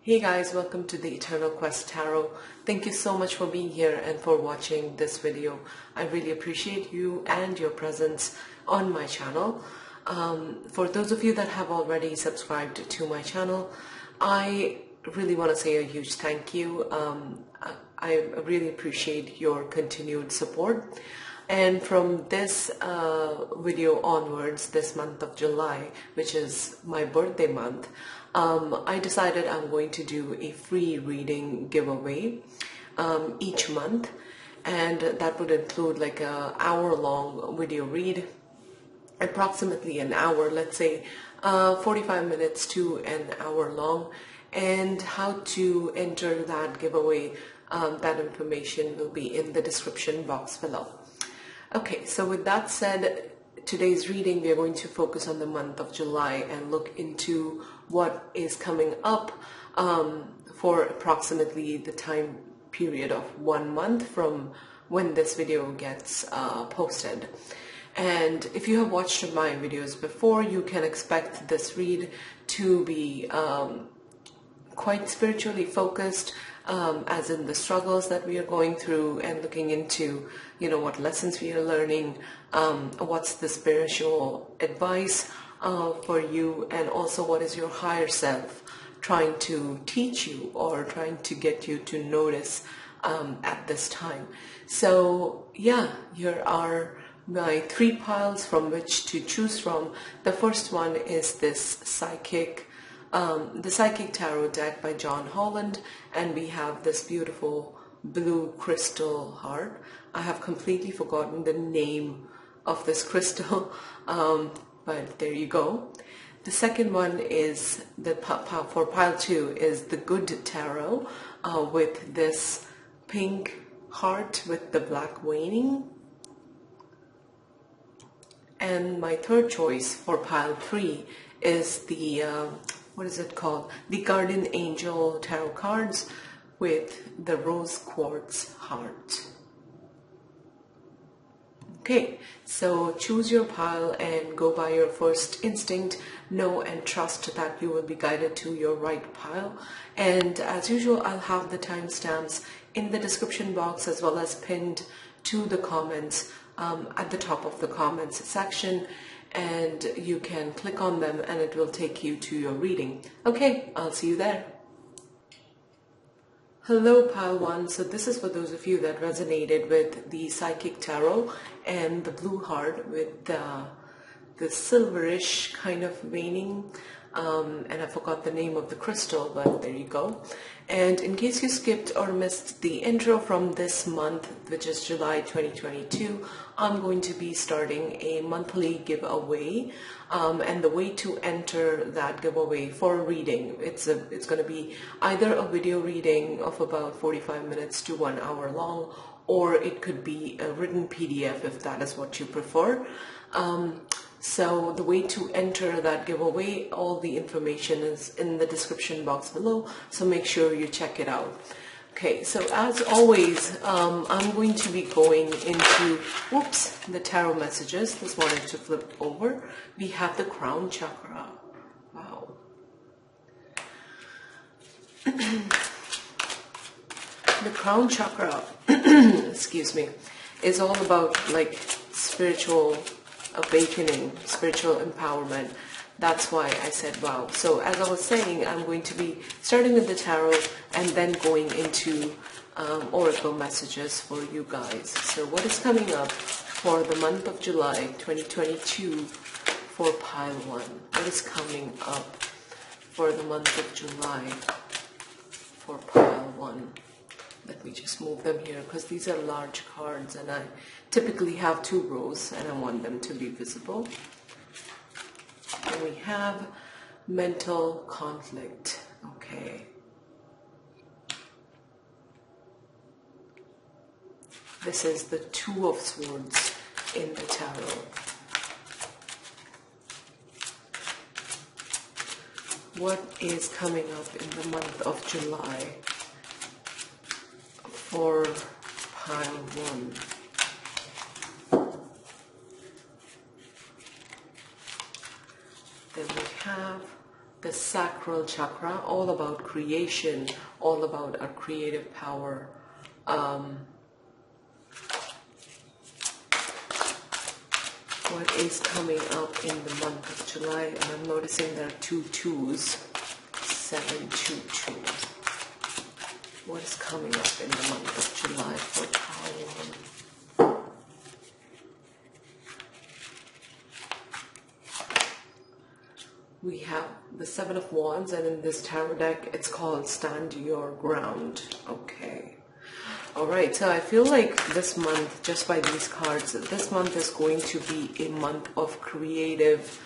Hey guys, welcome to the Eternal Quest Tarot. Thank you so much for being here and for watching this video. I really appreciate you and your presence on my channel. For those of you that have already subscribed to my channel, I really want to say a huge thank you. I really appreciate your continued support. And from this video onwards, this month of July, which is my birthday month, I decided I'm going to do a free reading giveaway each month, and that would include like an hour-long video read, approximately an hour, let's say 45 minutes to an hour long. And how to enter that giveaway, that information will be in the description box below. Okay, so with that said, today's reading we are going to focus on the month of July and look into what is coming up for approximately the time period of 1 month from when this video gets posted. And if you have watched my videos before, you can expect this read to be quite spiritually focused, as in the struggles that we are going through and looking into, what lessons we are learning, what's the spiritual advice for you, and also what is your higher self trying to teach you or trying to get you to notice at this time. So yeah, here are my 3 piles from which to choose from. The first one is this the Psychic Tarot deck by John Holland, and we have this beautiful blue crystal heart. I have completely forgotten the name of this crystal, but there you go. The second one is for pile 2 is the Good Tarot with this pink heart with the black waning. And my third choice for pile 3 is the what is it called? The Guardian Angel Tarot cards with the rose quartz heart. Okay, so choose your pile and go by your first instinct. Know and trust that you will be guided to your right pile. And as usual, I'll have the timestamps in the description box as well as pinned to the comments at the top of the comments section. And you can click on them and it will take you to your reading. Okay, I'll see you there. Hello pile 1. So this is for those of you that resonated with the Psychic Tarot and the blue heart with the silverish kind of veining. And I forgot the name of the crystal, but there you go. And in case you skipped or missed the intro from this month, which is July 2022, I'm going to be starting a monthly giveaway. And the way to enter that giveaway for a reading, it's going to be either a video reading of about 45 minutes to 1 hour long, or it could be a written PDF if that is what you prefer. So the way to enter that giveaway, all the information is in the description box below, so make sure you check it out. Okay, so as always, I'm going to be going into, the tarot messages. Just wanted to flip over. We have the crown chakra. Wow. The crown chakra, excuse me, is all about like spiritual awakening, spiritual empowerment. That's why I said wow. So as I was saying, I'm going to be starting with the tarot and then going into oracle messages for you guys. So what is coming up for the month of July 2022 for pile 1? What is coming up for the month of July for pile 1? Let me just move them here because these are large cards and I typically have 2 rows and I want them to be visible. And we have mental conflict. Okay. This is the 2 of Swords in the tarot. What is coming up in the month of July for pile 1? Then we have the sacral chakra, all about creation, all about our creative power. What is coming up in the month of July? And I'm noticing there are 2 2s, 722. What is coming up in the month of July for Tarot? We have the 7 of Wands, and in this tarot deck, it's called Stand Your Ground. Okay. All right, so I feel like this month, just by these cards, this month is going to be a month of creative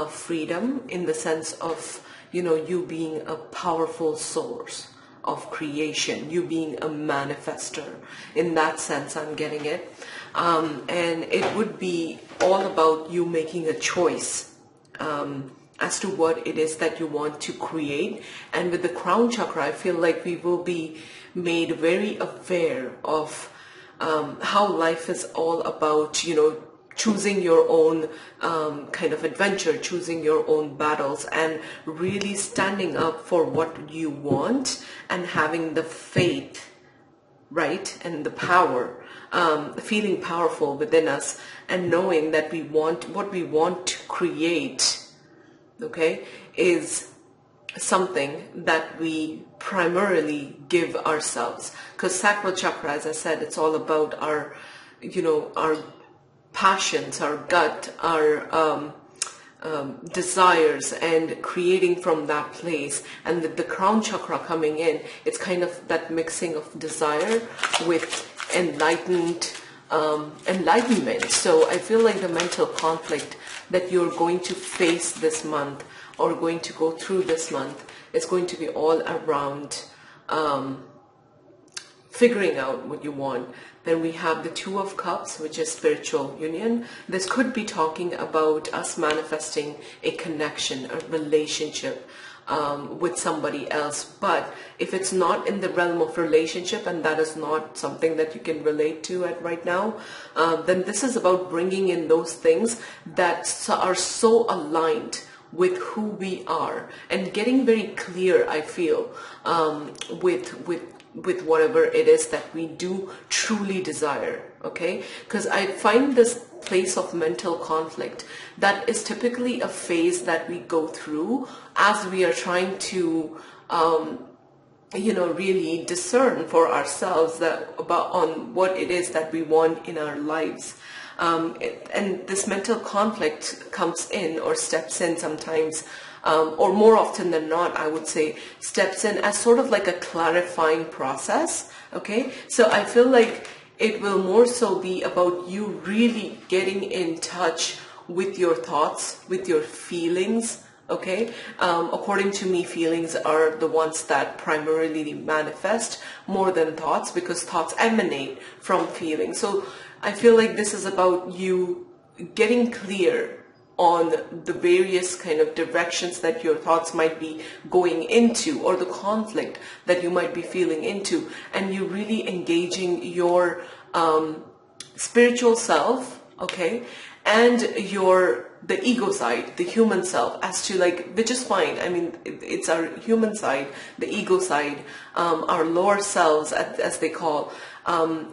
freedom, in the sense of, you know, you being a powerful source of creation, you being a manifester. In that sense, I'm getting it. And it would be all about you making a choice as to what it is that you want to create. And with the crown chakra, I feel like we will be made very aware of how life is all about, you know, choosing your own kind of adventure, choosing your own battles, and really standing up for what you want, and having the faith, right, and the power, feeling powerful within us, and knowing that we want what we want to create, okay, is something that we primarily give ourselves. Because sacral chakra, as I said, it's all about our, you know, our passions, our gut, our desires, and creating from that place. And the crown chakra coming in, it's kind of that mixing of desire with enlightenment. So I feel like the mental conflict that you're going to face this month, or going to go through this month, is going to be all around figuring out what you want. Then we have the 2 of Cups, which is spiritual union. This could be talking about us manifesting a connection, a relationship with somebody else. But if it's not in the realm of relationship, and that is not something that you can relate to at right now, then this is about bringing in those things that are so aligned with who we are, and getting very clear, I feel, with whatever it is that we do truly desire, okay? Because I find this place of mental conflict, that is typically a phase that we go through as we are trying to, you know, really discern for ourselves on what it is that we want in our lives. And this mental conflict comes in, or steps in sometimes, or more often than not, I would say, steps in as sort of like a clarifying process, okay? So I feel like it will more so be about you really getting in touch with your thoughts, with your feelings, okay? According to me, feelings are the ones that primarily manifest more than thoughts, because thoughts emanate from feelings. So I feel like this is about you getting clear on the various kind of directions that your thoughts might be going into, or the conflict that you might be feeling into, and you really engaging your spiritual self, okay, and the ego side, the human self, as to like, which is fine. I mean, it's our human side, the ego side, our lower selves, as they call.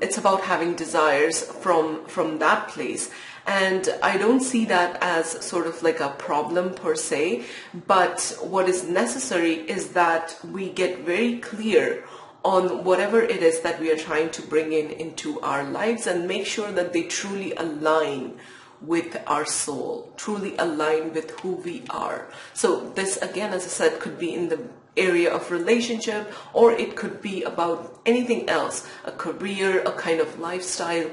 It's about having desires from that place. And I don't see that as sort of like a problem per se, but what is necessary is that we get very clear on whatever it is that we are trying to bring into our lives, and make sure that they truly align with our soul, truly align with who we are. So this, again, as I said, could be in the area of relationship, or it could be about anything else, a career, a kind of lifestyle,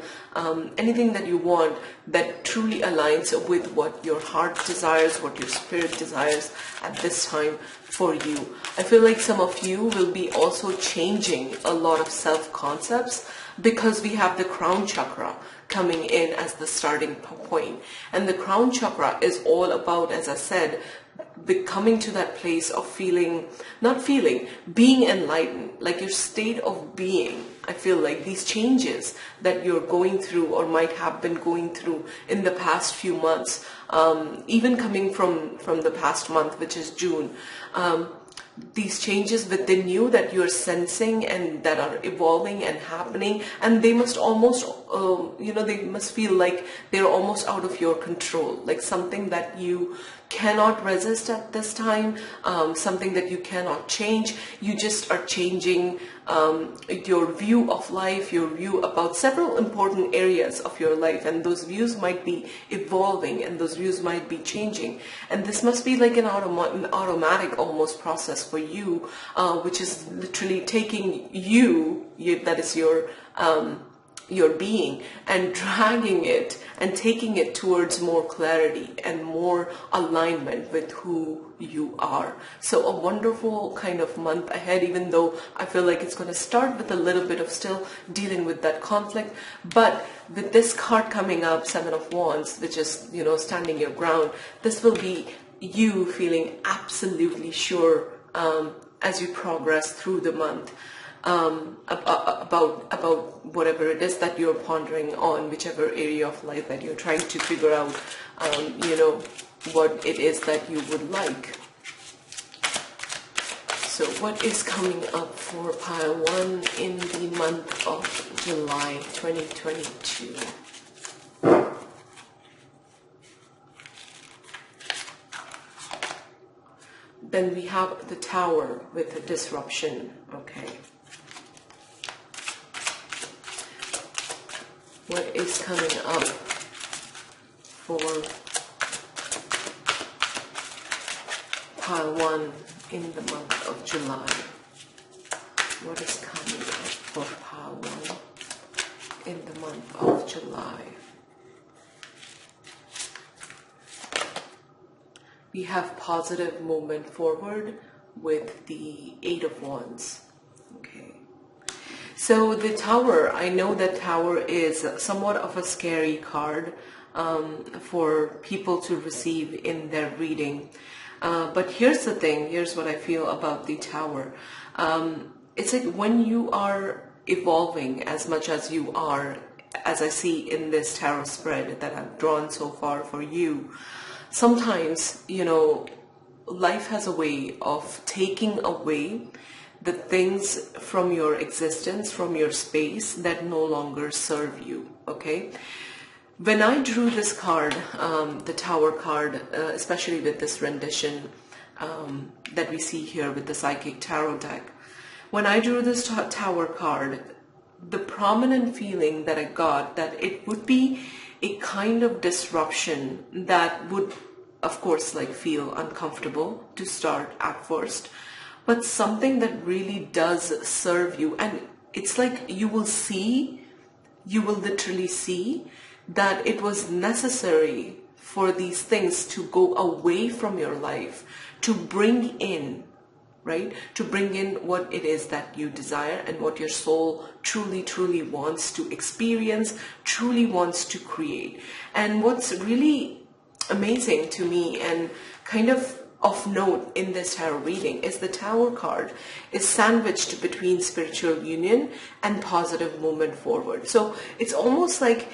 anything that you want that truly aligns with what your heart desires, what your spirit desires at this time for you. I feel like some of you will be also changing a lot of self-concepts, because we have the crown chakra coming in as the starting point. And the crown chakra is all about, as I said, coming to that place of being enlightened, like your state of being. I feel like these changes that you're going through or might have been going through in the past few months, even coming from the past month, which is June, these changes within you that you're sensing and that are evolving and happening, and they must almost, they must feel like they're almost out of your control, like something that you cannot resist at this time, something that you cannot change. You just are changing your view of life, your view about several important areas of your life, and those views might be evolving and those views might be changing. And this must be like an automatic almost process for you, which is literally taking that is your being, and dragging it and taking it towards more clarity and more alignment with who you are. So a wonderful kind of month ahead, even though I feel like it's going to start with a little bit of still dealing with that conflict. But with this card coming up, Seven of Wands, which is, standing your ground, this will be you feeling absolutely sure as you progress through the month. About whatever it is that you're pondering on, whichever area of life that you're trying to figure out, what it is that you would like. So what is coming up for pile 1 in the month of July 2022? Then we have the Tower with the disruption. Okay. What is coming up for pile 1 in the month of July? What is coming up for pile 1 in the month of July? We have positive movement forward with the 8 of Wands. Okay. So the Tower, I know that Tower is somewhat of a scary card for people to receive in their reading. But here's the thing, here's what I feel about the Tower. It's like when you are evolving as much as you are, as I see in this tarot spread that I've drawn so far for you, sometimes, life has a way of taking away the things from your existence, from your space that no longer serve you, okay? When I drew this card, the Tower card, especially with this rendition that we see here with the Psychic Tarot deck, when I drew this Tower card, the prominent feeling that I got that it would be a kind of disruption that would, of course, feel uncomfortable to start at first, but something that really does serve you. And it's like you will literally see that it was necessary for these things to go away from your life, to bring in, right? To bring in what it is that you desire and what your soul truly, truly wants to experience, truly wants to create. And what's really amazing to me and kind of note in this tarot reading is the Tower card is sandwiched between spiritual union and positive movement forward. So it's almost like,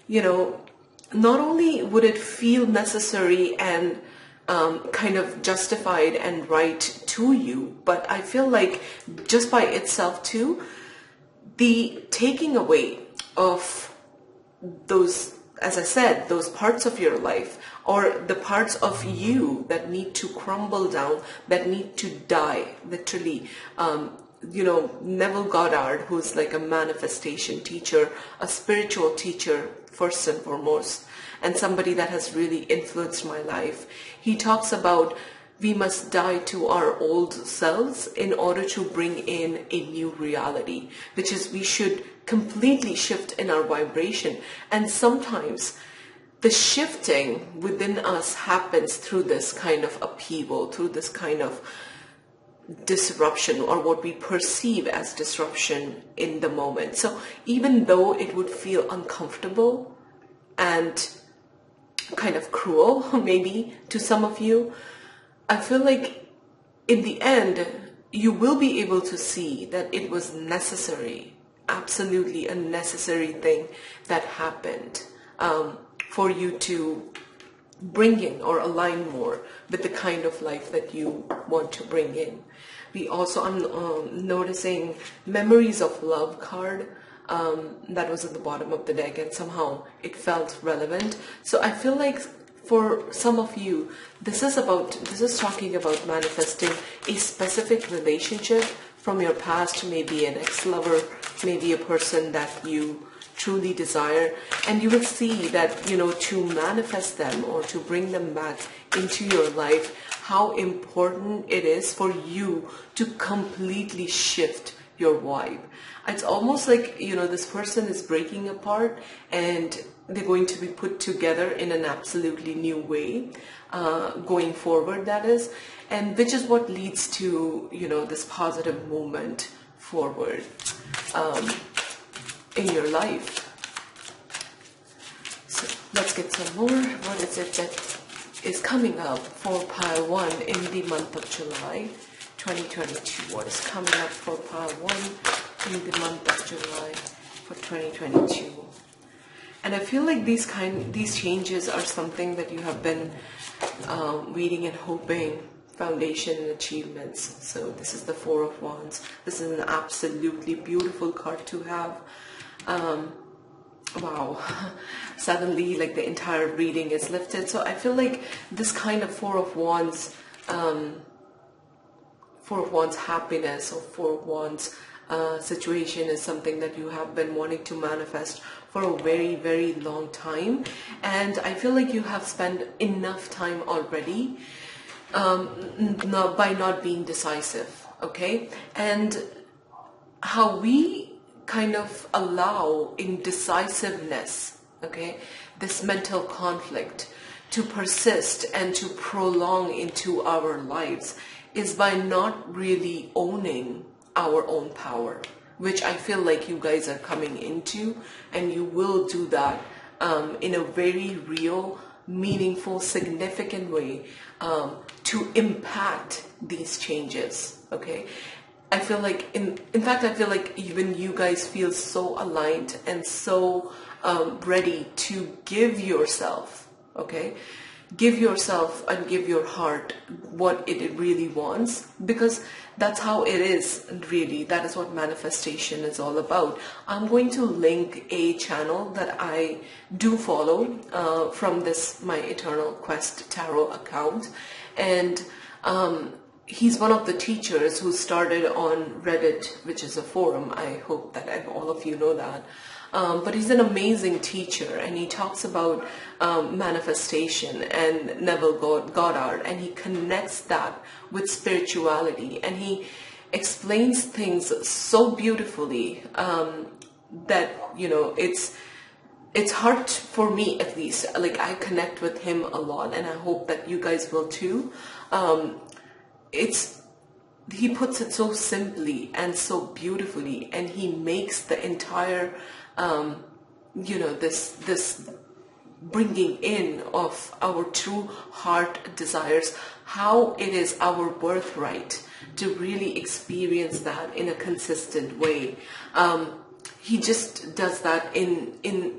not only would it feel necessary and kind of justified and right to you, but I feel like just by itself too, the taking away of those, as I said, those parts of your life or the parts of you that need to crumble down, that need to die, literally. Neville Goddard, who's like a manifestation teacher, a spiritual teacher first and foremost, and somebody that has really influenced my life. He talks about we must die to our old selves in order to bring in a new reality, which is we should completely shift in our vibration. And sometimes the shifting within us happens through this kind of upheaval, through this kind of disruption, or what we perceive as disruption in the moment. So even though it would feel uncomfortable and kind of cruel maybe to some of you, I feel like in the end, you will be able to see that it was necessary, absolutely a necessary thing that happened for you to bring in or align more with the kind of life that you want to bring in. We also, I'm noticing memories of love card that was at the bottom of the deck, and somehow it felt relevant. So I feel like for some of you, this is talking about manifesting a specific relationship from your past, maybe an ex-lover, maybe a person that you truly desire, and you will see that, you know, to manifest them or to bring them back into your life, how important it is for you to completely shift your vibe. It's almost like, you know, this person is breaking apart and they're going to be put together in an absolutely new way going forward, that is, and which is what leads to, you know, this positive movement forward in your life. So let's get some more. What is it that is coming up for pile 1 in the month of July 2022? What is coming up for pile 1 in the month of July for 2022? And I feel like these changes are something that you have been waiting and hoping. Foundation and achievements. So this is the 4 of Wands. This is an absolutely beautiful card to have. Wow, suddenly like the entire reading is lifted. So I feel like this kind of 4 of Wands happiness or 4 of Wands situation is something that you have been wanting to manifest for a very, very long time. And I feel like you have spent enough time already by not being decisive, okay? And how we kind of allow indecisiveness, okay, this mental conflict to persist and to prolong into our lives is by not really owning our own power, which I feel like you guys are coming into, and you will do that in a very real, meaningful, significant way to impact these changes, okay? I feel like, in fact, I feel like even you guys feel so aligned and so ready to give yourself, okay? Give yourself and give your heart what it really wants, because that's how it is, really. That is what manifestation is all about. I'm going to link a channel that I do follow from this, my Eternal Quest Tarot account. And he's one of the teachers who started on Reddit, which is a forum. I hope that all of you know that. But he's an amazing teacher, and he talks about manifestation and Neville Goddard, and he connects that with spirituality, and he explains things so beautifully that, you know, it's hard for me, at least. Like, I connect with him a lot, and I hope that you guys will too. He puts it so simply and so beautifully, and he makes the entire you know, this bringing in of our true heart desires, how it is our birthright to really experience that in a consistent way. He just does that in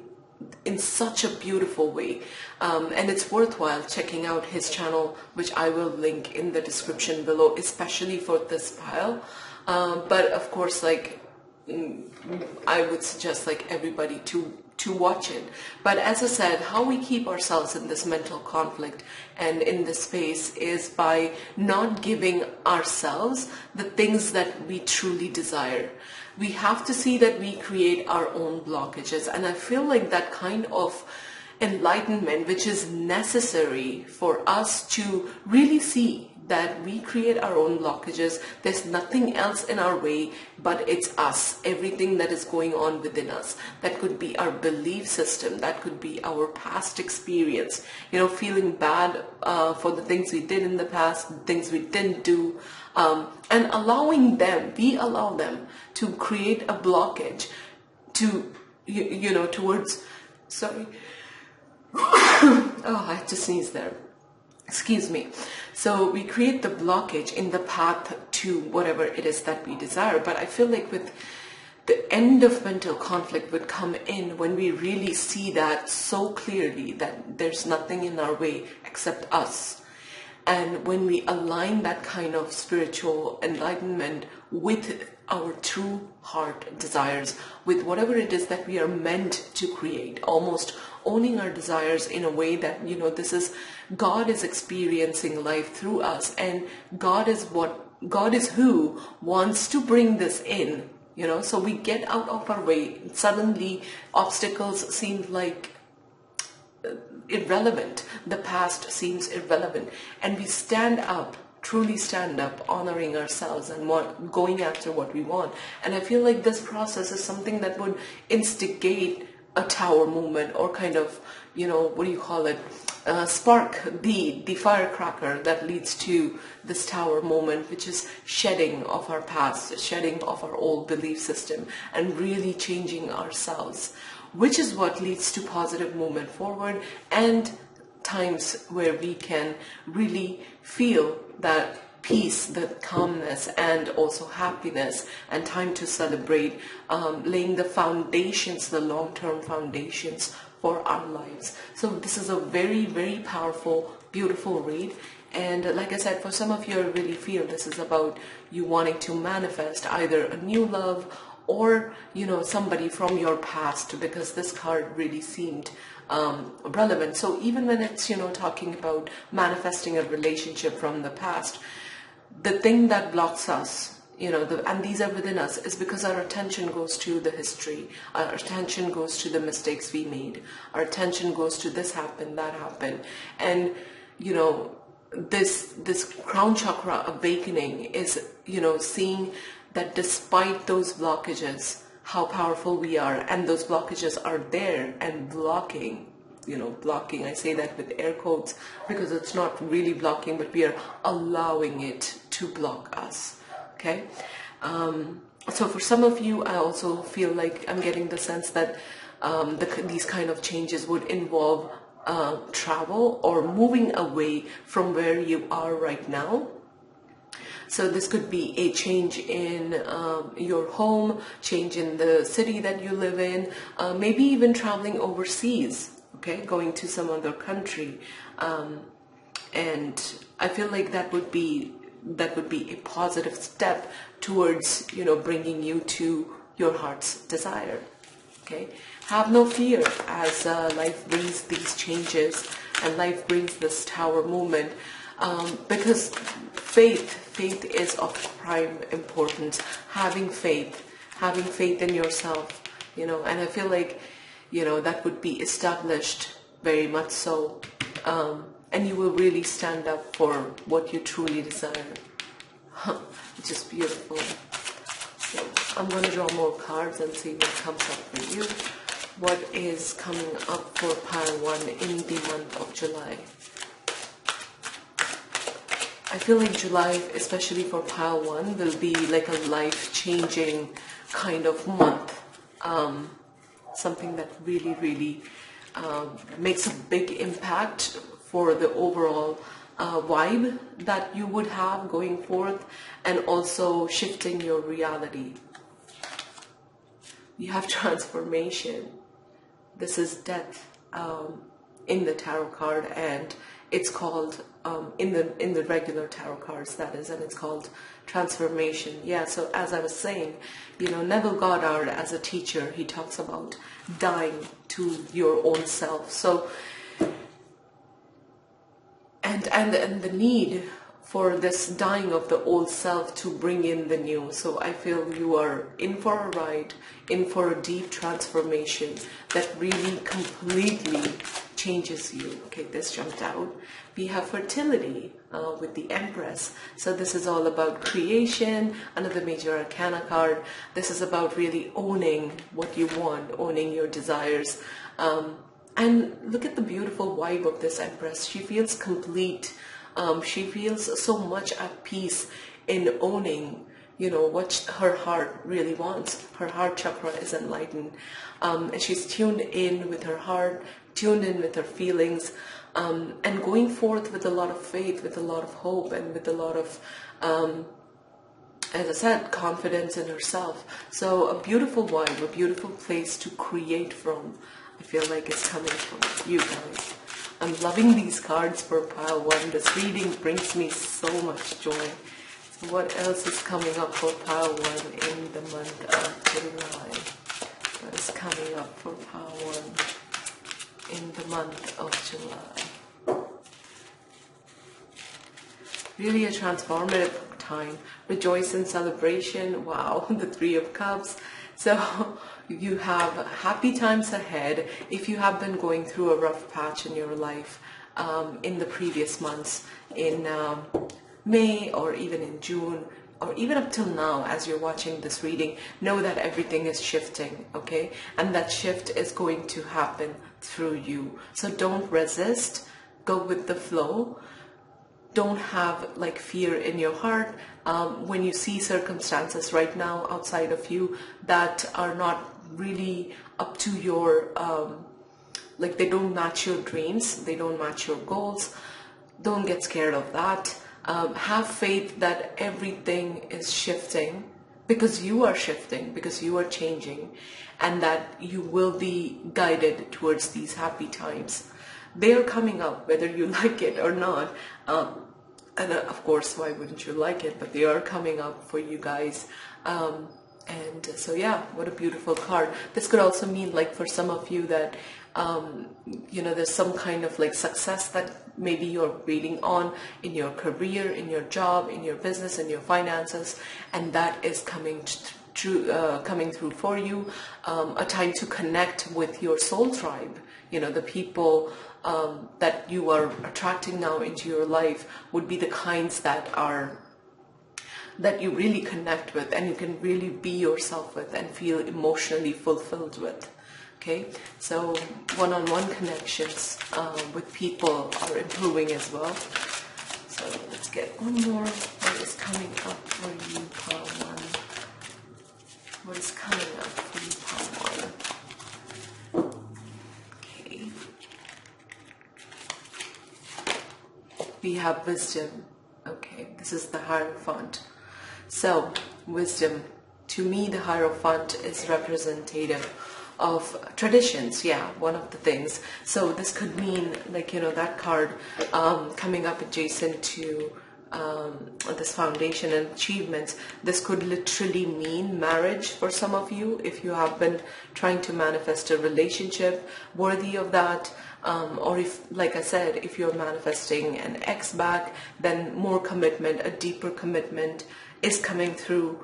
such a beautiful way, and it's worthwhile checking out his channel, which I will link in the description below, especially for this pile. But of course, like, I would suggest like everybody to watch it. But as I said, how we keep ourselves in this mental conflict and in this space is by not giving ourselves the things that we truly desire. We have to see that we create our own blockages, and I feel like that kind of enlightenment, which is necessary for us to really see that we create our own blockages. There's nothing else in our way, but it's us, everything that is going on within us. That could be our belief system, that could be our past experience, you know, feeling bad for the things we did in the past, things we didn't do, and allowing them, we allow them to create a blockage to, you know, towards, sorry, oh, I had to sneeze there. Excuse me. So we create the blockage in the path to whatever it is that we desire. But I feel like with the end of mental conflict would come in when we really see that so clearly, that there's nothing in our way except us. And when we align that kind of spiritual enlightenment with our true heart desires, with whatever it is that we are meant to create, almost owning our desires in a way that, you know, this is, God is experiencing life through us, and God is who wants to bring this in, you know. So we get out of our way. Suddenly obstacles seem like irrelevant. The past seems irrelevant, and we stand up, truly stand up, honoring ourselves and going after what we want. And I feel like this process is something that would instigate a tower movement, or kind of, you know, what do you call it, spark the firecracker that leads to this tower moment, which is shedding of our past, shedding of our old belief system, and really changing ourselves, which is what leads to positive movement forward, and times where we can really feel that peace, the calmness, and also happiness, and time to celebrate, laying the foundations, the long-term foundations for our lives. So this is a very, very powerful, beautiful read. And like I said, for some of you, I really feel this is about you wanting to manifest either a new love, or, you know, somebody from your past, because this card really seemed relevant. So even when it's, you know, talking about manifesting a relationship from the past, the thing that blocks us, you know, and these are within us, is because our attention goes to the history, our attention goes to the mistakes we made, our attention goes to this happened, that happened. And, you know, this crown chakra awakening is, you know, seeing that despite those blockages, how powerful we are, and those blockages are there and blocking, you know, blocking, I say that with air quotes because it's not really blocking, but we are allowing it to block us, okay? So for some of you, I also feel like I'm getting the sense that these kind of changes would involve travel, or moving away from where you are right now. So this could be a change in your home, change in the city that you live in, maybe even traveling overseas, okay, going to some other country. And I feel like that would be a positive step towards, you know, bringing you to your heart's desire, okay? Have no fear as life brings these changes and life brings this tower movement, because faith is of prime importance. Having faith in yourself, you know, and I feel like, you know, that would be established very much so, and you will really stand up for what you truly desire, which is beautiful. So I'm going to draw more cards and see what comes up for you. What is coming up for pile 1 in the month of July? I feel like July, especially for pile 1, will be like a life-changing kind of month. Something that really, really makes a big impact for the overall vibe that you would have going forth, and also shifting your reality. You have transformation. This is death in the tarot card, and it's called in the regular tarot cards, that is, and it's called transformation. Yeah, so as I was saying, you know, Neville Goddard, as a teacher, he talks about dying to your own self. So and the need for this dying of the old self to bring in the new. So I feel you are in for a ride, in for a deep transformation that really completely changes you. Okay, this jumped out. We have fertility with the Empress. So this is all about creation, another major arcana card. This is about really owning what you want, owning your desires. And look at the beautiful vibe of this Empress. She feels complete. She feels so much at peace in owning, you know, what her heart really wants. Her heart chakra is enlightened. And she's tuned in with her heart, tuned in with her feelings. and going forth with a lot of faith, with a lot of hope, and with a lot of as I said, confidence in herself. So a beautiful vibe, a beautiful place to create from. I feel like it's coming from you guys. I'm loving these cards for pile 1. This reading brings me so much joy. So what else is coming up for pile 1 in the month of July? What is coming up for pile 1 in the month of July? Really a transformative time. Rejoice in celebration. Wow, the 3 of Cups. So you have happy times ahead if you have been going through a rough patch in your life in the previous months, in May or even in June, or even up till now as you're watching this reading. Know that everything is shifting, okay? And that shift is going to happen through you. So don't resist. Go with the flow. Don't have like fear in your heart when you see circumstances right now outside of you that are not really up to your like they don't match your dreams, they don't match your goals. Don't get scared of that. Have faith that everything is shifting because you are shifting, because you are changing, and that you will be guided towards these happy times. They are coming up whether you like it or not. And of course, why wouldn't you like it? But they are coming up for you guys. And so yeah, what a beautiful card. This could also mean like for some of you that, you know, there's some kind of like success that maybe you're waiting on in your career, in your job, in your business, in your finances. And that is coming through for you. A time to connect with your soul tribe. You know, the people that you are attracting now into your life would be the kinds that you really connect with and you can really be yourself with and feel emotionally fulfilled with. Okay, so one-on-one connections with people are improving as well. So let's get one more. What is coming up for you, pile 1? What is coming up for you, pile 1? We have wisdom. Okay, this is the Hierophant. So wisdom, to me the Hierophant is representative of traditions. Yeah, one of the things. So this could mean like, you know, that card coming up adjacent to this foundation and achievements. This could literally mean marriage for some of you if you have been trying to manifest a relationship worthy of that. Or if, like I said, if you're manifesting an ex back, then more commitment, a deeper commitment is coming through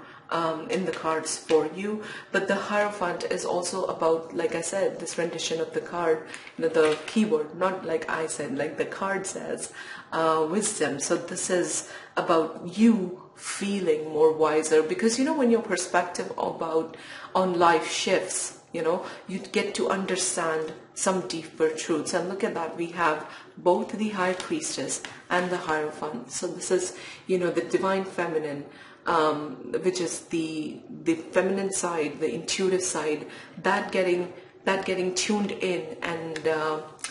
in the cards for you. But the Hierophant is also about, like I said, this rendition of the card, you know, the keyword, not like I said, like the card says, wisdom. So this is about you feeling more wiser, because, you know, when your perspective on life shifts, you know, you get to understand some deeper truths. And look at that, we have both the High Priestess and the Hierophant. So this is, you know, the divine feminine, which is the feminine side, the intuitive side, that getting tuned in and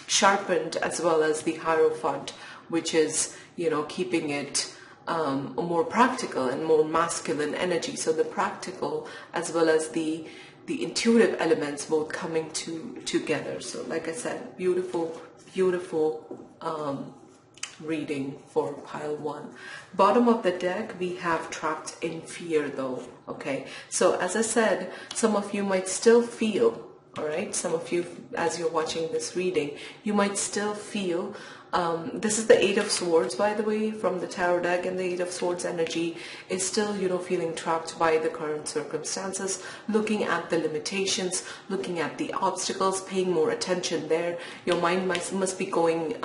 sharpened, as well as the Hierophant, which is, you know, keeping it more practical and more masculine energy. So the practical as well as the intuitive elements both coming together. So like I said, beautiful reading for pile 1. Bottom of the deck, we have trapped in fear though. Okay, so as I said, some of you might still feel, all right, some of you as you're watching this reading, you might still feel this is the 8 of Swords, by the way, from the tarot deck, and the 8 of Swords energy is still, you know, feeling trapped by the current circumstances, looking at the limitations, looking at the obstacles, paying more attention there. Your mind must be going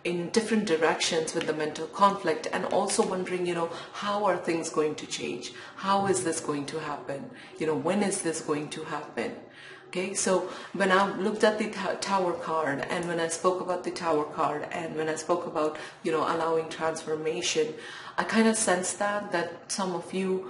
in different directions with the mental conflict, and also wondering, you know, how are things going to change? How is this going to happen? You know, when is this going to happen? Okay, so when I looked at the Tower card, and when I spoke about the Tower card, and when I spoke about, you know, allowing transformation, I kind of sensed that some of you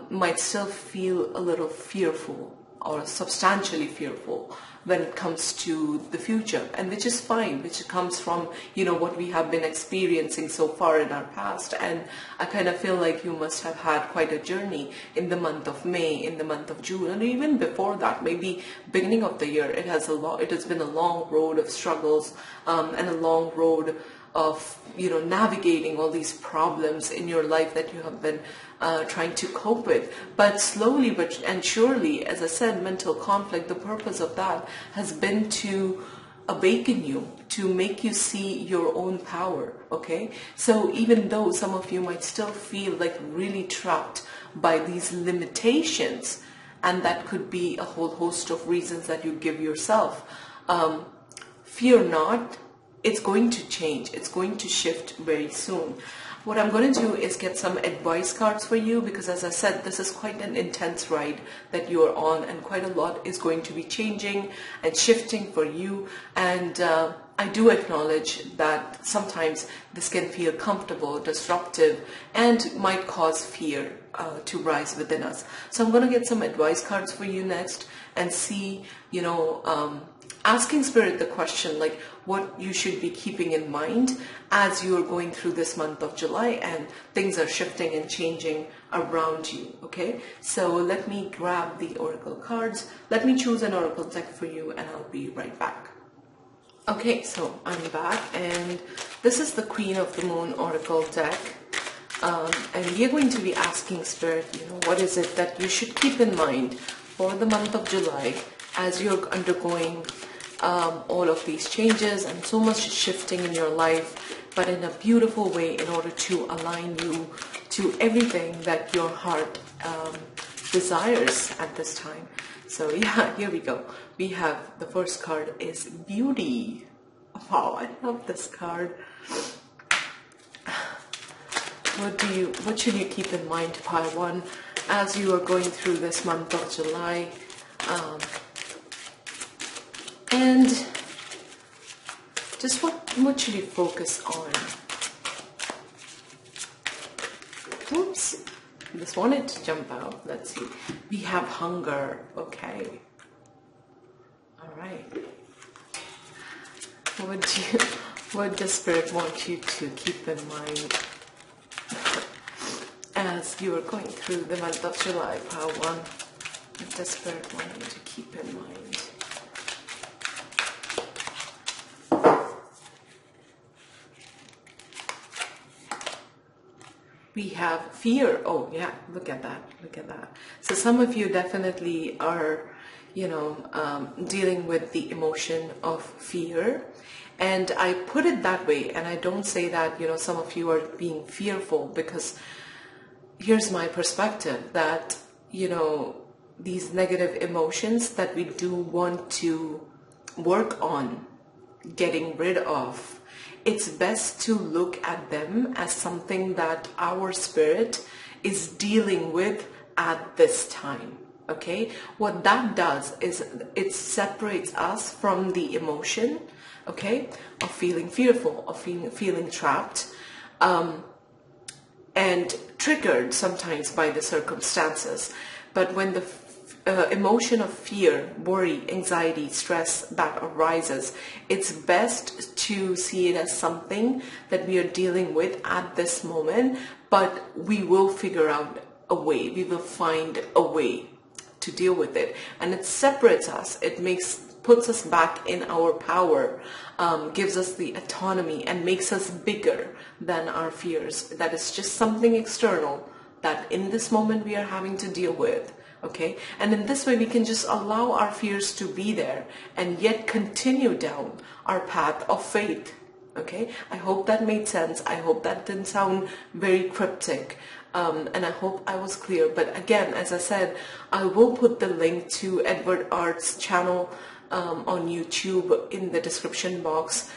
might still feel a little fearful or substantially fearful when it comes to the future, and which is fine, which comes from, you know, what we have been experiencing so far in our past. And I kind of feel like you must have had quite a journey in the month of May, in the month of June, and even before that, maybe beginning of the year. It has been a long road of struggles, and a long road of, you know, navigating all these problems in your life that you have been trying to cope with. But slowly but and surely, as I said, mental conflict, the purpose of that has been to awaken you, to make you see your own power. Okay, so even though some of you might still feel like really trapped by these limitations, and that could be a whole host of reasons that you give yourself, fear not. It's going to change. It's going to shift very soon. What I'm going to do is get some advice cards for you, because as I said, this is quite an intense ride that you are on, and quite a lot is going to be changing and shifting for you. And I do acknowledge that sometimes this can feel comfortable, disruptive, and might cause fear to rise within us. So I'm going to get some advice cards for you next and see, you know, asking Spirit the question, like, what you should be keeping in mind as you are going through this month of July and things are shifting and changing around you. Okay, so let me grab the oracle cards. Let me choose an oracle deck for you, and I'll be right back. Okay, so I'm back, and this is the Queen of the Moon oracle deck. And we are going to be asking Spirit, you know, what is it that you should keep in mind for the month of July as you're undergoing all of these changes and so much shifting in your life, but in a beautiful way, in order to align you to everything that your heart desires at this time. So yeah, here we go. We have the first card is Beauty. Wow, I love this card. What should you keep in mind, Pi One, as you are going through this month of July? And just what should you focus on? Oops, this wanted to jump out. Let's see. We have Hunger. Okay. All right. What does Spirit want you to keep in mind as you are going through the month of July, Power One? What does Spirit want you to keep in mind? We have Fear. Oh yeah, look at that, look at that. So some of you definitely are, you know, dealing with the emotion of fear. And I put it that way, and I don't say that, you know, some of you are being fearful, because here's my perspective, that, you know, these negative emotions that we do want to work on getting rid of, it's best to look at them as something that our spirit is dealing with at this time. Okay, what that does is it separates us from the emotion, okay, of feeling fearful, of feeling trapped, and triggered sometimes by the circumstances. But when the emotion of fear, worry, anxiety, stress that arises, it's best to see it as something that we are dealing with at this moment, but we will figure out a way, we will find a way to deal with it. And it separates us, it puts us back in our power, gives us the autonomy, and makes us bigger than our fears. That is just something external that in this moment we are having to deal with. Okay, and in this way we can just allow our fears to be there and yet continue down our path of faith. Okay, I hope that made sense. I hope that didn't sound very cryptic, and I hope I was clear. But again, as I said, I will put the link to Edward Art's channel on YouTube in the description box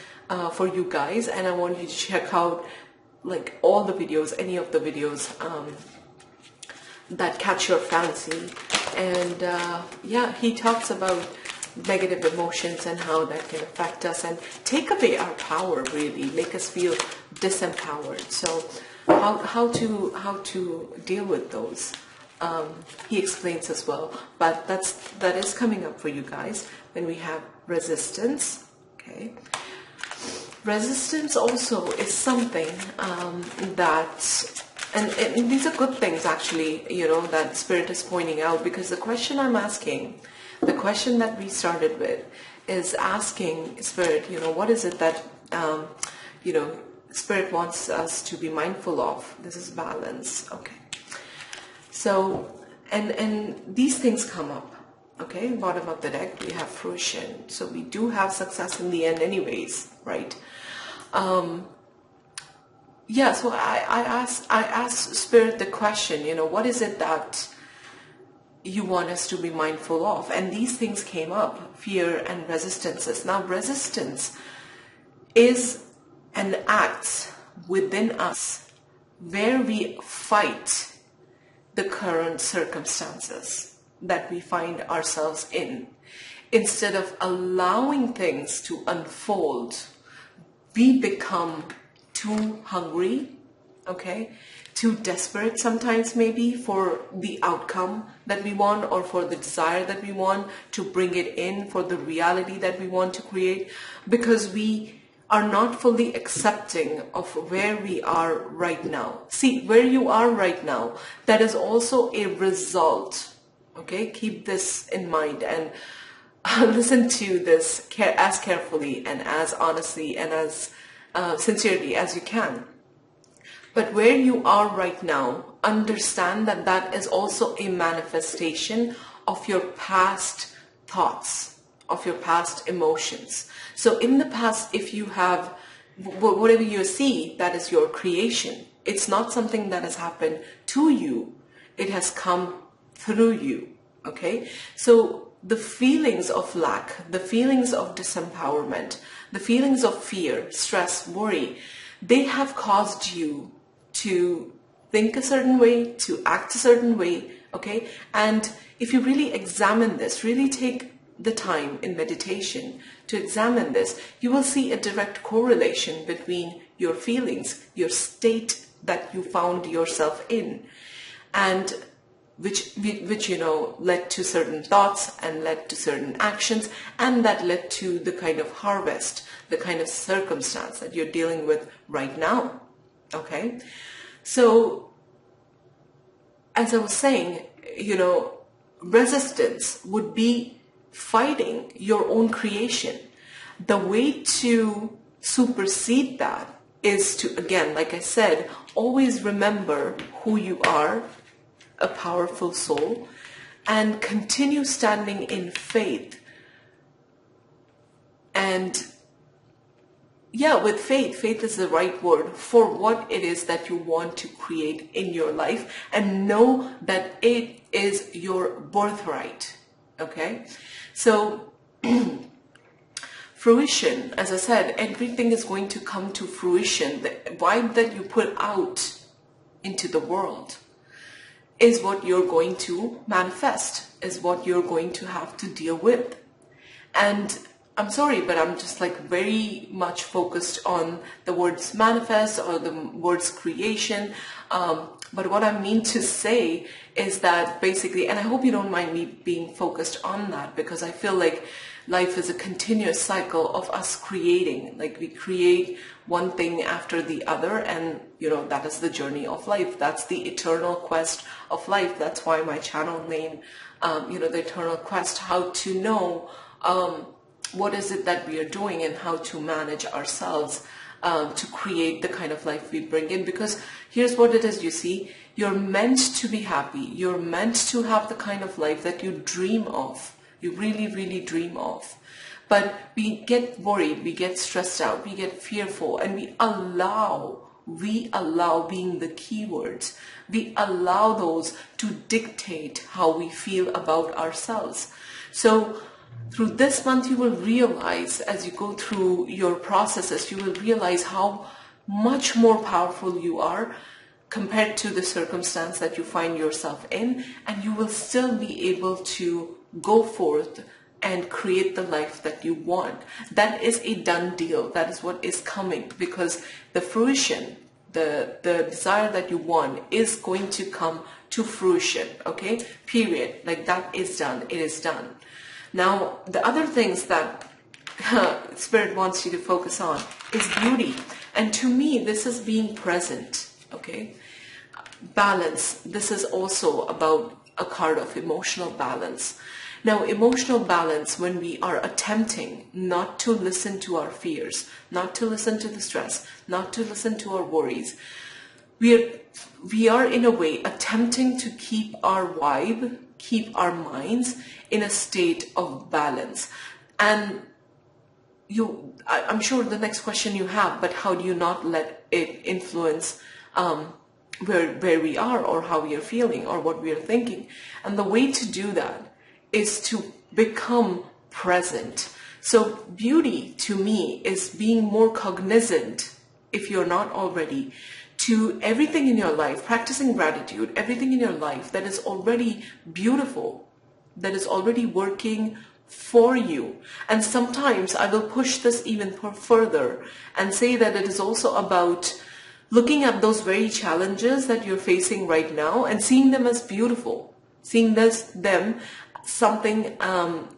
for you guys, and I want you to check out like all the videos, any of the videos that catch your fancy. And yeah, he talks about negative emotions and how that can affect us and take away our power, really make us feel disempowered. So how to deal with those? he explains as well, but that is coming up for you guys. Then we have resistance. Okay, resistance also is something that, and these are good things actually, you know, that Spirit is pointing out, because the question I'm asking, the question that we started with, is asking Spirit, you know, what is it that you know, Spirit wants us to be mindful of? This is balance. Okay, so and these things come up. Okay, bottom of the deck we have fruition, so we do have success in the end anyways, right? Yeah, so I asked Spirit the question, you know, what is it that you want us to be mindful of? And these things came up, fear and resistances. Now resistance is an act within us where we fight the current circumstances that we find ourselves in. Instead of allowing things to unfold, we become too hungry, okay, too desperate sometimes maybe for the outcome that we want, or for the desire that we want to bring it in, for the reality that we want to create, because we are not fully accepting of where we are right now. See, where you are right now, that is also a result. Okay, keep this in mind and listen to this as carefully and as honestly and as sincerely as you can. But where you are right now, understand that that is also a manifestation of your past thoughts, of your past emotions. So in the past, if you have, whatever you see, that is your creation. It's not something that has happened to you. It has come through you. Okay? So the feelings of lack, the feelings of disempowerment, the feelings of fear, stress, worry, they have caused you to think a certain way, to act a certain way, okay? And if you really examine this, really take the time in meditation to examine this, you will see a direct correlation between your feelings, your state that you found yourself in, and which you know led to certain thoughts and led to certain actions, and that led to the kind of harvest, the kind of circumstance that you're dealing with right now. Okay, so as I was saying, you know, resistance would be fighting your own creation. The way to supersede that is to, again, like I said, always remember who you are, a powerful soul, and continue standing in faith. And yeah, with faith is the right word for what it is that you want to create in your life, and know that it is your birthright. Okay, so fruition, as I said, everything is going to come to fruition. The vibe that you put out into the world is what you're going to manifest, is what you're going to have to deal with. And I'm sorry, but I'm just like very much focused on the words manifest or the words creation. But what I mean to say is that basically, and I hope you don't mind me being focused on that, because I feel like life is a continuous cycle of us creating. Like we create one thing after the other, and you know, that is the journey of life. That's the eternal quest of life. That's why my channel name, you know, the eternal quest, how to know what is it that we are doing and how to manage ourselves to create the kind of life we bring in. Because here's what it is, you see, you're meant to be happy. You're meant to have the kind of life that you dream of. You really, really dream of. But we get worried, we get stressed out, we get fearful, and we allow being the key words. We allow those to dictate how we feel about ourselves. So through this month, you will realize, as you go through your processes, you will realize how much more powerful you are compared to the circumstance that you find yourself in, and you will still be able to go forth and create the life that you want. That is a done deal. That is what is coming, because the fruition, the desire that you want is going to come to fruition, okay? Period. Like, that is done. It is done. Now, the other things that Spirit wants you to focus on is beauty. And to me, this is being present, okay? Balance. This is also about a card of emotional balance. Now, emotional balance, when we are attempting not to listen to our fears, not to listen to the stress, not to listen to our worries, we are in a way attempting to keep our vibe, keep our minds in a state of balance. And I'm sure the next question you have, but how do you not let it influence where we are, or how we are feeling, or what we are thinking? And the way to do that is to become present. So beauty to me is being more cognizant, if you're not already, to everything in your life, practicing gratitude, everything in your life that is already beautiful, that is already working for you. And sometimes I will push this even further and say that it is also about looking at those very challenges that you're facing right now and seeing them as beautiful, seeing them something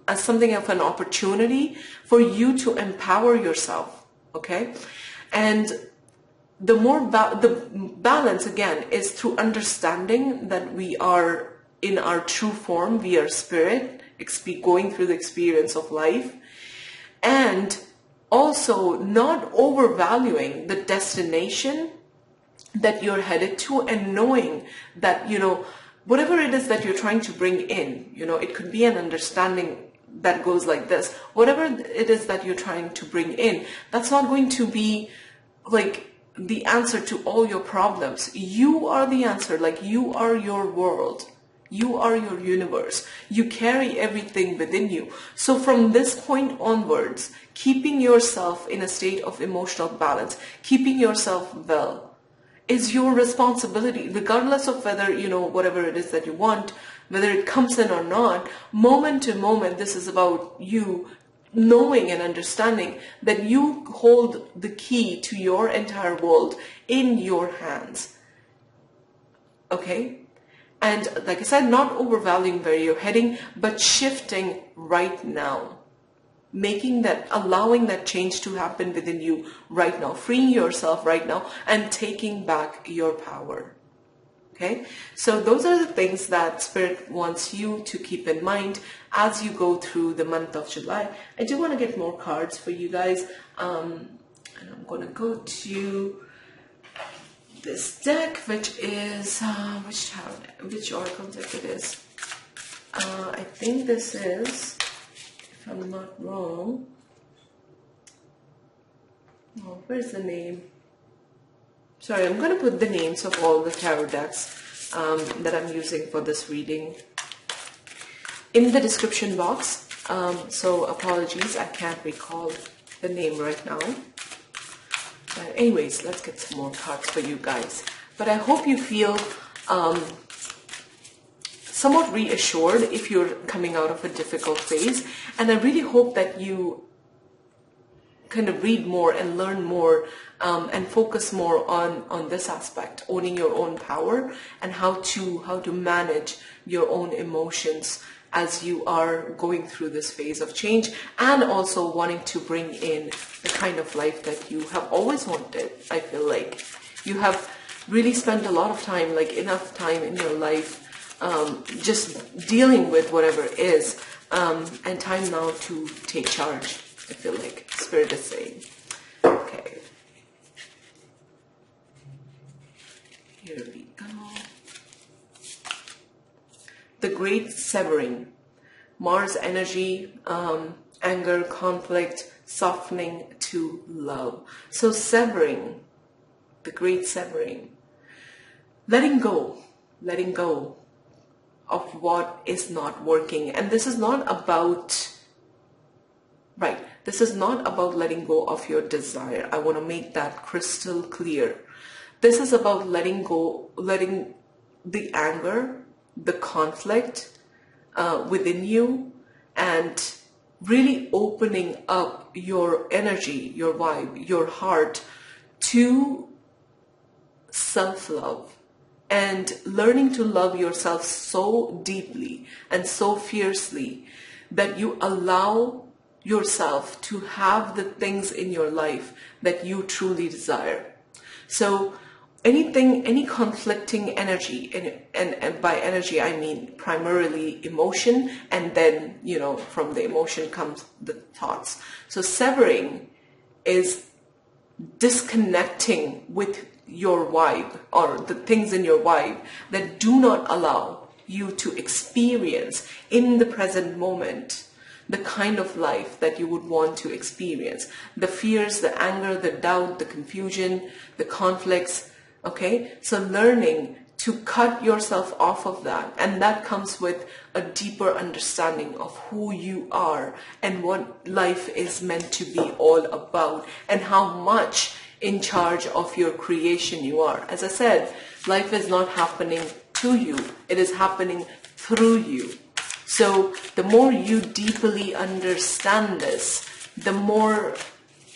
as something of an opportunity for you to empower yourself, okay? And the more the balance, again, is through understanding that we are in our true form, we are spirit, going through the experience of life, and also not overvaluing the destination that you're headed to, and knowing that, whatever it is that you're trying to bring in, it could be an understanding that goes like this. Whatever it is that you're trying to bring in, that's not going to be like the answer to all your problems. You are the answer. Like, you are your world. You are your universe. You carry everything within you. So from this point onwards, keeping yourself in a state of emotional balance, keeping yourself well, is your responsibility, regardless of whether, whatever it is that you want, whether it comes in or not. Moment to moment, this is about you knowing and understanding that you hold the key to your entire world in your hands. Okay? And like I said, not overvaluing where you're heading, but shifting right now. Allowing that change to happen within you right now. Freeing yourself right now and taking back your power. Okay? So those are the things that Spirit wants you to keep in mind as you go through the month of July. I do want to get more cards for you guys. And I'm going to go to this deck, which is, which oracle deck it is? I think this is, if I'm not wrong, where's the name? Sorry, I'm going to put the names of all the tarot decks that I'm using for this reading in the description box. So apologies, I can't recall the name right now. But anyways, let's get some more cards for you guys. But I hope you feel somewhat reassured if you're coming out of a difficult phase. And I really hope that you kind of read more and learn more and focus more on this aspect, owning your own power, and how to manage your own emotions as you are going through this phase of change, and also wanting to bring in the kind of life that you have always wanted. I feel like you have really spent a lot of time, like enough time in your life, just dealing with whatever is, and time now to take charge. I feel like Spirit is saying. Okay. Here we go. The Great Severing. Mars energy, anger, conflict, softening to love. So severing, the Great Severing. Letting go of what is not working. And this is not about, this is not about letting go of your desire. I want to make that crystal clear. This is about letting go, letting the anger, the conflict within you, and really opening up your energy, your vibe, your heart to self-love and learning to love yourself so deeply and so fiercely that you allow yourself to have the things in your life that you truly desire. So anything, any conflicting energy, and by energy I mean primarily emotion, and then, you know, from the emotion comes the thoughts. So severing is disconnecting with your vibe, or the things in your vibe that do not allow you to experience in the present moment the kind of life that you would want to experience. The fears, the anger, the doubt, the confusion, the conflicts. Okay, so learning to cut yourself off of that, and that comes with a deeper understanding of who you are and what life is meant to be all about, and how much in charge of your creation you are. As I said, life is not happening to you, it is happening through you. So the more you deeply understand this, the more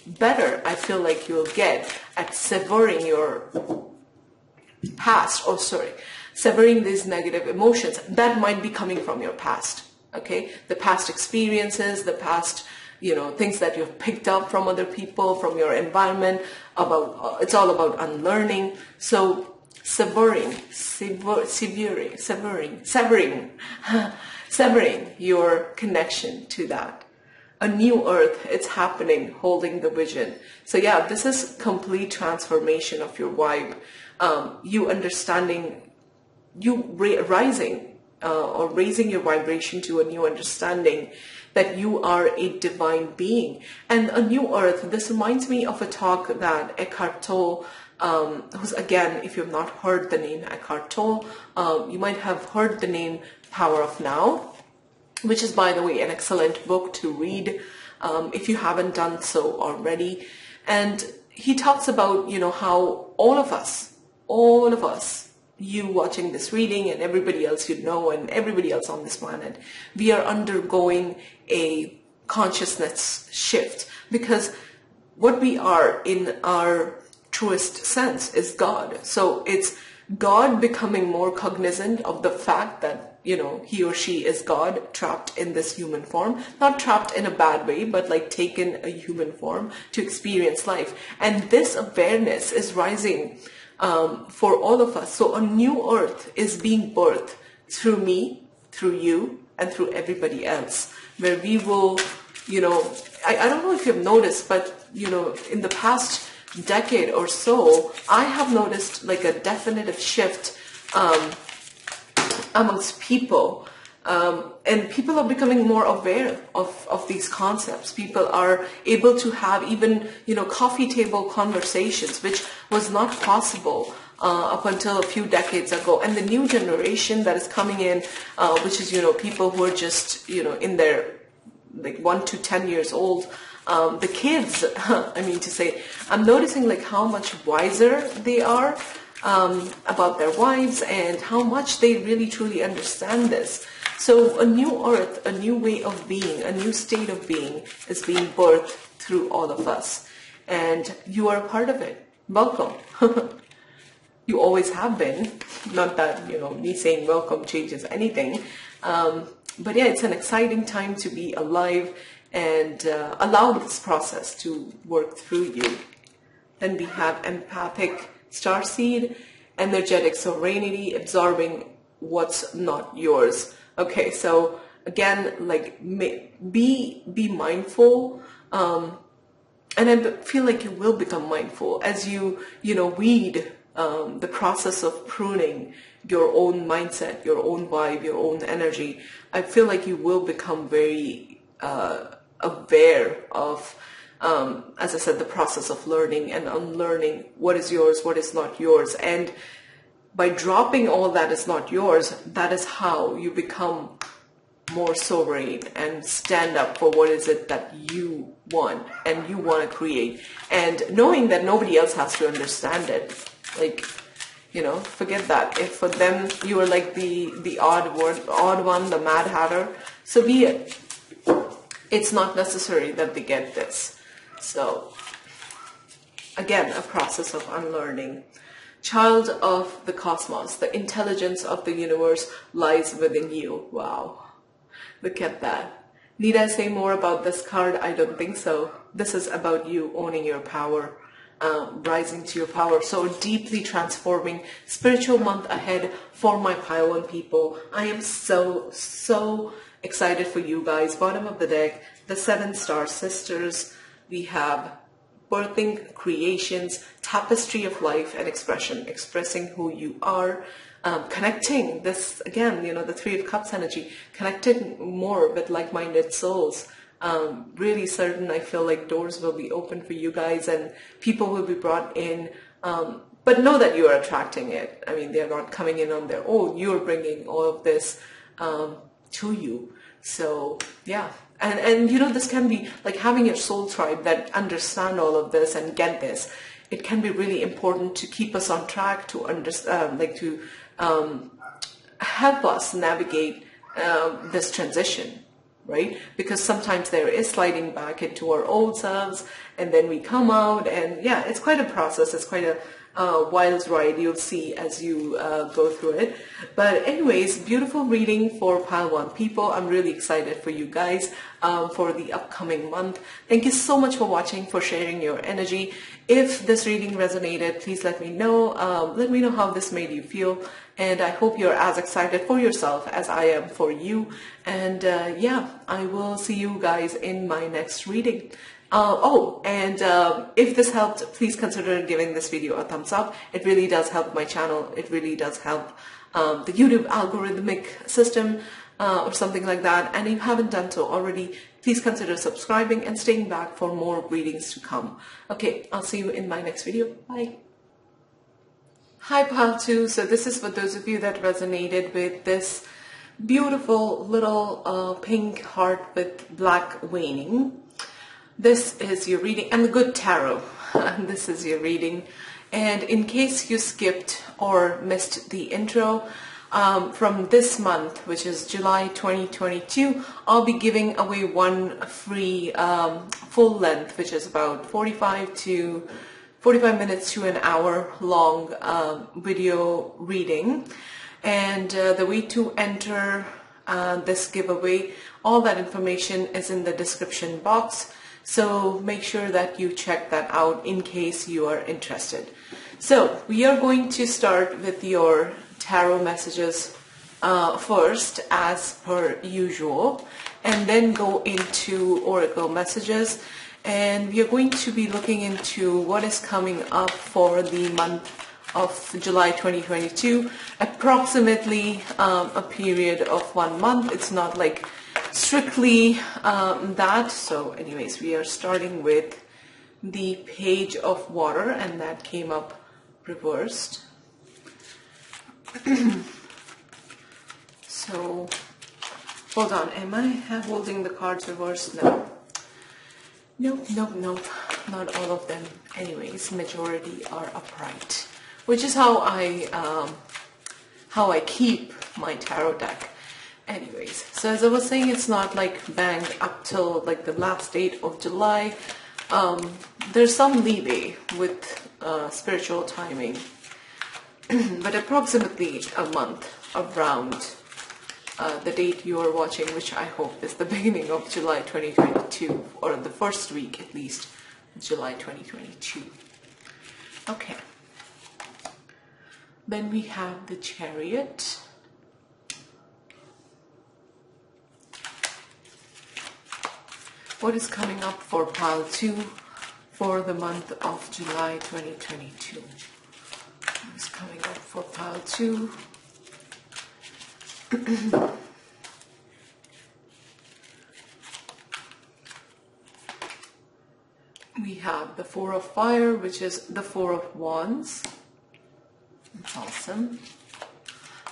better I feel like you'll get at severing your past, severing these negative emotions that might be coming from your past. Okay, the past experiences, the past, you know, things that you've picked up from other people, from your environment. It's all about unlearning. So severing your connection to that. A new earth, it's happening, holding the vision. So yeah, this is complete transformation of your vibe. You understanding, rising or raising your vibration to a new understanding that you are a divine being. And a new earth, this reminds me of a talk that Eckhart Tolle, who's, again, if you've not heard the name Eckhart Tolle, you might have heard the name Power of Now, which is, by the way, an excellent book to read if you haven't done so already. And he talks about, you know, how all of us, you watching this reading and everybody else you know and everybody else on this planet, we are undergoing a consciousness shift, because what we are in our truest sense is God. So it's God becoming more cognizant of the fact that, you know, he or she is God, trapped in this human form, not trapped in a bad way, but like taken a human form to experience life. And this awareness is rising for all of us. So a new earth is being birthed through me, through you, and through everybody else, where we will, you know, I don't know if you've noticed, but, you know, in the past decade or so, I have noticed like a definitive shift amongst people. And people are becoming more aware of these concepts. People are able to have even, you know, coffee table conversations, which was not possible up until a few decades ago. And the new generation that is coming in, which is, you know, people who are just, you know, in their like 1 to 10 years old, the kids, I mean to say, I'm noticing like how much wiser they are about their wives and how much they really truly understand this. So a new earth, a new way of being, a new state of being is being birthed through all of us. And you are a part of it. Welcome. You always have been. Not that, you know, me saying welcome changes anything. But yeah, it's an exciting time to be alive and allow this process to work through you. Then we have empathic starseed, energetic serenity, absorbing what's not yours. Okay, so again, like be mindful, and I feel like you will become mindful as you weed the process of pruning your own mindset, your own vibe, your own energy. I feel like you will become very aware of, as I said, the process of learning and unlearning what is yours, what is not yours. And by dropping all that is not yours, that is how you become more sovereign and stand up for what is it that you want and you want to create. And knowing that nobody else has to understand it. Like, you know, forget that. If for them you are like the odd one, the Mad Hatter, so be it. It's not necessary that they get this. So, again, a process of unlearning. child of the cosmos. The intelligence of the universe lies within you. Wow. Look at that. Need I say more about this card? I don't think so. This is about you owning your power, rising to your power. So deeply transforming spiritual month ahead for my pile 1 people. I am so excited for you guys. Bottom of the deck, the 7-star sisters. We have birthing creations, tapestry of life and expression, expressing who you are. Connecting this again, you know, the 3 of Cups energy, connecting more with like-minded souls. Really certain, I feel like doors will be open for you guys and people will be brought in. But know that you are attracting it. I mean, they're not coming in on their own. You're bringing all of this to you. So yeah. And you know, this can be like having your soul tribe that understand all of this and get this. It can be really important to keep us on track, to understand, help us navigate this transition, right? Because sometimes there is sliding back into our old selves and then we come out, and yeah, it's quite a process. It's quite a wild ride, you'll see as you go through it. But anyways, beautiful reading for pile 1 people. I'm really excited for you guys for the upcoming month. Thank you so much for watching, for sharing your energy. If this reading resonated, please let me know. Let me know how this made you feel. And I hope you're as excited for yourself as I am for you. And yeah, I will see you guys in my next reading. If this helped, please consider giving this video a thumbs up. It really does help my channel. It really does help the YouTube algorithmic system or something like that. And if you haven't done so already, please consider subscribing and staying back for more readings to come. Okay, I'll see you in my next video. Bye. Hi pile 2. So this is for those of you that resonated with this beautiful little pink heart with black veining. This is your reading, and the good tarot. This is your reading. And in case you skipped or missed the intro, from this month, which is July 2022, I'll be giving away one free full length, which is about 45 minutes to an hour long video reading. And the way to enter this giveaway, all that information is in the description box. So make sure that you check that out in case you are interested. So we are going to start with your tarot messages first, as per usual, and then go into oracle messages. And we are going to be looking into what is coming up for the month of July 2022, approximately a period of 1 month. It's not like strictly that. So anyways, we are starting with the Page of Water, and that came up reversed. So hold on, am I holding the cards reversed? No. Nope, not all of them. Anyways, majority are upright, which is how I keep my tarot deck. Anyways, so as I was saying, it's not like banged up till like the last date of July. There's some leeway with spiritual timing, but approximately a month around the date you are watching, which I hope is the beginning of July 2022, or the first week at least, July 2022. Okay. Then we have the Chariot. What is coming up for pile 2 for the month of July 2022? What is coming up for pile 2? We have the Four of Fire, which is the Four of Wands. Awesome.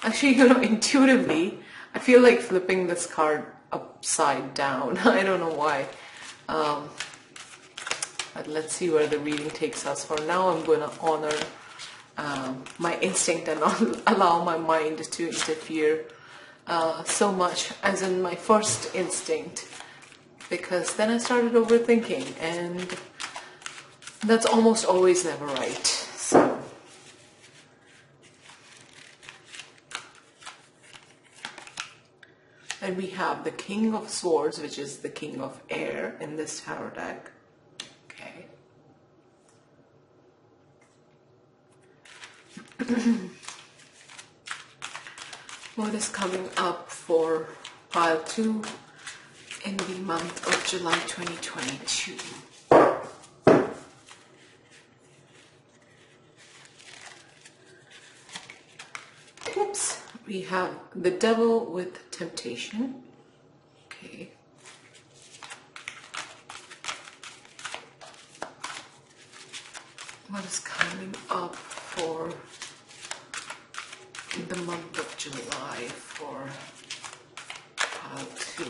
Actually, you know, intuitively, I feel like flipping this card upside down. I don't know why. But let's see where the reading takes us. For now, I'm going to honor my instinct and not allow my mind to interfere so much, as in my first instinct, because then I started overthinking, and that's almost always never right. So And we have the King of Swords, which is the King of Air in this tarot deck. Okay. What is coming up for pile 2 in the month of July 2022? Oops. We have the Devil with Temptation. Okay. What is coming up for the month of July for pile 2?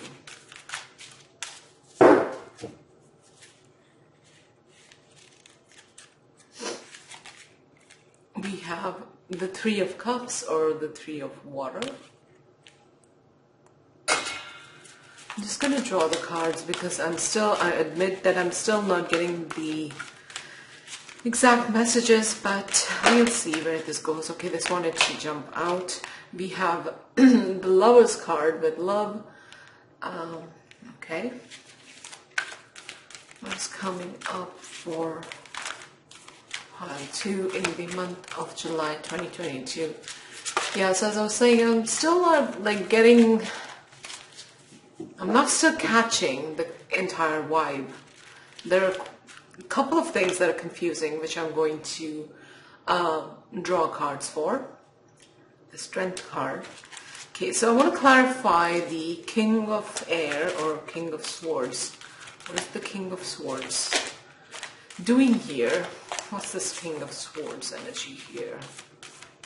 We have the Three of Cups or the Three of Water. I'm just going to draw the cards because I admit that I'm still not getting the exact messages, but we'll see where this goes. Okay, this wanted to jump out. We have the Lover's card with love. Okay. What's coming up for pile 2 in the month of July 2022? Yeah, so as I was saying, I'm still not like I'm not still catching the entire vibe. There are a couple of things that are confusing, which I'm going to draw cards for. The Strength card. Okay, so I want to clarify the King of Air or King of Swords. What is the King of Swords doing here? What's this King of Swords energy here?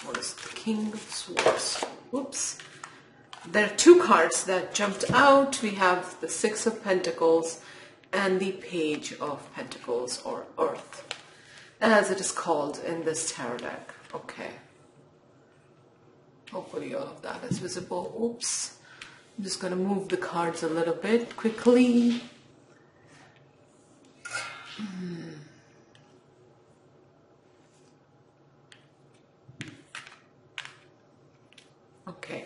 What is the King of Swords? Whoops. There are two cards that jumped out. We have the Six of Pentacles and the Page of Pentacles, or Earth, as it is called in this tarot deck. Okay. Hopefully all of that is visible. Oops. I'm just going to move the cards a little bit quickly. Okay.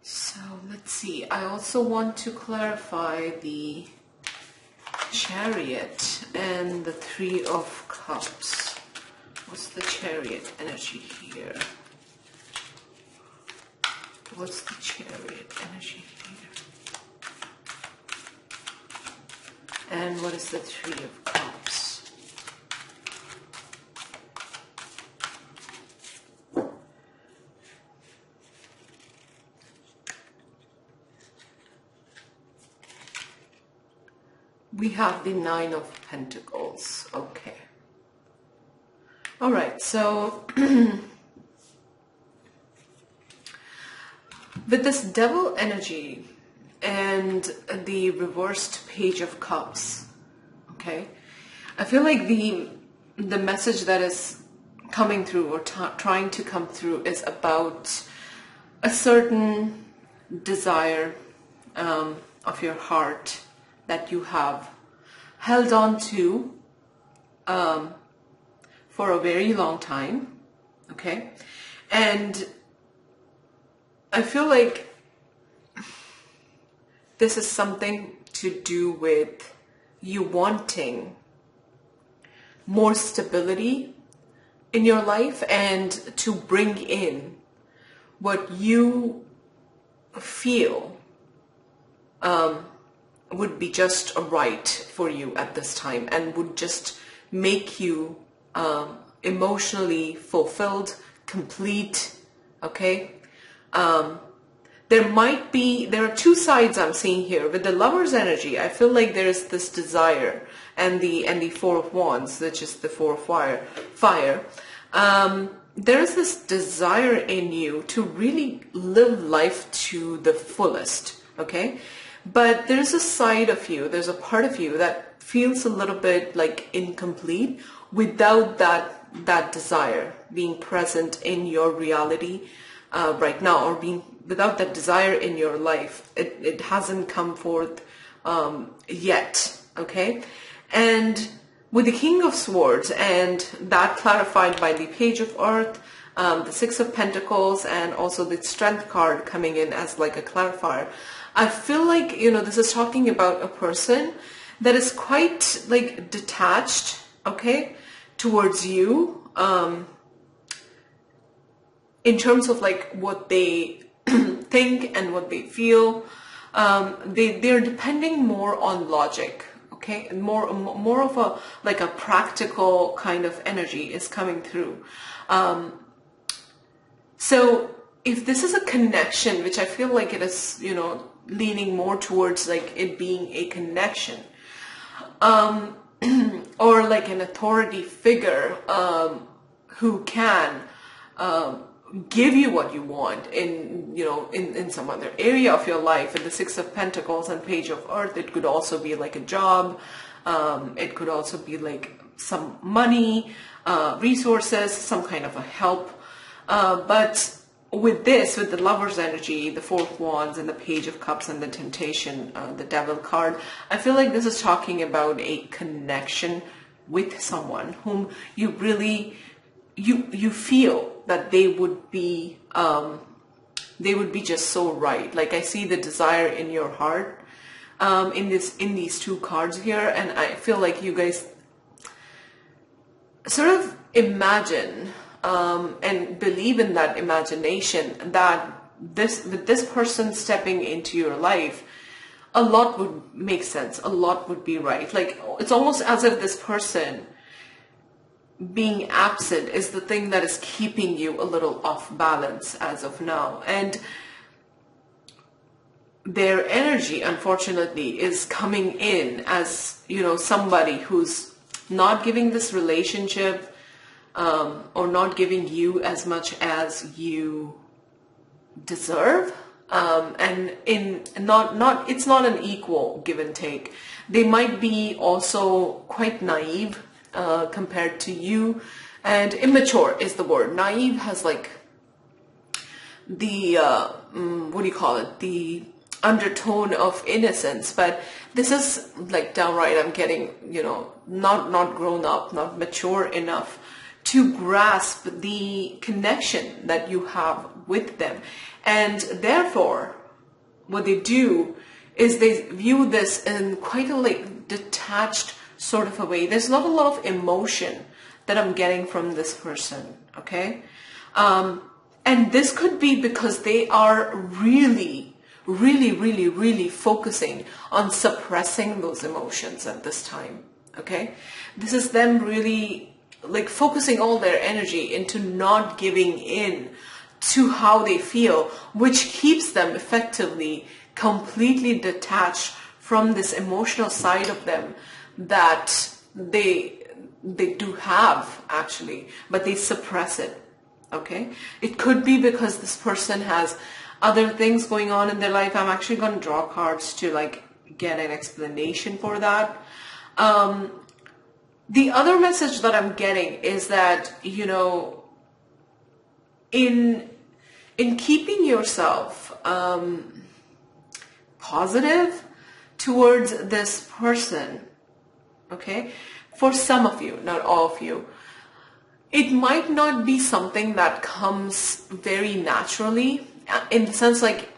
So let's see. I also want to clarify the Chariot and the Three of Cups. What's the Chariot energy here? What's the Chariot energy here? And what is the Three of Cups? We have the Nine of Pentacles. Okay. All right, so with this Devil energy and the reversed Page of Cups, okay, I feel like the message that is coming through or trying to come through is about a certain desire of your heart that you have held on to for a very long time, okay? And I feel like this is something to do with you wanting more stability in your life and to bring in what you feel would be just right for you at this time and would just make you emotionally fulfilled, complete, okay? There are two sides I'm seeing here. With the Lover's energy, I feel like there is this desire, and the Four of Wands, which is the Four of Fire. There is this desire in you to really live life to the fullest, okay? But there's a side of you, there's a part of you that feels a little bit like incomplete without that desire being present in your reality right now, or without that desire in your life. It hasn't come forth yet, okay? And with the King of Swords, and that clarified by the Page of Earth, the Six of Pentacles, and also the Strength card coming in as like a clarifier. I feel like, you know, this is talking about a person that is quite like detached, okay, towards you, in terms of like what they think and what they feel. They're depending more on logic, okay, and more of a like a practical kind of energy is coming through. So if this is a connection, which I feel like it is, you know, leaning more towards like it being a connection, or like an authority figure who can give you what you want in, you know, in some other area of your life. In the Six of Pentacles and Page of Earth, it could also be like a job. It could also be like some money, resources, some kind of a help. But with this, with the Lover's energy, the Four of Wands, and the Page of Cups, and the Temptation, the Devil card, I feel like this is talking about a connection with someone whom you really, you feel that they would be just so right. Like I see the desire in your heart, in these two cards here, and I feel like you guys sort of imagine and believe in that imagination that with this person stepping into your life, a lot would make sense, a lot would be right. Like it's almost as if this person being absent is the thing that is keeping you a little off balance as of now. And their energy, unfortunately, is coming in as, you know, somebody who's not giving this relationship or not giving you as much as you deserve, and it's not an equal give and take. They might be also quite naive compared to you, and immature is the word. Naive has like the what do you call it, the undertone of innocence, but this is like downright, I'm getting, you know, not grown up, not mature enough to grasp the connection that you have with them. And therefore what they do is they view this in quite a like detached sort of a way. There's not a lot of emotion that I'm getting from this person, okay? And this could be because they are really focusing on suppressing those emotions at this time, okay? This is them really like focusing all their energy into not giving in to how they feel, which keeps them effectively completely detached from this emotional side of them that they do have actually, but they suppress it, okay? It could be because this person has other things going on in their life. I'm actually going to draw cards to like get an explanation for that. The other message that I'm getting is that, you know, in keeping yourself positive towards this person, okay, for some of you, not all of you, it might not be something that comes very naturally, in the sense like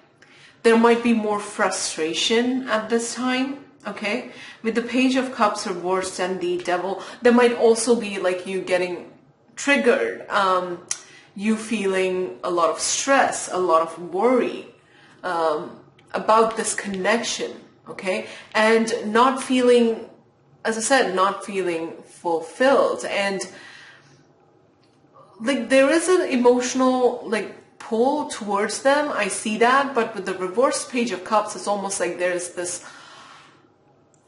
there might be more frustration at this time, okay? With the Page of Cups reversed and the Devil, there might also be like you getting triggered, you feeling a lot of stress, a lot of worry about this connection, okay? And not feeling, as I said, not feeling fulfilled. And like there is an emotional like pull towards them, I see that, but with the reversed Page of Cups, it's almost like there's this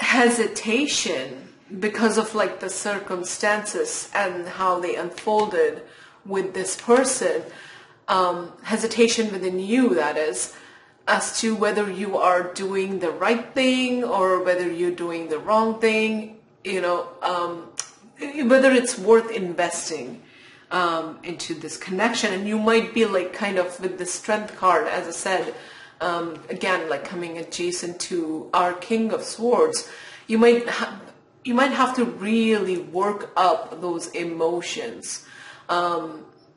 hesitation because of like the circumstances and how they unfolded with this person, hesitation within you, that is, as to whether you are doing the right thing or whether you're doing the wrong thing, you know, whether it's worth investing into this connection. And you might be like kind of with the Strength card, as I said, again, like coming adjacent to our King of Swords, you might you might have to really work up those emotions,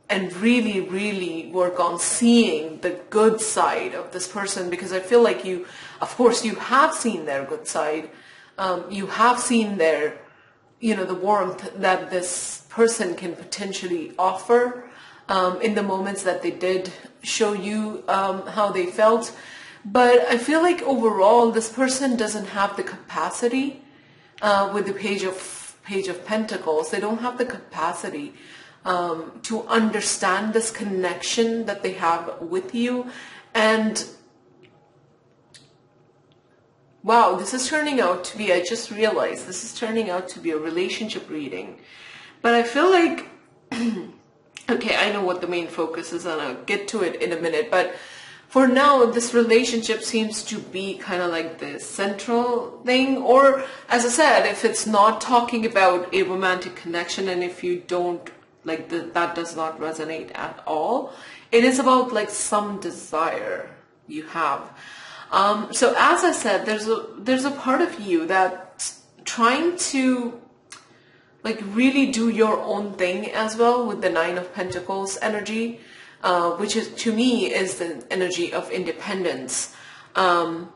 and really, really work on seeing the good side of this person, because I feel like you, of course, you have seen their good side. You have seen their, the warmth that this person can potentially offer in the moments that they did show you how they felt. But I feel like overall, this person doesn't have the capacity with the Page of Pentacles. They don't have the capacity to understand this connection that they have with you. And wow, this is turning out to be, I just realized this is turning out to be a relationship reading. But I feel like, okay, I know what the main focus is, and I'll get to it in a minute. But for now, this relationship seems to be kind of like the central thing. Or, as I said, if it's not talking about a romantic connection, and if you don't, like, that does not resonate at all, it is about, like, some desire you have. So as I said, there's a part of you that's trying to, like, really do your own thing as well with the Nine of Pentacles energy, which is, to me, is the energy of independence, of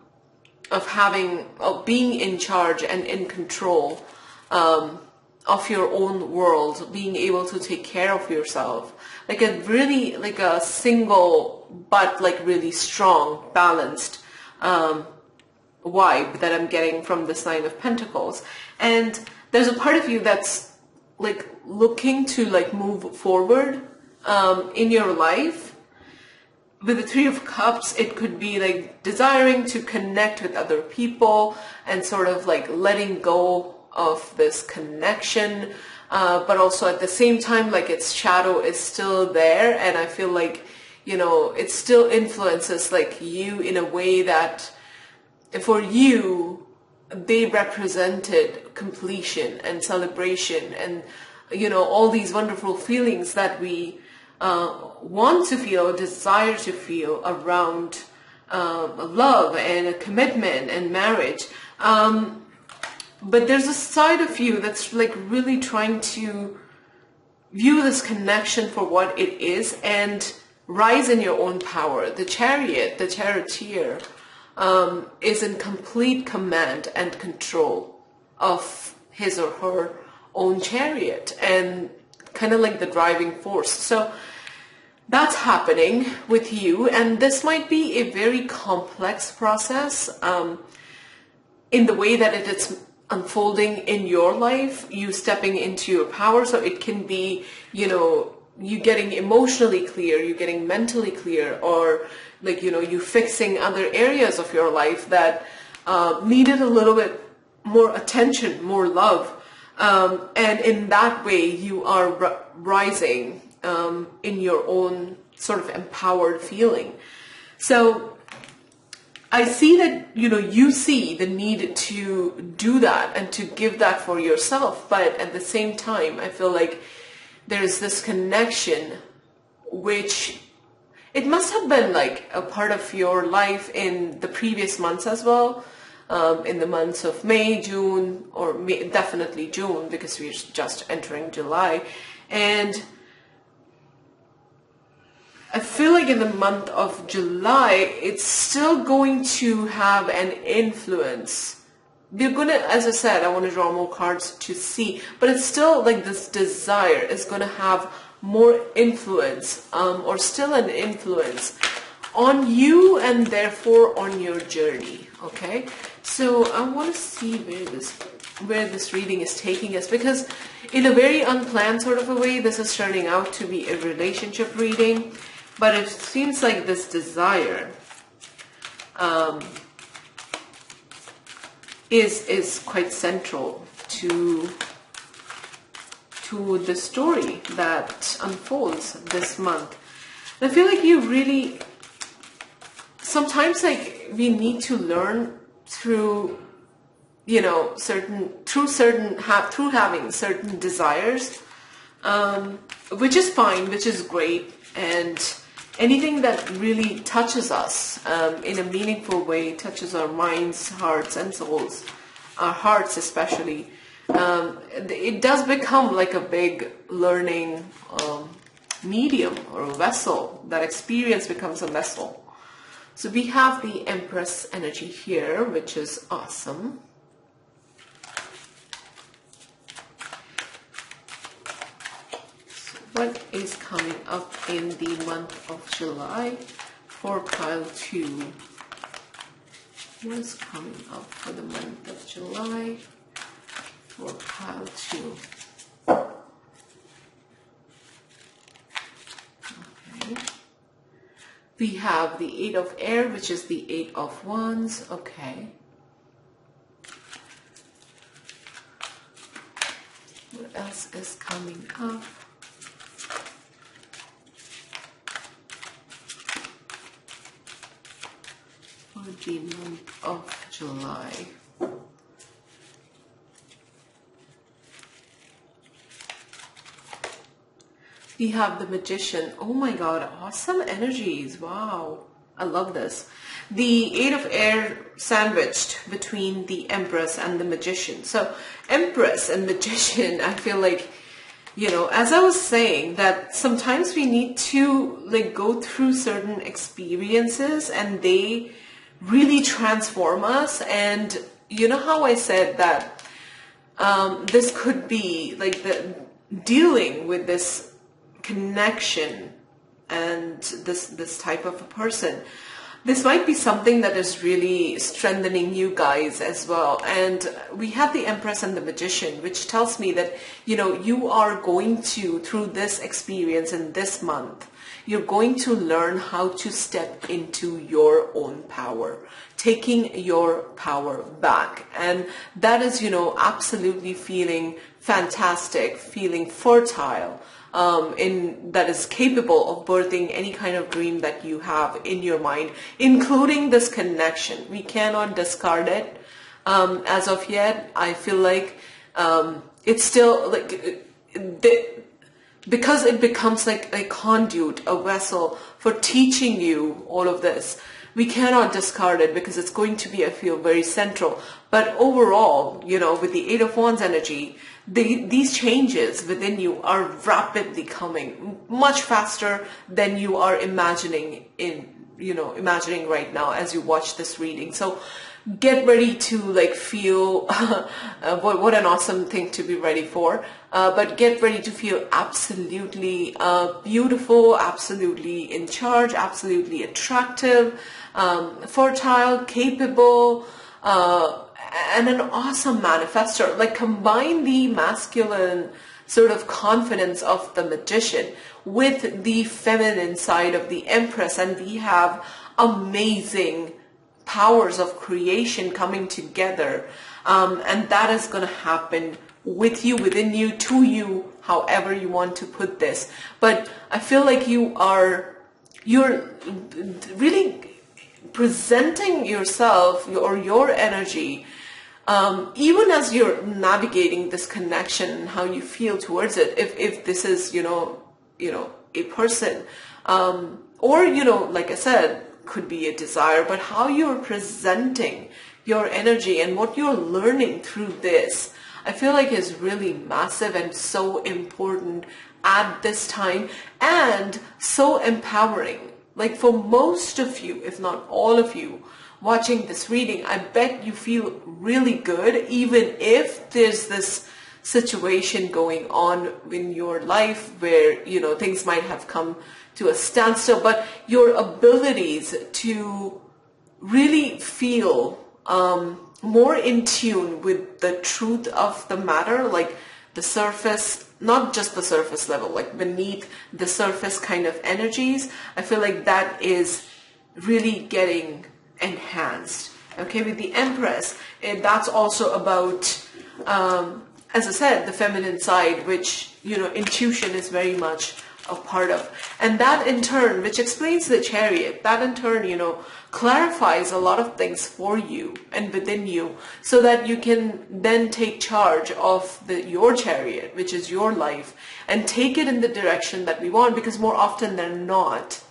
being in charge and in control of your own world, being able to take care of yourself, like a really, like a single but like really strong, balanced vibe that I'm getting from this Nine of Pentacles. And there's a part of you that's like looking to like move forward in your life. With the Three of Cups, it could be like desiring to connect with other people and sort of like letting go of this connection, but also at the same time, like its shadow is still there, and I feel like, it still influences like you in a way that for you, they represented completion and celebration and, all these wonderful feelings that we want to feel, desire to feel around love and a commitment and marriage. But there's a side of you that's like really trying to view this connection for what it is and rise in your own power. The Chariot, the charioteer, is in complete command and control of his or her own chariot and kind of like the driving force. So that's happening with you, and this might be a very complex process in the way that it is unfolding in your life, you stepping into your power. So it can be, you getting emotionally clear, you getting mentally clear, or like, you fixing other areas of your life that needed a little bit more attention, more love. And in that way, you are rising in your own sort of empowered feeling. So I see that, you see the need to do that and to give that for yourself. But at the same time, I feel like there's this connection, which it must have been like a part of your life in the previous months as well. In the months of May, June, or definitely June, because we're just entering July. And I feel like in the month of July, it's still going to have an influence. We're going to, as I said, I want to draw more cards to see, but it's still like this desire is going to have more influence, or still an influence on you and therefore on your journey. Okay, so I want to see where this reading is taking us, because in a very unplanned sort of a way, this is turning out to be a relationship reading. But it seems like this desire is quite central to the story that unfolds this month. And I feel like you really, sometimes like we need to learn through, through having certain desires, which is fine, which is great. And anything that really touches us in a meaningful way, touches our minds, hearts, and souls, our hearts especially, it does become like a big learning medium or a vessel. That experience becomes a vessel. So we have the Empress energy here, which is awesome. So what is coming up in the month of July for pile 2? What is coming up for the month of July for pile 2? Okay. We have the 8 of Air, which is the 8 of Wands. Okay. What else is coming up? For the month of July. We have the Magician. Oh my God, awesome energies. Wow, I love this. The 8 of Air sandwiched between the Empress and the Magician. So Empress and Magician, I feel like, you know, as I was saying, that sometimes we need to like go through certain experiences and they really transform us. And you know how I said that this could be like the dealing with this connection and this type of a person. This might be something that is really strengthening you guys as well. And we have the Empress and the Magician, which tells me that, you know, you are going to, through this experience in this month, you're going to learn how to step into your own power, taking your power back. And that is, you know, absolutely feeling fantastic, feeling fertile, that is capable of birthing any kind of dream that you have in your mind, including this connection. We cannot discard it as of yet. I feel like it's still like because it becomes like a conduit, a vessel for teaching you all of this. We cannot discard it because it's going to be, I feel, very central. But overall, you know, with the 8 of Wands energy, these changes within you are rapidly coming, much faster than you are imagining right now as you watch this reading. So get ready to like feel what an awesome thing to be ready for. But get ready to feel absolutely beautiful, absolutely in charge, absolutely attractive, fertile, capable, and an awesome manifester. Like combine the masculine sort of confidence of the Magician with the feminine side of the Empress, and we have amazing powers of creation coming together. And that is going to happen with you, within you, to you, however you want to put this. But I feel like you're really presenting yourself or your energy, even as you're navigating this connection and how you feel towards it. If this is, you know, a person, or, you know, like I said, could be a desire, but how you're presenting your energy and what you're learning through this, I feel like is really massive and so important at this time, and so empowering. Like for most of you, if not all of you watching this reading, I bet you feel really good, even if there's this situation going on in your life where, you know, things might have come to a standstill, but your abilities to really feel more in tune with the truth of the matter, like the surface, not just the surface level, like beneath the surface kind of energies, I feel like that is really getting enhanced. Okay, with the Empress, that's also about, as I said, the feminine side, which, you know, intuition is very much a part of. And that in turn, which explains the Chariot, that in turn, you know, clarifies a lot of things for you and within you, so that you can then take charge of your Chariot, which is your life, and take it in the direction that we want. Because more often than not,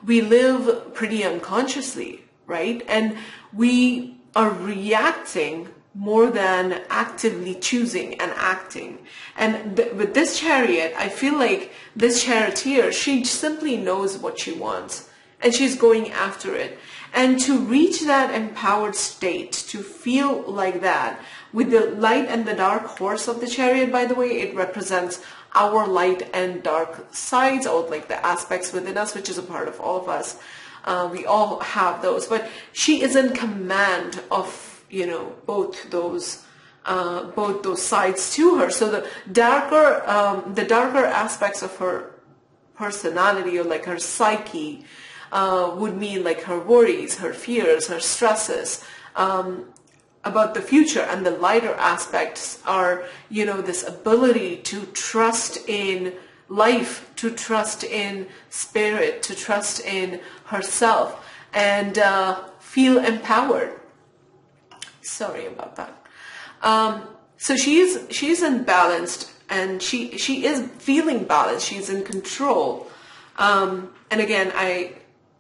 we live pretty unconsciously, right? And we are reacting more than actively choosing and acting. And with this Chariot, I feel like this charioteer, she simply knows what she wants and she's going after it. And to reach that empowered state, to feel like that, with the light and the dark horse of the Chariot, by the way, it represents our light and dark sides, or like the aspects within us, which is a part of all of us. We all have those, but she is in command of, you know, both those sides to her. So the darker aspects of her personality, or like her psyche, would mean like her worries, her fears, her stresses about the future. And the lighter aspects are, you know, this ability to trust in life, to trust in spirit, to trust in herself, and feel empowered. Sorry about that. So she's in balanced, and she is feeling balanced. She's in control. And again,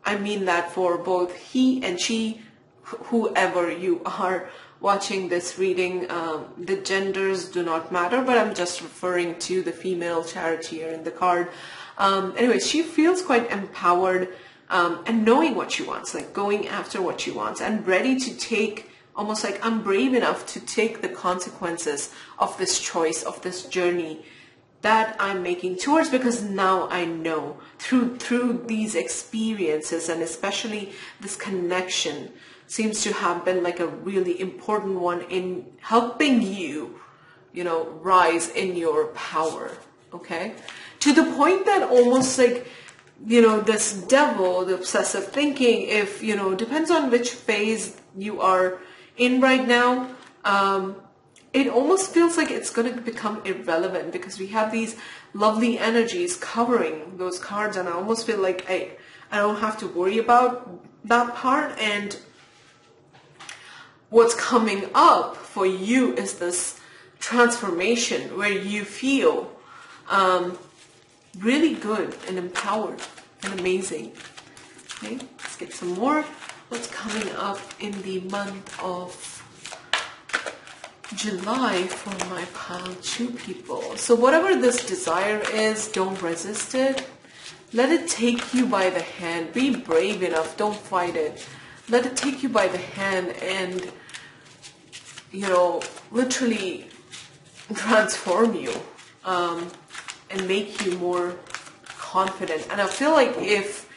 I mean that for both he and she, whoever you are watching this reading. The genders do not matter, but I'm just referring to the female charioteer in the card. Anyway, she feels quite empowered and knowing what she wants, like going after what she wants, and ready to take, almost like, I'm brave enough to take the consequences of this choice, of this journey that I'm making towards, because now I know through these experiences, and especially this connection seems to have been like a really important one in helping you, you know, rise in your power, okay? To the point that almost like, you know, this devil, the obsessive thinking, if, you know, depends on which phase you are in right now, it almost feels like it's going to become irrelevant, because we have these lovely energies covering those cards, and I almost feel like I don't have to worry about that part. And what's coming up for you is this transformation where you feel really good and empowered and amazing. Okay, let's get some more. What's coming up in the month of July for my pile 2 people? So whatever this desire is, don't resist it. Let it take you by the hand. Be brave enough. Don't fight it. Let it take you by the hand and, you know, literally transform you and make you more confident. And I feel like if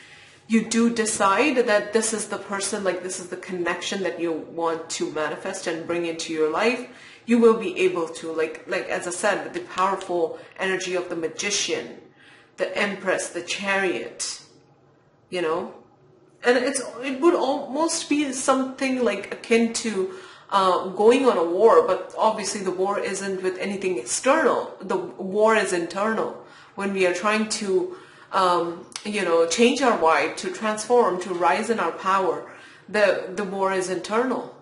you do decide that this is the person, like this is the connection that you want to manifest and bring into your life, you will be able to, like as I said, the powerful energy of the Magician, the Empress, the Chariot, you know. And it would almost be something like akin to going on a war, but obviously the war isn't with anything external. The war is internal. When we are trying to, you know, change our vibe, to transform, to rise in our power, the war is internal.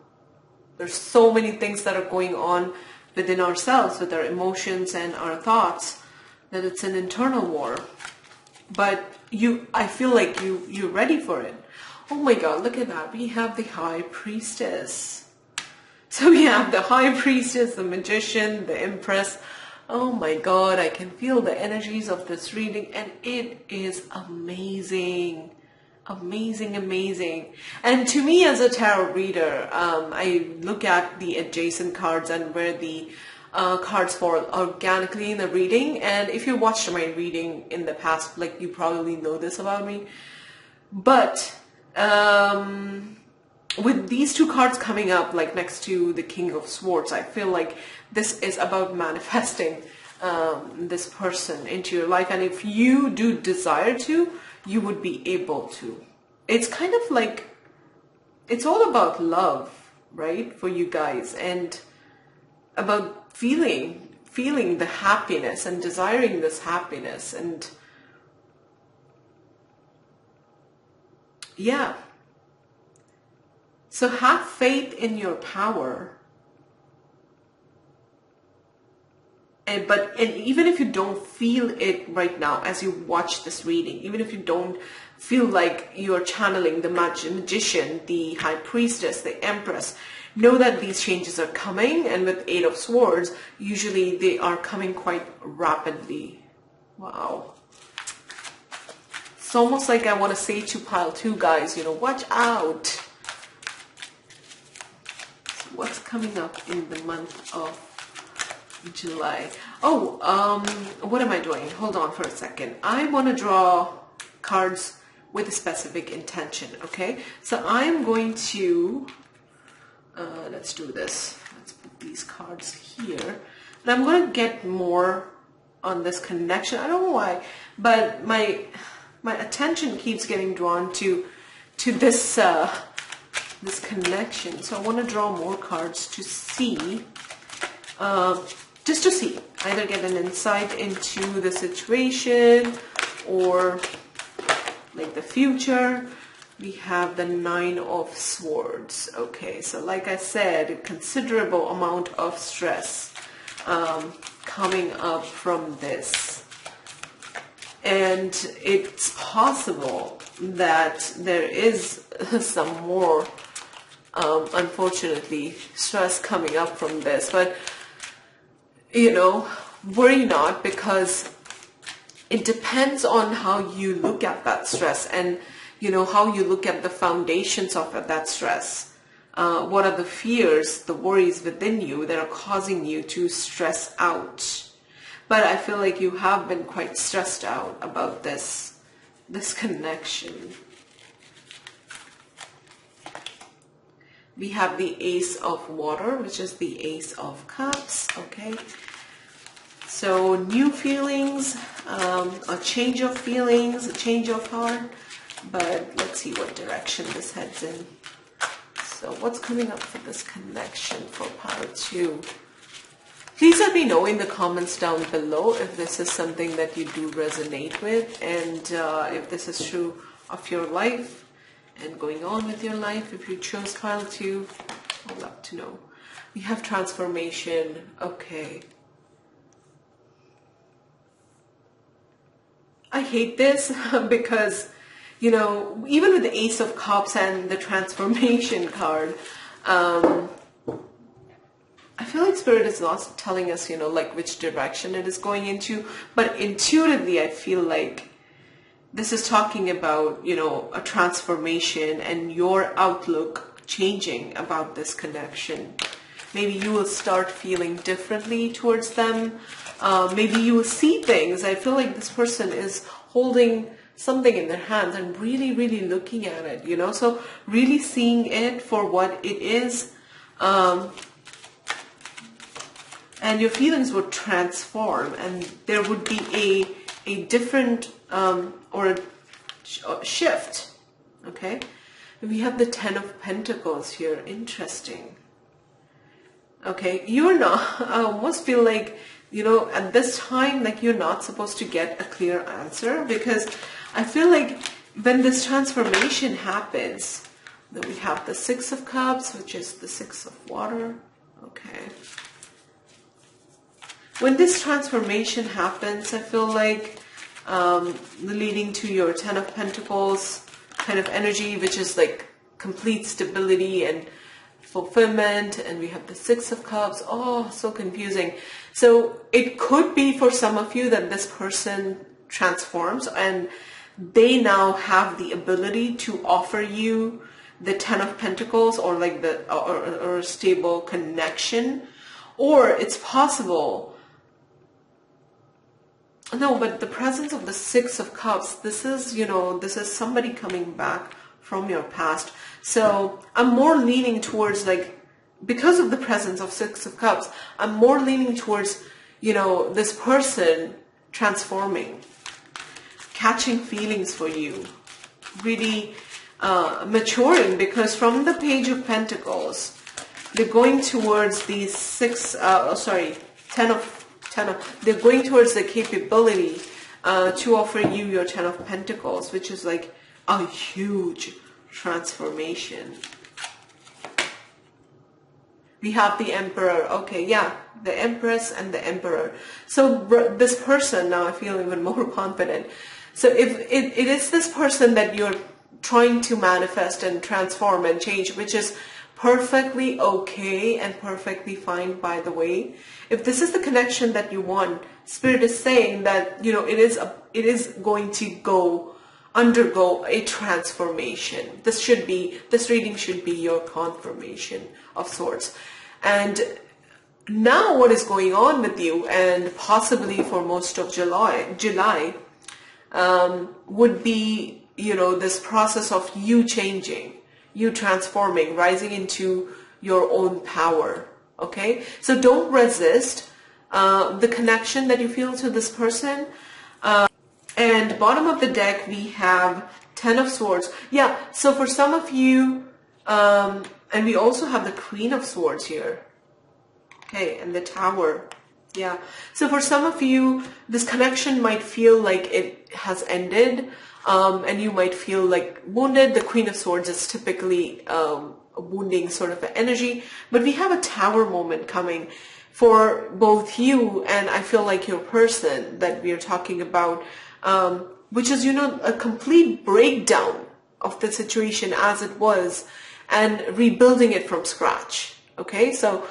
There's so many things that are going on within ourselves, with our emotions and our thoughts, that it's an internal war. But I feel like you're ready for it. Oh my God, look at that. We have the High Priestess. So we have the High Priestess, the Magician, the Empress. Oh my God, I can feel the energies of this reading, and it is amazing. Amazing, amazing. And to me, as a tarot reader, I look at the adjacent cards and where the cards fall organically in the reading. And if you watched my reading in the past, like, you probably know this about me. But with these 2 cards coming up, like next to the King of Swords, I feel like this is about manifesting this person into your life. And if you do desire to, you would be able to. It's kind of like, it's all about love, right, for you guys, and about feeling the happiness and desiring this happiness. And yeah, so have faith in your power. And even if you don't feel it right now as you watch this reading, even if you don't feel like you're channeling the Magician, the High Priestess, the Empress, know that these changes are coming, and with Eight of Swords, usually they are coming quite rapidly. Wow. It's almost like I want to say to pile 2 guys, you know, watch out. So what's coming up in the month of July? Oh, what am I doing? Hold on for a second. I want to draw cards with a specific intention, okay? So I'm going to, let's do this. Let's put these cards here. And I'm going to get more on this connection. I don't know why, but my attention keeps getting drawn to this this connection. So I want to draw more cards to see, just to see, either get an insight into the situation or like the future. We have the Nine of Swords. Okay, so like I said, a considerable amount of stress coming up from this. And it's possible that there is some more, unfortunately, stress coming up from this. But, you know, worry not, because it depends on how you look at that stress and, you know, how you look at the foundations of that stress. What are the fears, the worries within you that are causing you to stress out? But I feel like you have been quite stressed out about this connection. We have the Ace of Water, which is the Ace of Cups, okay? So new feelings, a change of feelings, a change of heart, but let's see what direction this heads in. So what's coming up for this connection for Power 2? Please let me know in the comments down below if this is something that you do resonate with, and if this is true of your life and going on with your life. If you chose Pile 2, I'd love to know. We have transformation. Okay. I hate this because, you know, even with the Ace of Cups and the transformation card, I feel like Spirit is not telling us, you know, like which direction it is going into, but intuitively I feel like this is talking about, you know, a transformation and your outlook changing about this connection. Maybe you will start feeling differently towards them. Maybe you will see things. I feel like this person is holding something in their hands and really, really looking at it, you know, so really seeing it for what it is. And your feelings would transform, and there would be a different or a shift. Okay, we have the Ten of Pentacles here. Interesting. Okay, you're not. I almost feel like, you know, at this time, like you're not supposed to get a clear answer, because I feel like when this transformation happens, then we have the Six of Cups, which is the Six of Water. Okay. When this transformation happens, I feel like leading to your Ten of Pentacles kind of energy, which is like complete stability and fulfillment, and we have the Six of Cups. Oh, so confusing. So it could be for some of you that this person transforms and they now have the ability to offer you the Ten of Pentacles, or like the or a stable connection. Or it's possible, no, but the presence of the Six of Cups, this is, you know, this is somebody coming back from your past. So I'm more leaning towards, like, because of the presence of Six of Cups, I'm more leaning towards, you know, this person transforming, catching feelings for you, really maturing, because from the Page of Pentacles, they're going towards the they're going towards the capability to offer you your Ten of Pentacles, which is like a huge transformation. We have the Emperor. Okay, yeah, the Empress and the Emperor. So this person, now I feel even more confident. So if it is this person that you're trying to manifest and transform and change, which is perfectly okay and perfectly fine, by the way. If this is the connection that you want, Spirit is saying that, you know, it is going to undergo a transformation. This reading should be your confirmation of sorts. And now what is going on with you, and possibly for most of July, would be, you know, this process of you changing, you transforming, rising into your own power. Okay, so don't resist the connection that you feel to this person. And bottom of the deck, we have 10 of Swords. Yeah, so for some of you, and we also have the Queen of Swords here. Okay, and the Tower. Yeah, so for some of you, this connection might feel like it has ended, and you might feel like wounded. The Queen of Swords is typically a wounding sort of an energy, but we have a Tower moment coming for both you and I feel like your person that we are talking about, which is, you know, a complete breakdown of the situation as it was and rebuilding it from scratch. Okay, so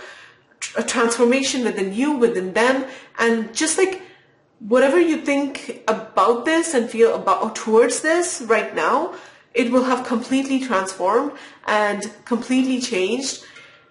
a transformation within you, within them, and just like whatever you think about this and feel about or towards this right now, it will have completely transformed and completely changed,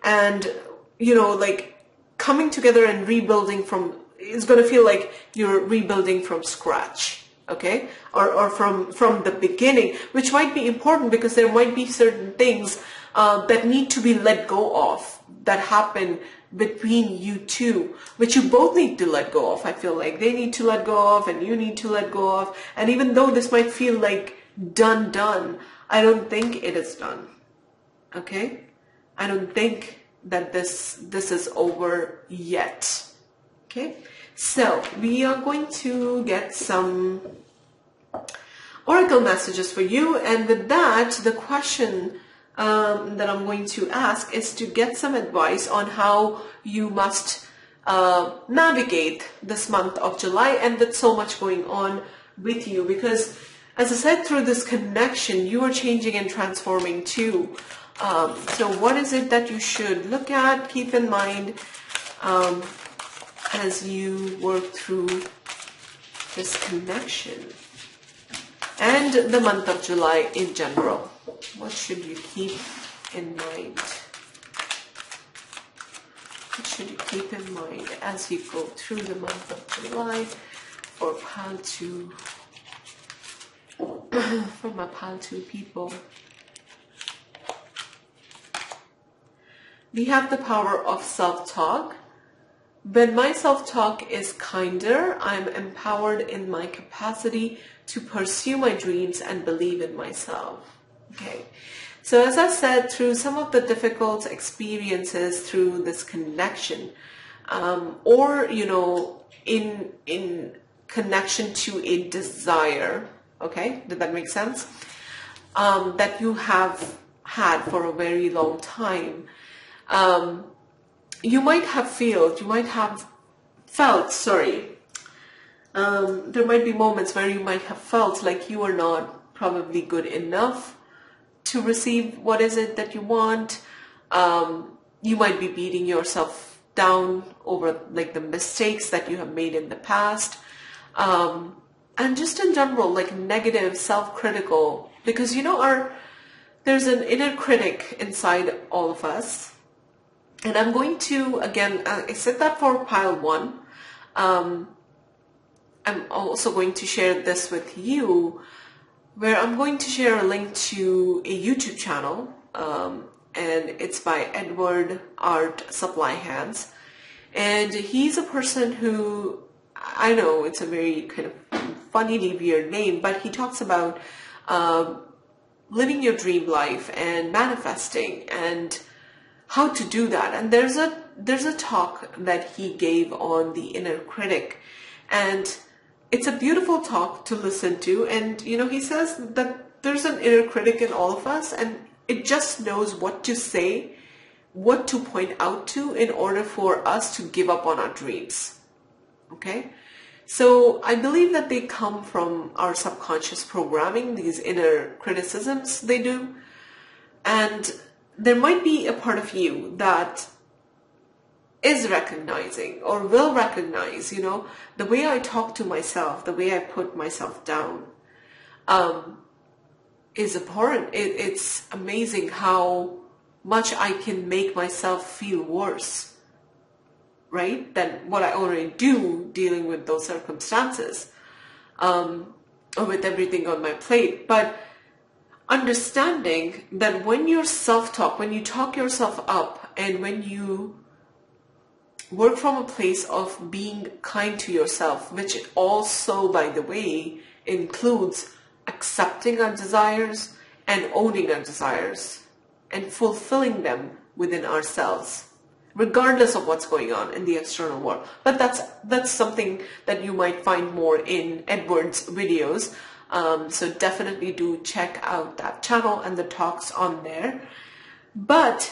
and, you know, like coming together and rebuilding from, it's going to feel like you're rebuilding from scratch. Okay, or from the beginning, which might be important because there might be certain things that need to be let go of that happen between you two, which you both need to let go of. I feel like they need to let go of and you need to let go of. And even though this might feel like done, I don't think it is done. Okay, I don't think that this is over yet. Okay, so we are going to get some oracle messages for you, and with that, the question that I'm going to ask is to get some advice on how you must navigate this month of July, and with so much going on with you, because as I said, through this connection you are changing and transforming too. So what is it that you should look at, keep in mind as you work through this connection and the month of July in general? What should you keep in mind? What should you keep in mind as you go through the month of July for pile 2, for my pile 2 people? We have the power of self-talk. When my self-talk is kinder, I'm empowered in my capacity to pursue my dreams and believe in myself. Okay, so as I said, through some of the difficult experiences through this connection, or, you know, in connection to a desire, okay, did that make sense? That you have had for a very long time. You might have felt, there might be moments where you might have felt like you are not probably good enough to receive what is it that you want. You might be beating yourself down over like the mistakes that you have made in the past. And just in general, like negative, self-critical, because, you know, there's an inner critic inside all of us. And I'm going to, again, I said that for pile 1. I'm also going to share this with you, where I'm going to share a link to a YouTube channel, and it's by Edward Art Supply Hands. And he's a person who, I know it's a very kind of funnily weird name, but he talks about living your dream life and manifesting and how to do that. And there's a talk that he gave on the inner critic, and it's a beautiful talk to listen to. And, you know, he says that there's an inner critic in all of us, and it just knows what to say, what to point out to in order for us to give up on our dreams. Okay? So I believe that they come from our subconscious programming, these inner criticisms they do. And there might be a part of you that is recognizing or will recognize, you know, the way I talk to myself, the way I put myself down, is abhorrent. It's amazing how much I can make myself feel worse, right, than what I already do dealing with those circumstances, or with everything on my plate. But understanding that when your self-talk, when you talk yourself up, and when you work from a place of being kind to yourself, which also, by the way, includes accepting our desires and owning our desires and fulfilling them within ourselves, regardless of what's going on in the external world. But that's something that you might find more in Edward's videos. So definitely do check out that channel and the talks on there. But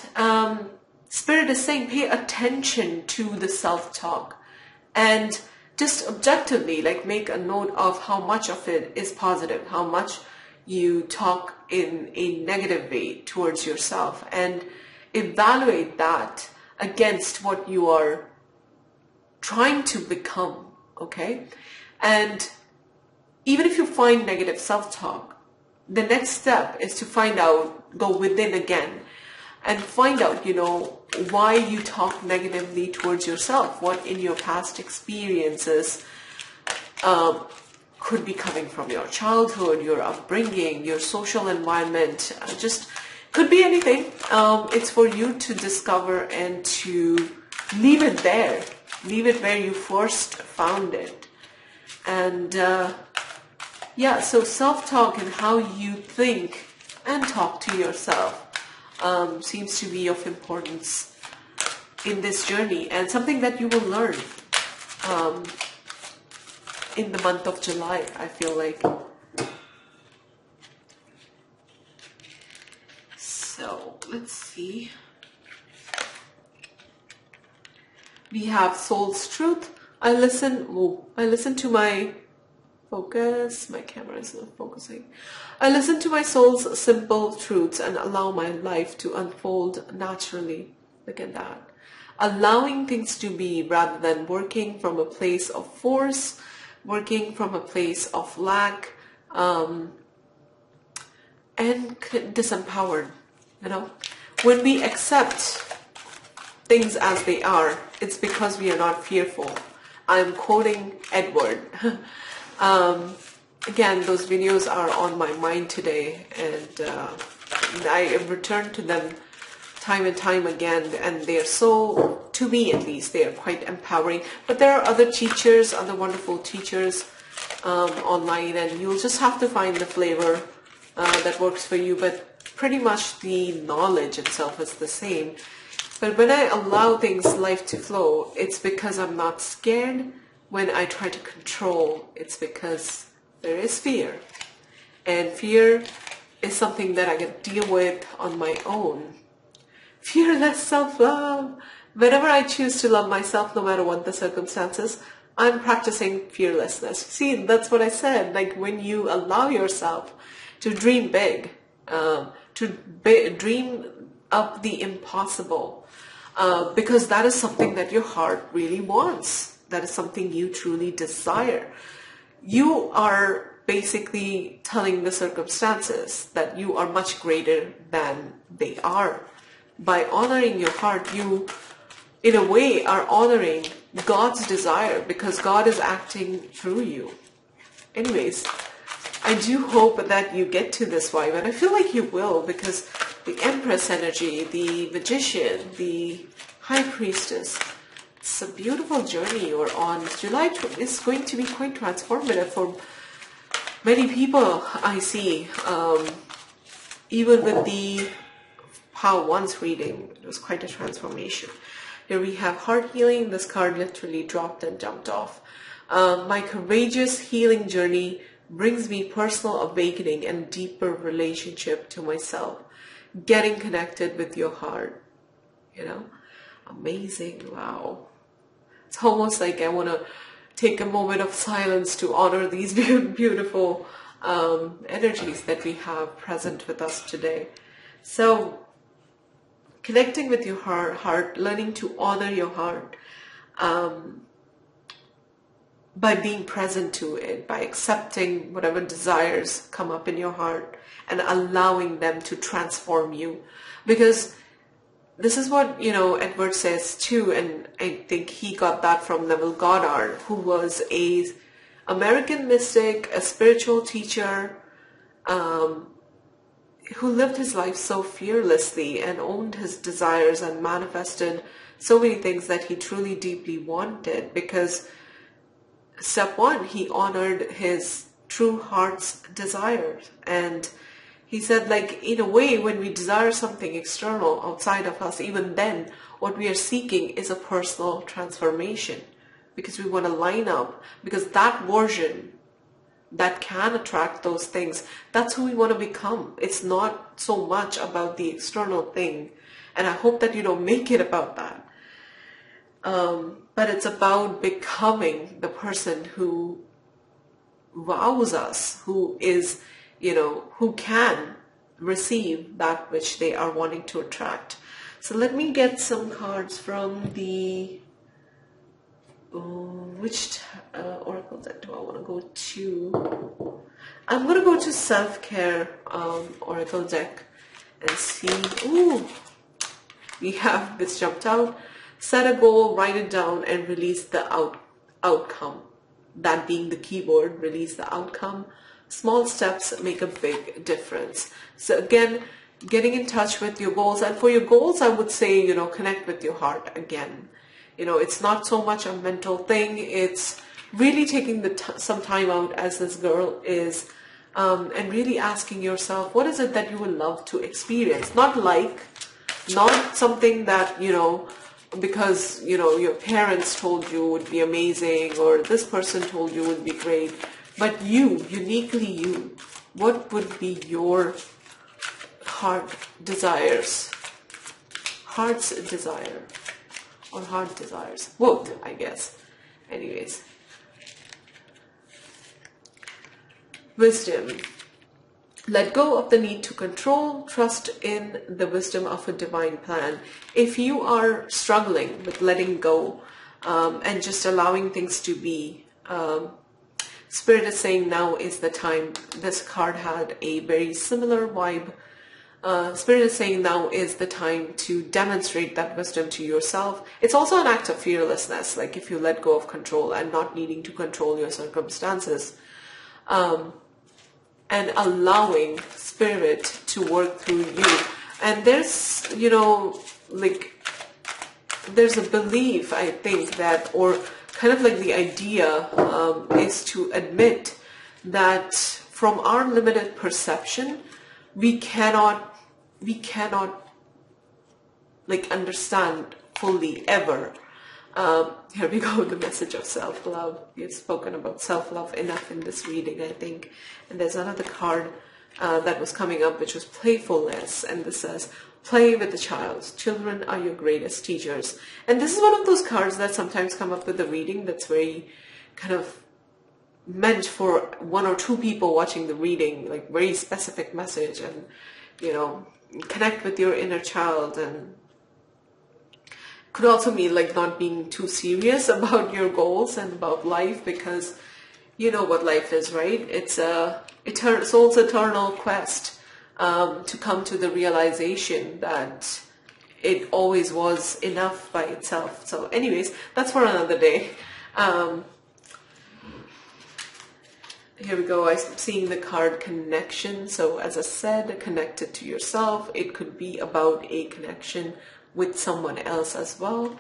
Spirit is saying pay attention to the self-talk and just objectively, like, make a note of how much of it is positive, how much you talk in a negative way towards yourself, and evaluate that against what you are trying to become, okay? And even if you find negative self-talk, the next step is to find out, go within again, and find out, you know, why you talk negatively towards yourself. What in your past experiences could be coming from your childhood, your upbringing, your social environment, just could be anything. It's for you to discover and to leave it there. Leave it where you first found it. And yeah, so self-talk and how you think and talk to yourself seems to be of importance in this journey, and something that you will learn in the month of July, I feel like. So let's see. We have Soul's Truth. I listen to my focus. My camera is not focusing. I listen to my soul's simple truths and allow my life to unfold naturally. Look at that. Allowing things to be rather than working from a place of force, working from a place of lack, and disempowered. You know, when we accept things as they are, it's because we are not fearful. I'm quoting Edward. Again, those videos are on my mind today, and I have returned to them time and time again, and they are so, to me at least, they are quite empowering. But there are other teachers, other wonderful teachers online, and you'll just have to find the flavor that works for you. But pretty much the knowledge itself is the same. But when I allow things, life to flow, it's because I'm not scared. When I try to control, it's because there is fear. And fear is something that I can deal with on my own. Fearless self-love. Whenever I choose to love myself, no matter what the circumstances, I'm practicing fearlessness. See, that's what I said. Like, when you allow yourself to dream big, dream up the impossible, because that is something that your heart really wants. That is something you truly desire. You are basically telling the circumstances that you are much greater than they are. By honoring your heart, you, in a way, are honoring God's desire, because God is acting through you. Anyways, I do hope that you get to this vibe, and I feel like you will, because the Empress energy, the Magician, the High Priestess, it's a beautiful journey you're on. July is going to be quite transformative for many people, I see. Even with the Power One's reading, it was quite a transformation. Here we have Heart Healing. This card literally dropped and jumped off. My courageous healing journey brings me personal awakening and deeper relationship to myself. Getting connected with your heart. You know? Amazing. Wow. It's almost like I want to take a moment of silence to honor these beautiful energies that we have present with us today. So connecting with your heart, learning to honor your heart, by being present to it, by accepting whatever desires come up in your heart and allowing them to transform you. Because this is what, Edward says too, and I think he got that from Neville Goddard, who was a American mystic, a spiritual teacher, who lived his life so fearlessly and owned his desires and manifested so many things that he truly deeply wanted. Because step one, he honored his true heart's desires. And he said, like, in a way, when we desire something external outside of us, even then, what we are seeking is a personal transformation, because we want to line up, because that version that can attract those things, that's who we want to become. It's not so much about the external thing, and I hope that you don't make it about that. But it's about becoming the person who wows us, who is, who can receive that which they are wanting to attract. So let me get some cards from the, which oracle deck do I want to go to? I'm going to go to Self-Care oracle deck and see. Ooh, we have this jumped out. Set a goal, write it down, and release the outcome. That being the keyword, release the outcome. Small steps make a big difference. So again, getting in touch with your goals. And for your goals, I would say, connect with your heart again. It's not so much a mental thing. It's really taking some time out, as this girl is, and really asking yourself, what is it that you would love to experience? Not something that, because, your parents told you would be amazing, or this person told you would be great, but you, uniquely you, what would be your heart desires? Heart's desire, or heart desires, both, I guess. Anyways, wisdom. Let go of the need to control, trust in the wisdom of a divine plan. If you are struggling with letting go and just allowing things to be, Spirit is saying now is the time. This card had a very similar vibe. Spirit is saying now is the time to demonstrate that wisdom to yourself. It's also an act of fearlessness, like if you let go of control and not needing to control your circumstances. And allowing Spirit to work through you. And there's, there's a belief, I think, that, or kind of like the idea is to admit that from our limited perception, we cannot like understand fully ever. Here we go, the message of self-love. We've spoken about self-love enough in this reading, I think. And there's another card that was coming up, which was playfulness. And this says, play with the child. Children are your greatest teachers. And this is one of those cards that sometimes come up with the reading that's very kind of meant for one or two people watching the reading, like very specific message, and, connect with your inner child. And could also mean like not being too serious about your goals and about life, because you know what life is, right? It's a soul's eternal quest to come to the realization that it always was enough by itself. So anyways, that's for another day. Here we go. I'm seeing the card connection. So as I said, connected to yourself. It could be about a connection with someone else as well.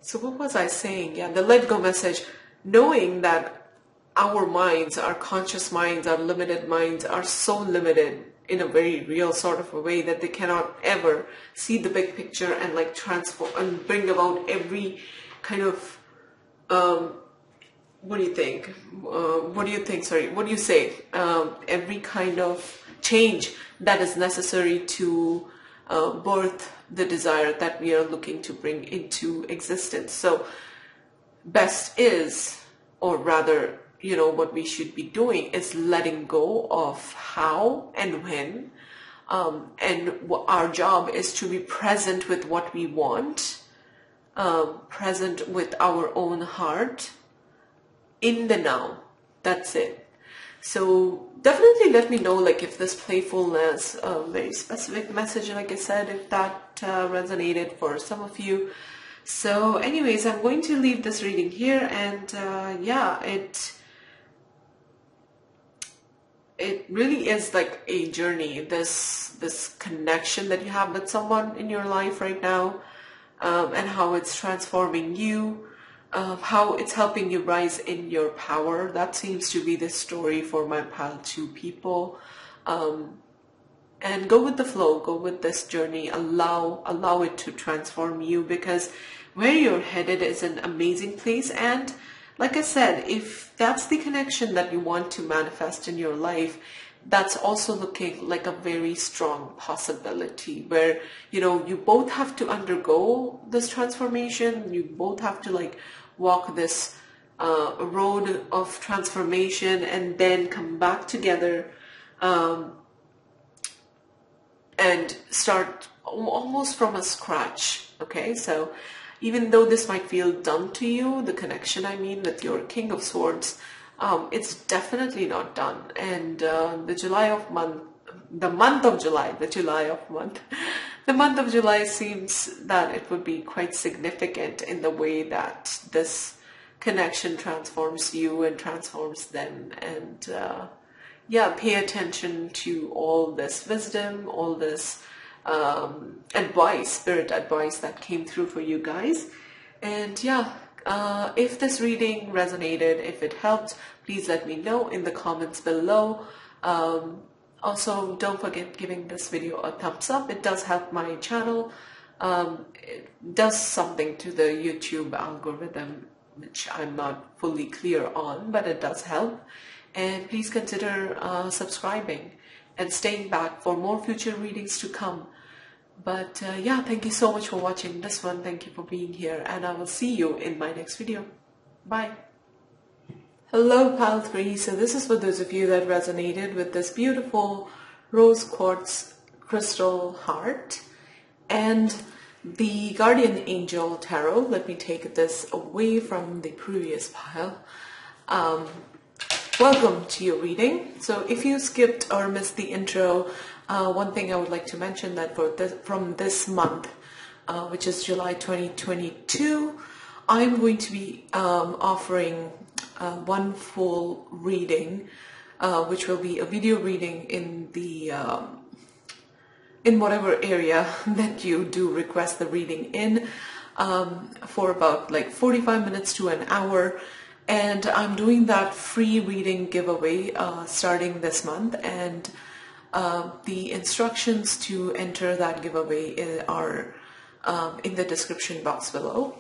So what was I saying? Yeah, the let go message. Knowing that our minds, our conscious minds, our limited minds are so limited in a very real sort of a way that they cannot ever see the big picture and like transform and bring about every kind of what do you think? What do you think? Sorry, what do you say? Every kind of change that is necessary to birth the desire that we are looking to bring into existence. So best is, or rather, what we should be doing is letting go of how and when and our job is to be present with what we want, present with our own heart in the now. That's it. So definitely let me know, like, if this playfulness, very specific message, like I said, if that resonated for some of you. So anyways, I'm going to leave this reading here, and yeah, it really is like a journey, this connection that you have with someone in your life right now, and how it's transforming you, how it's helping you rise in your power. That seems to be the story for my pile 2 people. And go with the flow, go with this journey, allow it to transform you, because where you're headed is an amazing place. And like I said, if that's the connection that you want to manifest in your life, that's also looking like a very strong possibility, where, you know, you both have to undergo this transformation. You both have to like walk this road of transformation and then come back together, and start almost from a scratch. Okay, so even though this might feel done to you, the connection, I mean, with your King of Swords, it's definitely not done. And the month of July seems that it would be quite significant in the way that this connection transforms you and transforms them. And yeah, pay attention to all this wisdom, all this advice, spirit advice that came through for you guys. And yeah, if this reading resonated, if it helped, please let me know in the comments below. Also, don't forget giving this video a thumbs up. It does help my channel. It does something to the YouTube algorithm, which I'm not fully clear on, but it does help. And please consider subscribing and staying back for more future readings to come. But yeah, thank you so much for watching this one. Thank you for being here, and I will see you in my next video. Bye. Hello, Pile 3. So this is for those of you that resonated with this beautiful rose quartz crystal heart and the Guardian Angel Tarot. Let me take this away from the previous pile. Welcome to your reading. So if you skipped or missed the intro, one thing I would like to mention that from this month, which is July 2022, I'm going to be offering one full reading, which will be a video reading in the in whatever area that you do request the reading in, for about like 45 minutes to an hour. And I'm doing that free reading giveaway starting this month, and the instructions to enter that giveaway are in the description box below.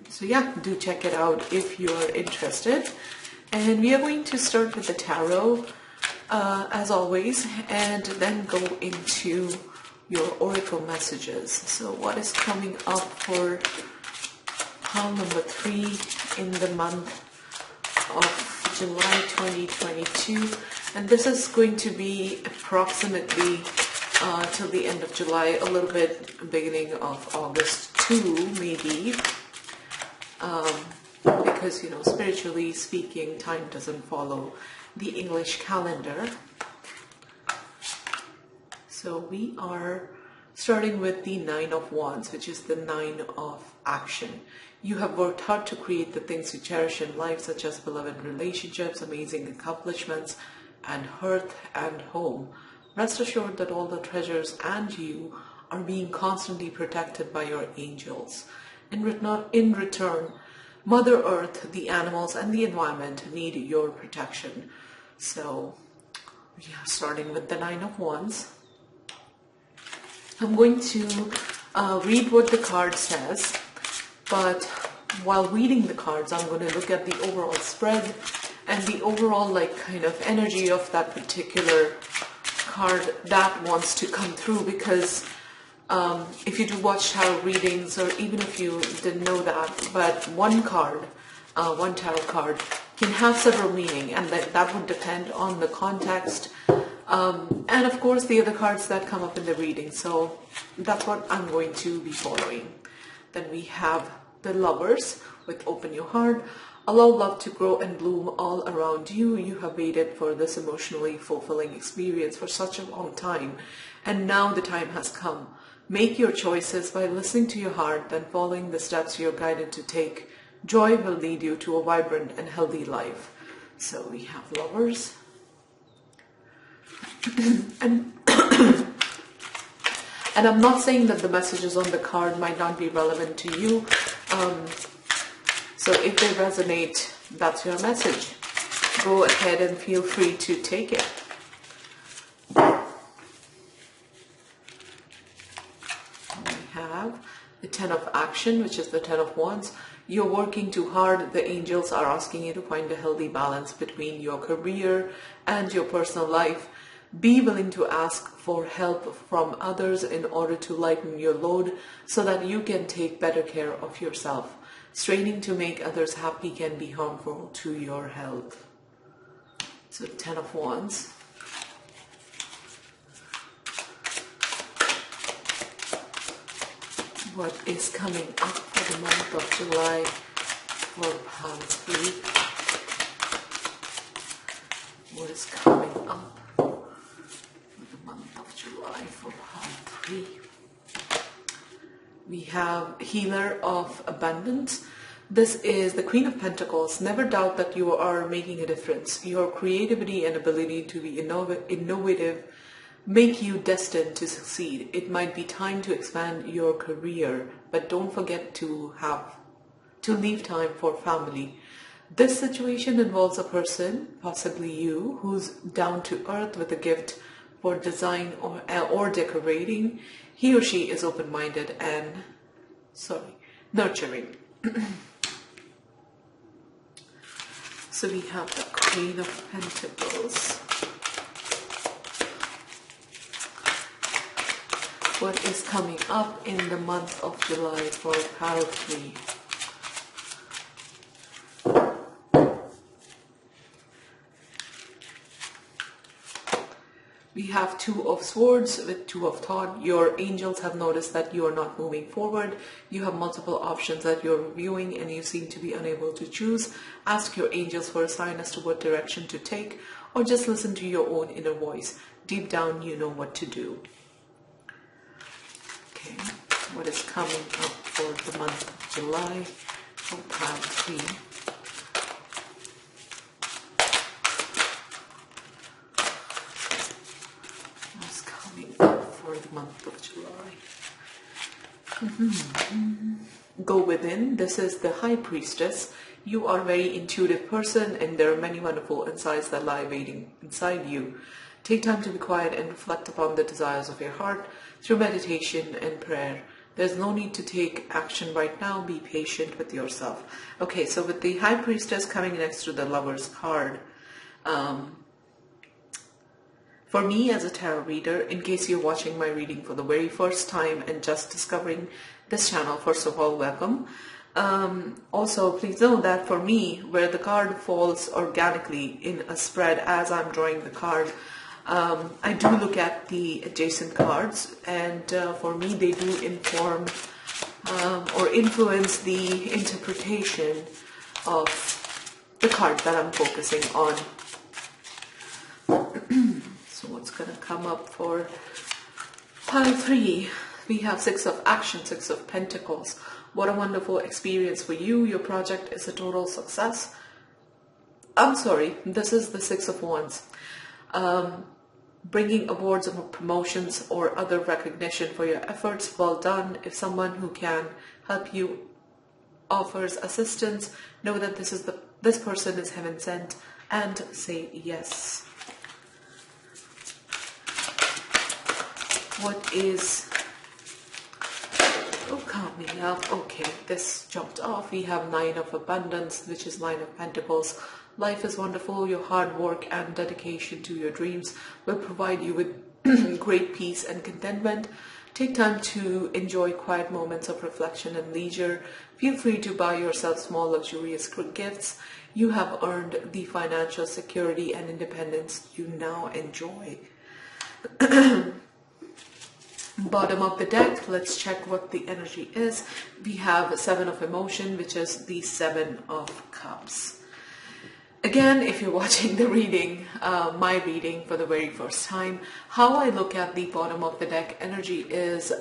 So yeah, do check it out if you're interested. And we are going to start with the tarot as always, and then go into your oracle messages. So what is coming up for pile number 3 in the month of July 2022, and this is going to be approximately till the end of July, a little bit beginning of August too, maybe, because, you know, spiritually speaking, time doesn't follow the English calendar. So we are starting with the 9 of Wands, which is the 9 of action. You have worked hard to create the things you cherish in life, such as beloved relationships, amazing accomplishments, and hearth and home. Rest assured that all the treasures and you are being constantly protected by your angels. In return, Mother Earth, the animals, and the environment need your protection. So, yeah, starting with the 9 of Wands. I'm going to read what the card says, but while reading the cards, I'm going to look at the overall spread and the overall, like, kind of energy of that particular card that wants to come through, because if you do watch tarot readings, or even if you didn't know that, but one card, one tarot card can have several meaning, and that would depend on the context And of course the other cards that come up in the reading. So that's what I'm going to be following. Then we have the Lovers with Open Your Heart. Allow love to grow and bloom all around you. You have waited for this emotionally fulfilling experience for such a long time, and now the time has come. Make your choices by listening to your heart, then following the steps you're guided to take. Joy will lead you to a vibrant and healthy life. So we have Lovers. and I'm not saying that the messages on the card might not be relevant to you. So if they resonate, that's your message. Go ahead and feel free to take it. We have the 10 of Action, which is the 10 of Wands. You're working too hard. The angels are asking you to find a healthy balance between your career and your personal life. Be willing to ask for help from others in order to lighten your load so that you can take better care of yourself. Straining to make others happy can be harmful to your health. So 10 of Wands. What is coming up for the month of July for Palm 3? What is coming up of July for Palm 3? We have Healer of Abundance. This is the Queen of Pentacles. Never doubt that you are making a difference. Your creativity and ability to be innovative make you destined to succeed. It might be time to expand your career, but don't forget to leave time for family. This situation involves a person, possibly you, who's down to earth with a gift for design or decorating. He or she is open-minded and nurturing. So we have the Queen of Pentacles. What is coming up in the month of July for Pile 3? We have Two of Swords with Two of Thought. Your angels have noticed that you are not moving forward. You have multiple options that you're reviewing and you seem to be unable to choose. Ask your angels for a sign as to what direction to take, or just listen to your own inner voice. Deep down, you know what to do. Okay, what is coming up for the month of July for Pile 3? For the month of July. Go within. This is the High Priestess. You are a very intuitive person and there are many wonderful insights that lie waiting inside you. Take time to be quiet and reflect upon the desires of your heart through meditation and prayer. There's no need to take action right now. Be patient with yourself. Okay, so with the High Priestess coming next to the Lover's card, for me as a tarot reader, in case you're watching my reading for the very first time and just discovering this channel, first of all, welcome. Also, please know that for me, where the card falls organically in a spread as I'm drawing the card, I do look at the adjacent cards, and for me they do inform or influence the interpretation of the card that I'm focusing on. So what's going to come up for Pile 3? We have Six of Action, Six of Pentacles. What a wonderful experience for you. Your project is a total success. I'm sorry, this is the Six of Wands. Bringing awards or promotions or other recognition for your efforts. Well done. If someone who can help you offers assistance, know that this person is heaven sent and say yes. What is coming up? Okay, this jumped off. We have Nine of Abundance, which is Nine of Pentacles. Life is wonderful. Your hard work and dedication to your dreams will provide you with great peace and contentment. Take time to enjoy quiet moments of reflection and leisure. Feel free to buy yourself small luxurious gifts. You have earned the financial security and independence you now enjoy. Bottom of the deck, let's check what the energy is. We have Seven of Emotion, which is the Seven of Cups. Again, if you're watching the reading, my reading for the very first time, how I look at the bottom of the deck energy is,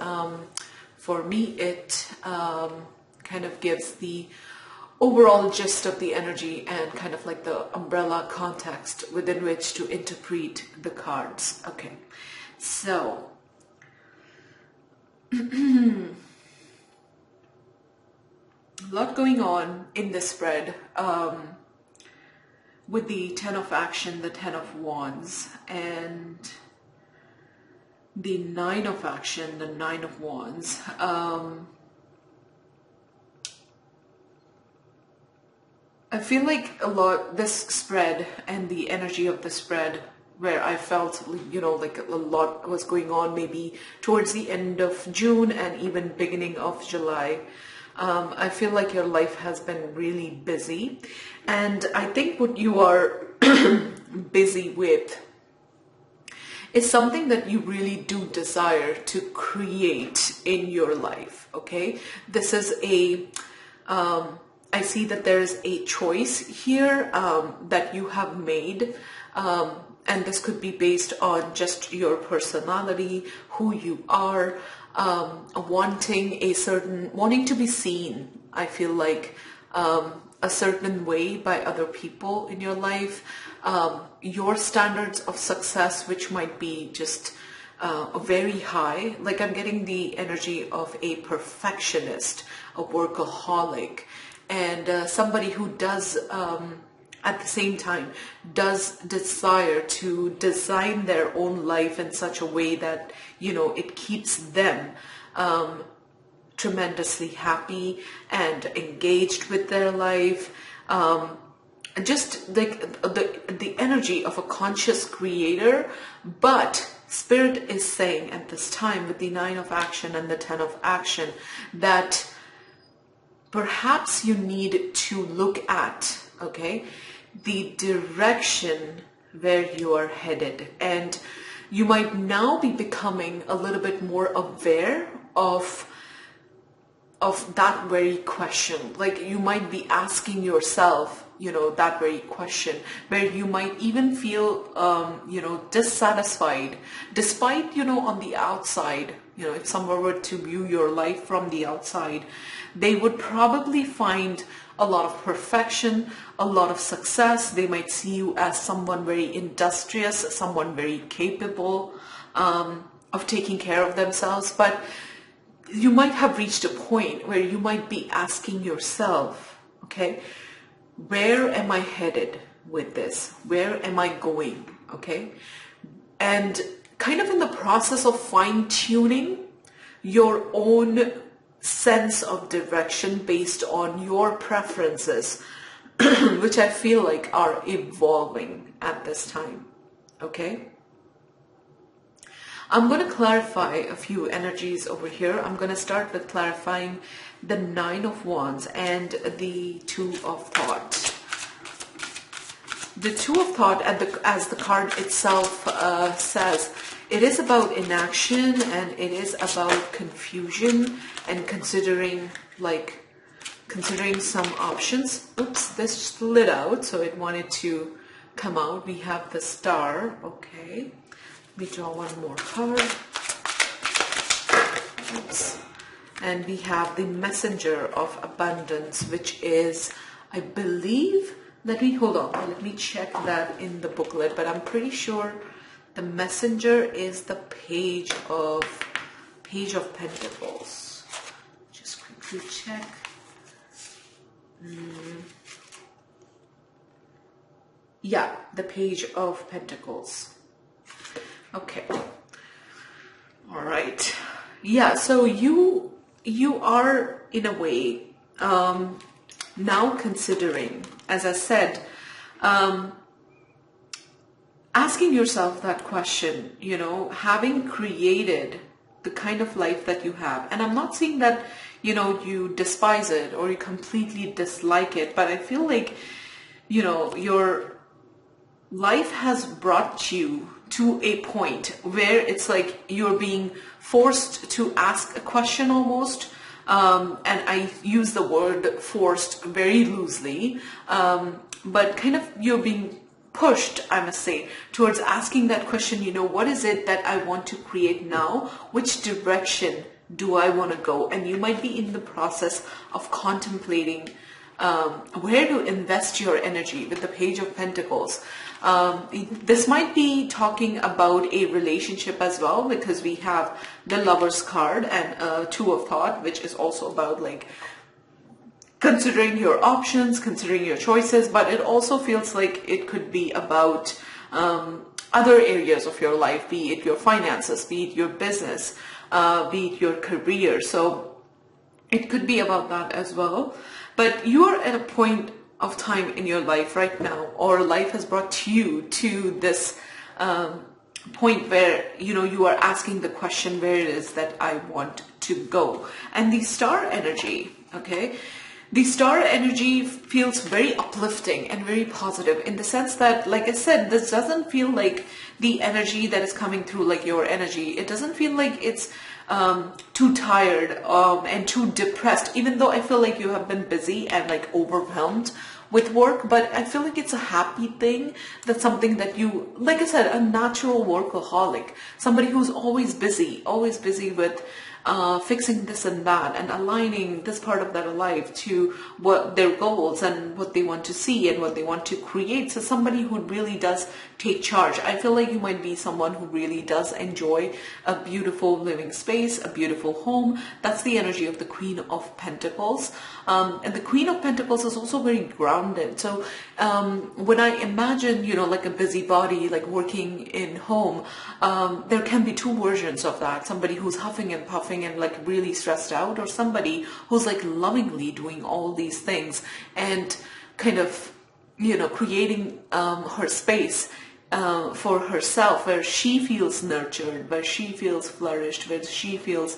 for me, it kind of gives the overall gist of the energy and kind of like the umbrella context within which to interpret the cards. Okay, so a lot going on in this spread, with the Ten of Action, the Ten of Wands, and the Nine of Action, the Nine of Wands. I feel like this spread and the energy of the spread, where I felt, you know, like a lot was going on maybe towards the end of June and even beginning of July. I feel like your life has been really busy, and I think what you are busy with is something that you really do desire to create in your life. Okay, this is a I see that there is a choice here that you have made, and this could be based on just your personality, who you are, wanting to be seen. I feel like a certain way by other people in your life, your standards of success, which might be just very high. Like, I'm getting the energy of a perfectionist, a workaholic, and somebody who does at the same time does desire to design their own life in such a way that, you know, it keeps them tremendously happy and engaged with their life. Just like the energy of a conscious creator. But Spirit is saying at this time, with the Nine of Action and the Ten of Action, that perhaps you need to look at, okay, the direction where you are headed, and you might now be becoming a little bit more aware of that very question. Like, you might be asking yourself, you know, that very question, where you might even feel, you know, dissatisfied, despite, you know, on the outside, you know, if someone were to view your life from the outside, they would probably find a lot of perfection, a lot of success. They might see you as someone very industrious, someone very capable of taking care of themselves. But you might have reached a point where you might be asking yourself, okay, where am I headed with this? Where am I going? Okay. And kind of in the process of fine-tuning your own sense of direction based on your preferences, which I feel like are evolving at this time. Okay. I'm going to clarify a few energies over here. I'm going to start with clarifying the Nine of Wands and the Two of Thought. The Two of Thought, as the card itself says, it is about inaction, and it is about confusion and considering some options. Oops, this slid out, so it wanted to come out. We have the Star. Okay. We draw one more card. Oops. And we have the Messenger of Abundance, which is, I believe, let me check that in the booklet, but I'm pretty sure the Messenger is the Page of Pentacles. Just quickly check. Yeah, the Page of Pentacles. Okay. All right. Yeah, so you are in a way now considering, as I said, asking yourself that question, you know, having created the kind of life that you have. And I'm not saying that, you know, you despise it or you completely dislike it, but I feel like, you know, you're life has brought you to a point where it's like you're being forced to ask a question almost. And I use the word forced very loosely, but kind of you're being pushed, I must say, towards asking that question, you know, what is it that I want to create now? Which direction do I want to go? And you might be in the process of contemplating where to invest your energy with the Page of Pentacles. This might be talking about a relationship as well, because we have the Lover's card and Two of Thought, which is also about like considering your options, considering your choices, but it also feels like it could be about other areas of your life, be it your finances, be it your business, be it your career. So it could be about that as well. But you are at a point of time in your life right now, or life has brought you to this point where, you know, you are asking the question, where it is that I want to go. And the star energy, okay? The star energy feels very uplifting and very positive, in the sense that, like I said, this doesn't feel like the energy that is coming through like your energy. It doesn't feel like it's too tired and too depressed, even though I feel like you have been busy and like overwhelmed with work. But I feel like it's a happy thing. That's something that you, like I said, a natural workaholic, somebody who's always busy with fixing this and that and aligning this part of their life to what their goals and what they want to see and what they want to create. So somebody who really does take charge. I feel like you might be someone who really does enjoy a beautiful living space, a beautiful home. That's the energy of the Queen of Pentacles. And the Queen of Pentacles is also very grounded. So when I imagine, you know, like a busybody, like working in home, there can be two versions of that. Somebody who's huffing and puffing and like really stressed out, or somebody who's like lovingly doing all these things and kind of, you know, creating her space for herself, where she feels nurtured, where she feels flourished, where she feels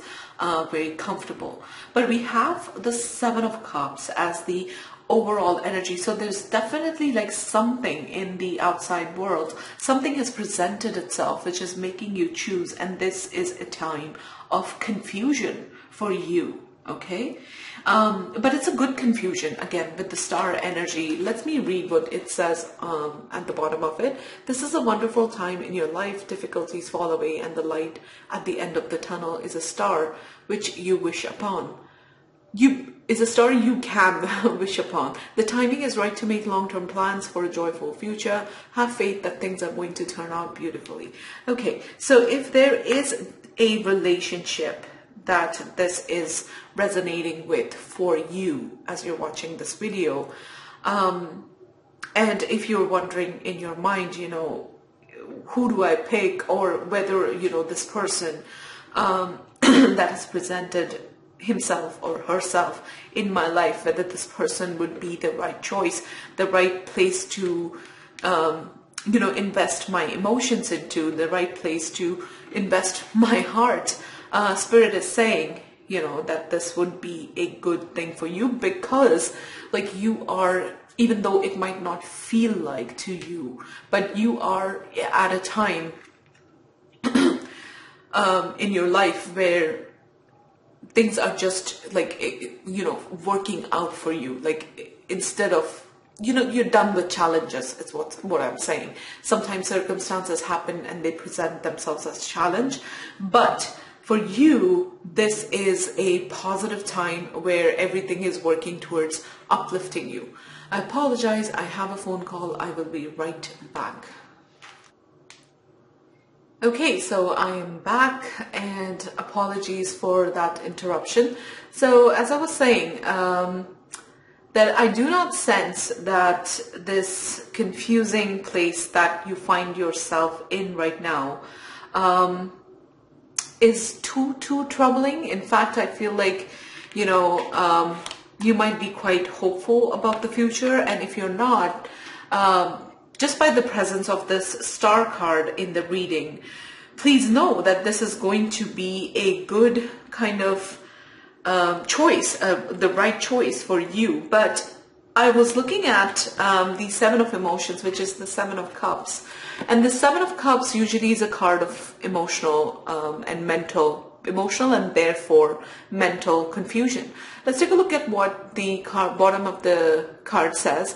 very comfortable. But we have the Seven of Cups as the overall energy. So there's definitely like something in the outside world, something has presented itself which is making you choose, and this is a time of confusion for you. Okay, but it's a good confusion, again, with the star energy. Let me read what it says at the bottom of it. This is a wonderful time in your life. Difficulties fall away, and the light at the end of the tunnel is a star which you wish upon. Is a star you can wish upon. The timing is right to make long-term plans for a joyful future. Have faith that things are going to turn out beautifully. Okay, so if there is a relationship that this is resonating with for you as you're watching this video, and if you're wondering in your mind, you know, who do I pick, or whether, you know, this person that has presented himself or herself in my life, whether this person would be the right choice, the right place to you know, invest my emotions into, the right place to invest my heart. Spirit is saying, you know, that this would be a good thing for you, because like you are, even though it might not feel like to you, but you are at a time in your life where things are just like, you know, working out for you. Like, instead of, you know, you're done with challenges, is what I'm saying. Sometimes circumstances happen and they present themselves as challenge, but for you, this is a positive time where everything is working towards uplifting you. I apologize, I have a phone call. I will be right back. Okay, so I am back, and apologies for that interruption. So as I was saying, that I do not sense that this confusing place that you find yourself in right now is too troubling. In fact, I feel like, you know, you might be quite hopeful about the future, and if you're not, just by the presence of this star card in the reading, please know that this is going to be a good kind of choice, the right choice for you. But I was looking at the Seven of Emotions, which is the Seven of Cups. And the Seven of Cups usually is a card of emotional and therefore mental confusion. Let's take a look at what the bottom of the card says.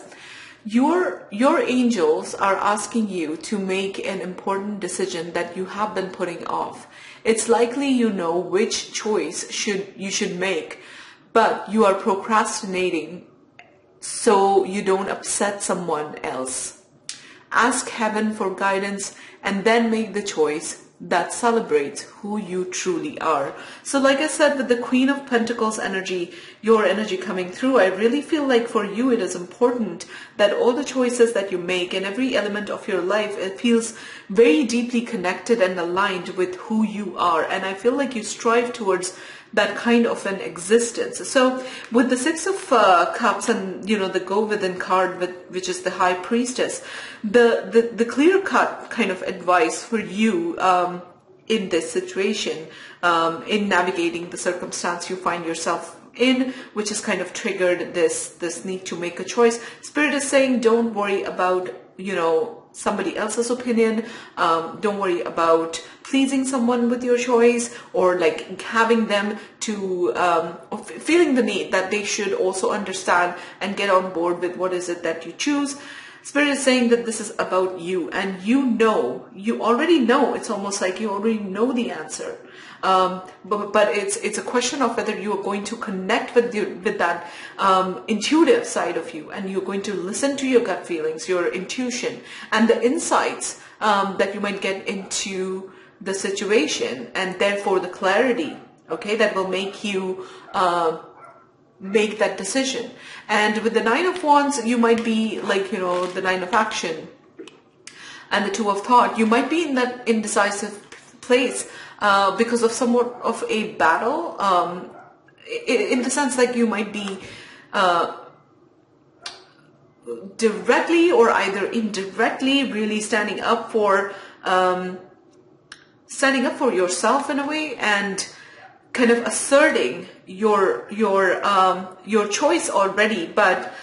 Your angels are asking you to make an important decision that you have been putting off. It's likely you know which choice you should make, but you are procrastinating so you don't upset someone else. Ask heaven for guidance and then make the choice that celebrates who you truly are. So like I said, with the Queen of Pentacles energy, your energy coming through, I really feel like for you it is important that all the choices that you make in every element of your life, it feels very deeply connected and aligned with who you are. And I feel like you strive towards that kind of an existence. So with the Six of Cups and, you know, the Go Within card, which is the High Priestess, the clear-cut kind of advice for you in this situation, in navigating the circumstance you find yourself in, which has kind of triggered this need to make a choice. Spirit is saying, don't worry about, you know, somebody else's opinion. Don't worry about pleasing someone with your choice, or like having them to or feeling the need that they should also understand and get on board with what is it that you choose. Spirit is saying that this is about you, and you already know. It's almost like you already know the answer. But it's a question of whether you are going to connect with that intuitive side of you, and you're going to listen to your gut feelings, your intuition, and the insights that you might get into the situation, and therefore the clarity, okay, that will make you make that decision. And with the Nine of Wands, you might be like, you know, the Nine of Action and the Two of Thought. You might be in that indecisive place because of somewhat of a battle, in the sense like you might be directly or either indirectly really standing up for yourself in a way, and kind of asserting your choice already. But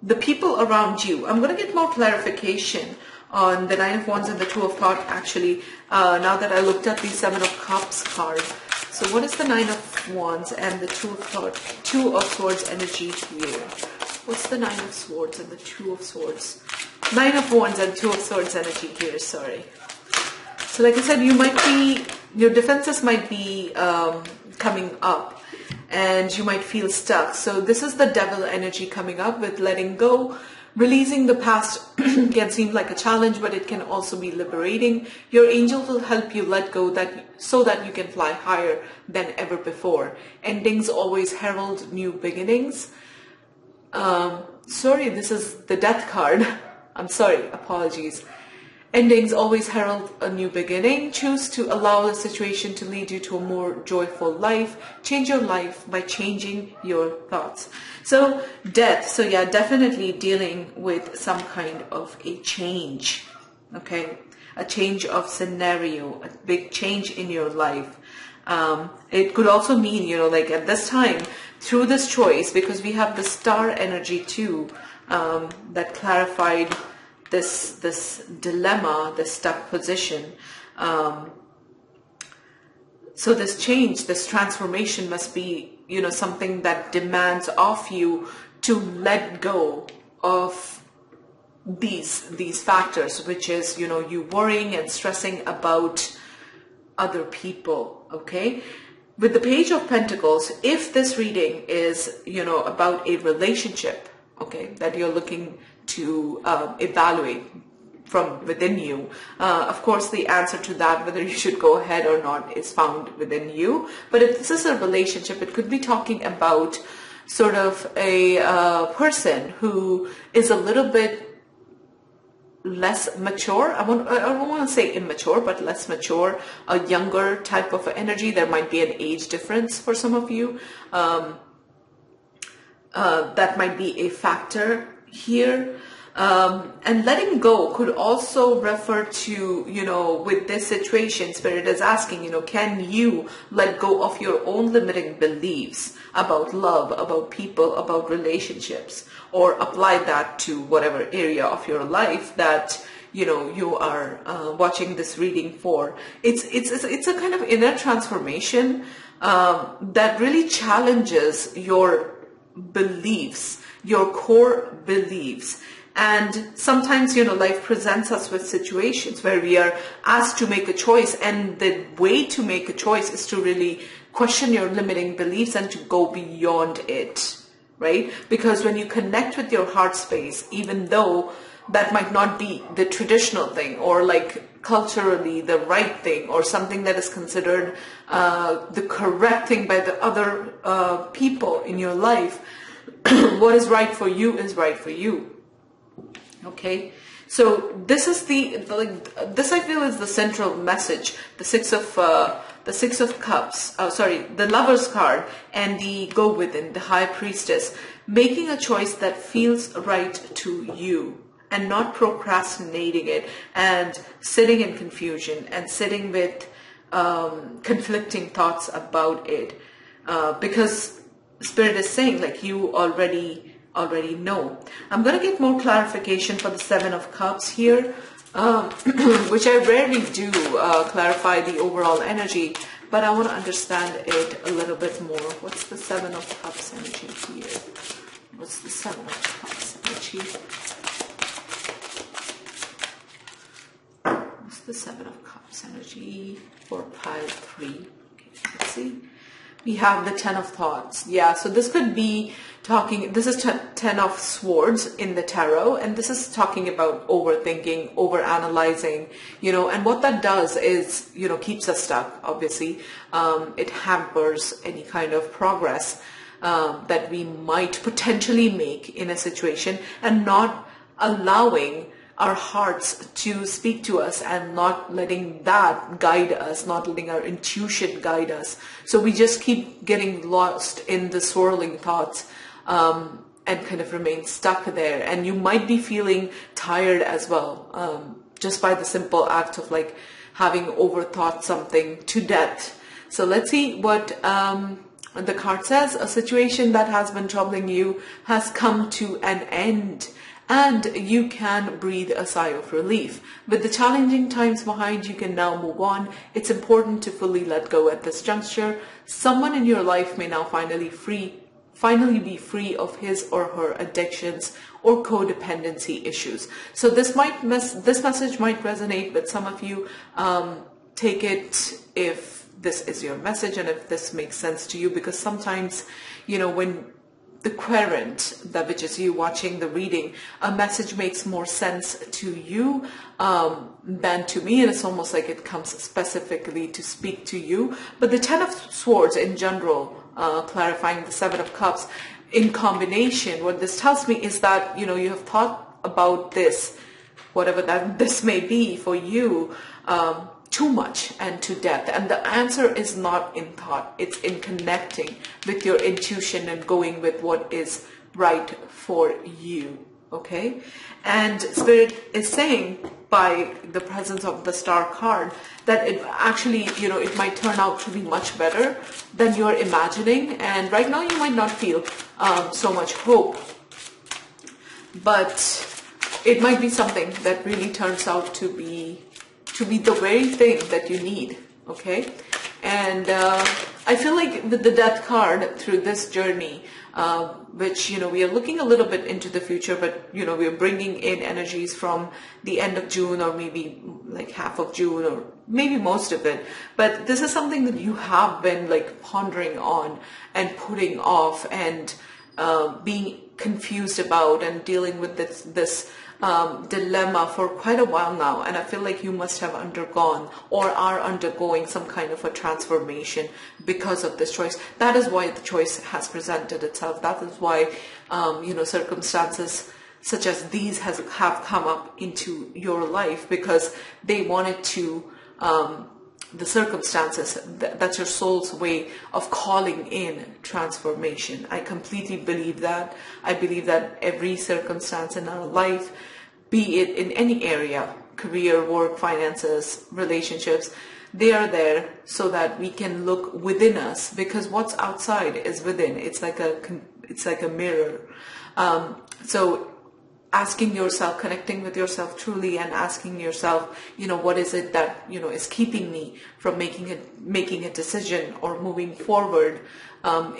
the people around you, I'm going to get more clarification on the Nine of Wands and the Two of Thought actually, now that I looked at the Seven of Cups card. So what is the Nine of Wands and the Two of Swords energy here? What's the Nine of Swords and the Two of Swords? Nine of Wands and Two of Swords energy here, sorry. So like I said, your defenses might be coming up, and you might feel stuck. So this is the Devil energy coming up with letting go. Releasing the past can seem like a challenge, but it can also be liberating. Your angel will help you let go so that you can fly higher than ever before. Endings always herald new beginnings. Sorry, this is the Death card. I'm sorry, apologies. Endings always herald a new beginning. Choose to allow the situation to lead you to a more joyful life. Change your life by changing your thoughts. So death. So yeah, definitely dealing with some kind of a change. Okay. A change of scenario, a big change in your life. It could also mean, you know, like at this time, through this choice, because we have the Star energy too, that clarified this dilemma, this stuck position. So this change, this transformation must be, you know, something that demands of you to let go of these factors, which is, you know, you worrying and stressing about other people. Okay. With the Page of Pentacles, if this reading is, you know, about a relationship, okay, that you're looking to evaluate from within you, of course the answer to that, whether you should go ahead or not, is found within you. But if this is a relationship, it could be talking about sort of a person who is a little bit less mature. I don't want to say immature, but less mature, a younger type of energy. There might be an age difference for some of you. That might be a factor here. And letting go could also refer to, with this situation, Spirit is asking, can you let go of your own limiting beliefs about love, about people, about relationships, or apply that to whatever area of your life that you are watching this reading for. It's a kind of inner transformation that really challenges your beliefs, your core beliefs. And sometimes, life presents us with situations where we are asked to make a choice, and the way to make a choice is to really question your limiting beliefs and to go beyond it, right? Because when you connect with your heart space, even though that might not be the traditional thing or like culturally the right thing or something that is considered the correct thing by the other people in your life, what is right for you is right for you. Okay, so this is this I feel is the central message. The Six of Cups, the Lover's card, and the Go Within, the High Priestess, making a choice that feels right to you and not procrastinating it and sitting in confusion and sitting with conflicting thoughts about it, because Spirit is saying like you already know. I'm going to get more clarification for the Seven of Cups here, which I rarely do clarify the overall energy, but I want to understand it a little bit more. What's the Seven of Cups energy here? What's the Seven of Cups energy? What's the Seven of Cups energy for pile 3? Okay, let's see. We have the Ten of Thoughts. Yeah, so this could be this is Ten of Swords in the tarot, and this is talking about overthinking, overanalyzing, and what that does is, keeps us stuck, obviously. It hampers any kind of progress that we might potentially make in a situation, and not allowing our hearts to speak to us and not letting that guide us, not letting our intuition guide us. So we just keep getting lost in the swirling thoughts and kind of remain stuck there. And you might be feeling tired as well, just by the simple act of like having overthought something to death. So let's see what the card says. A situation that has been troubling you has come to an end, and you can breathe a sigh of relief. With the challenging times behind, you can now move on. It's important to fully let go at this juncture. Someone in your life may now finally be free of his or her addictions or codependency issues. So this message might resonate with some of you. Take it if this is your message and if this makes sense to you, because sometimes, when the querent, which is you watching the reading, a message makes more sense to you than to me, and it's almost like it comes specifically to speak to you. But the Ten of Swords in general, clarifying the Seven of Cups in combination, what this tells me is that, you have thought about this, whatever that this may be for you, too much and to death. And the answer is not in thought, it's in connecting with your intuition and going with what is right for you. Okay, and Spirit is saying by the presence of the Star card that it actually, it might turn out to be much better than you're imagining. And right now you might not feel so much hope, but it might be something that really turns out to be the very thing that you need. Okay, and I feel like with the Death card through this journey, which we are looking a little bit into the future, but we are bringing in energies from the end of June, or maybe like half of June, or maybe most of it. But this is something that you have been like pondering on and putting off and being confused about and dealing with this dilemma for quite a while now. And I feel like you must have undergone or are undergoing some kind of a transformation because of this choice. That is why the choice has presented itself. That is why circumstances such as these have come up into your life, because they wanted to the circumstances. That's your soul's way of calling in transformation. I completely believe that. I believe that every circumstance in our life, be it in any area, career, work, finances, relationships, they are there so that we can look within us, because what's outside is within. It's like a mirror. So asking yourself, connecting with yourself truly, and asking yourself, what is it that, is keeping me from making a decision or moving forward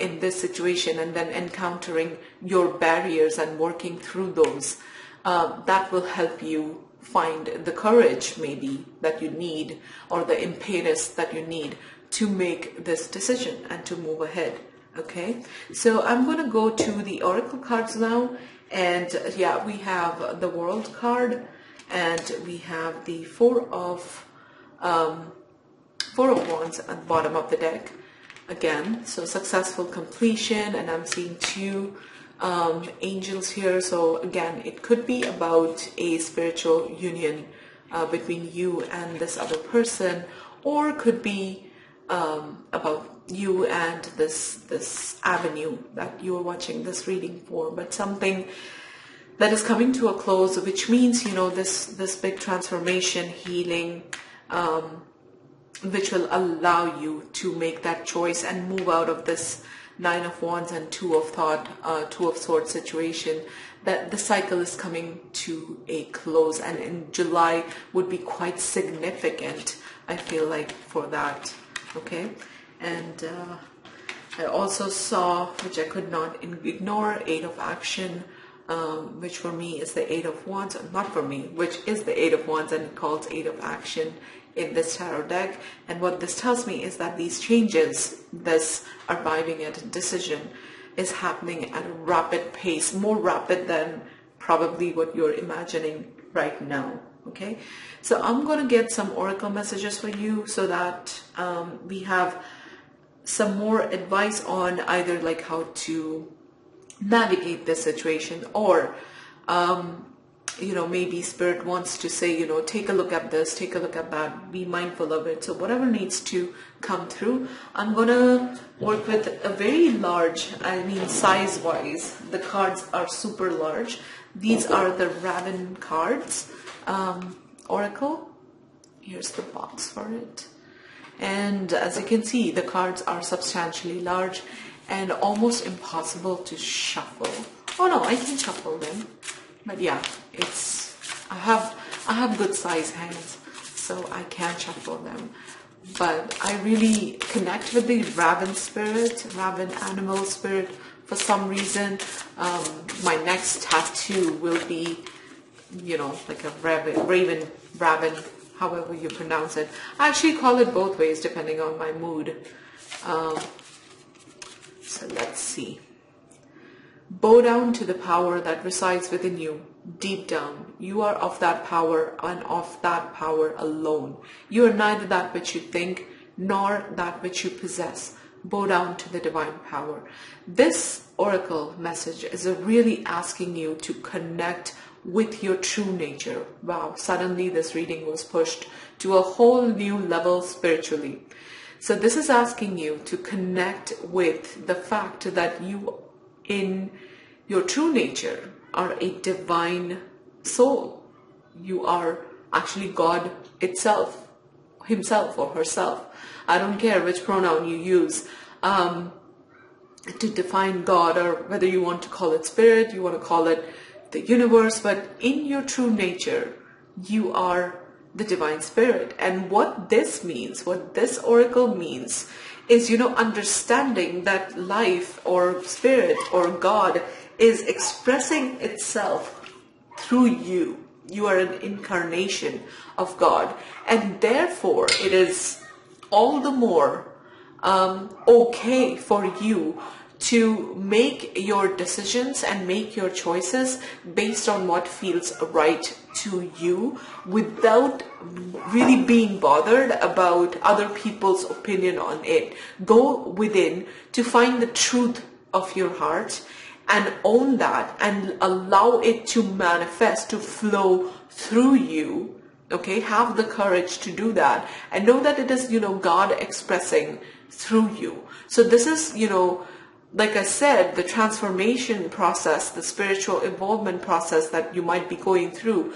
in this situation, and then encountering your barriers and working through those. That will help you find the courage maybe that you need, or the impetus that you need to make this decision and to move ahead. Okay, so I'm going to go to the oracle cards now. And yeah, we have the World card, and we have the Four of Wands at the bottom of the deck again. So successful completion, and I'm seeing two angels here. So again, it could be about a spiritual union between you and this other person, or could be about you and this avenue that you are watching this reading for, but something that is coming to a close, which means this big transformation, healing, which will allow you to make that choice and move out of this Nine of Wands and Two of Swords situation. That the cycle is coming to a close, and in July would be quite significant, I feel like, for that. Okay. And I also saw, which I could not ignore, Eight of Action, which for me is the Eight of Wands. Not for me, which is the Eight of Wands, and it calls Eight of Action in this tarot deck. And what this tells me is that these changes, this arriving at a decision, is happening at a rapid pace, more rapid than probably what you're imagining right now. Okay, so I'm going to get some oracle messages for you, so that we have some more advice on either like how to navigate this situation, or maybe Spirit wants to say, take a look at this, take a look at that, be mindful of it. So whatever needs to come through, I'm gonna work with a very large, size wise, the cards are super large. These are the Raven cards oracle. Here's the box for it. And as you can see, the cards are substantially large and almost impossible to shuffle. Oh no, I can shuffle them, but yeah, I have good size hands, so I can shuffle them. But I really connect with the Raven spirit, Raven animal spirit. For some reason, my next tattoo will be, like a raven, however you pronounce it. I actually call it both ways depending on my mood. So let's see. Bow down to the power that resides within you. Deep down, you are of that power, and of that power alone. You are neither that which you think nor that which you possess. Bow down to the divine power. This oracle message is really asking you to connect with your true nature. Wow, suddenly this reading was pushed to a whole new level spiritually. So this is asking you to connect with the fact that you, in your true nature, are a divine soul. You are actually God itself, himself or herself. I don't care which pronoun you use to define God, or whether you want to call it spirit, you want to call it the universe, but in your true nature, you are the divine spirit. And what this means, what this oracle means, is, understanding that life or spirit or God is expressing itself through you. You are an incarnation of God, and therefore it is all the more okay for you to make your decisions and make your choices based on what feels right to you, without really being bothered about other people's opinion on it. Go within to find the truth of your heart and own that, and allow it to manifest, to flow through you Okay, have the courage to do that, and know that it is, God expressing through you. So this is, like I said, the transformation process, the spiritual involvement process that you might be going through.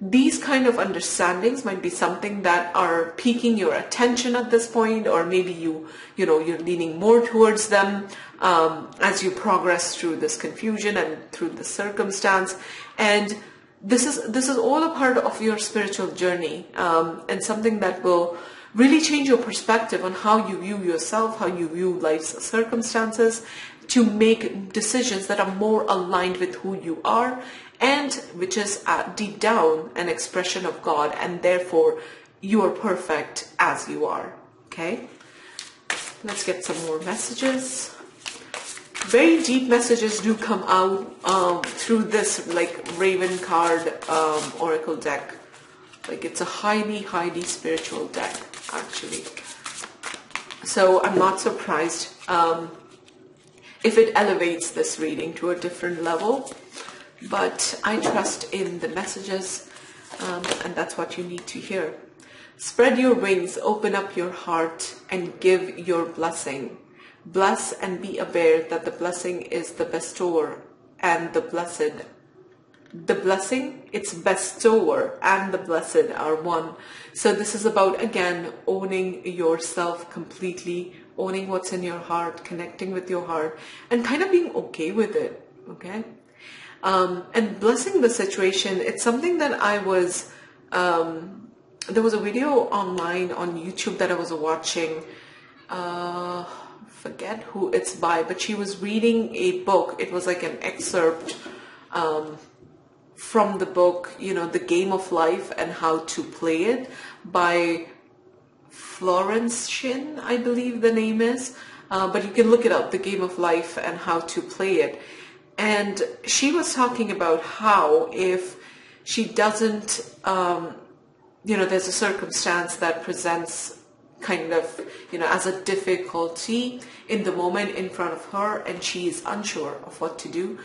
These kind of understandings might be something that are piquing your attention at this point, or maybe you're leaning more towards them as you progress through this confusion and through the circumstance. And this is all a part of your spiritual journey, and something that will really change your perspective on how you view yourself, how you view life's circumstances, to make decisions that are more aligned with who you are, and which is deep down an expression of God, and therefore you are perfect as you are. Okay, let's get some more messages. Very deep messages do come out through this like Raven card oracle deck. Like, it's a highly spiritual deck, actually. So I'm not surprised if it elevates this reading to a different level, but I trust in the messages, and that's what you need to hear. Spread your wings, open up your heart, and give your blessing. Bless and be aware that the blessing is the bestower and the blessed. The blessing, its bestower and the blessed are one. So this is about, again, owning yourself completely, owning what's in your heart, connecting with your heart, and kind of being okay with it, okay? And blessing the situation. It's something that I was, there was a video online on YouTube that I was watching, forget who it's by, but she was reading a book. It was like an excerpt from the book, The Game of Life and How to Play It, by Florence Shin, I believe the name is, but you can look it up, The Game of Life and How to Play It. And she was talking about how if she doesn't, there's a circumstance that presents kind of, as a difficulty in the moment in front of her, and she is unsure of what to do.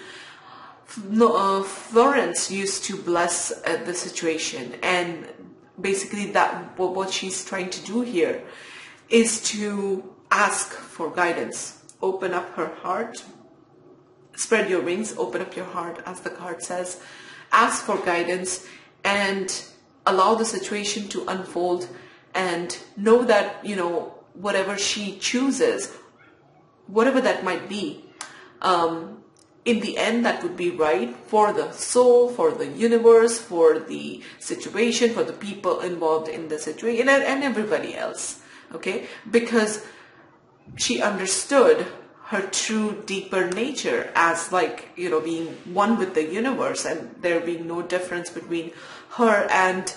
Florence used to bless the situation, and basically that what she's trying to do here is to ask for guidance. Open up her heart, spread your wings, open up your heart, as the card says. Ask for guidance and allow the situation to unfold, and know that, whatever she chooses, whatever that might be, in the end, that would be right for the soul, for the universe, for the situation, for the people involved in the situation, and everybody else, okay? Because she understood her true, deeper nature as being one with the universe, and there being no difference between her and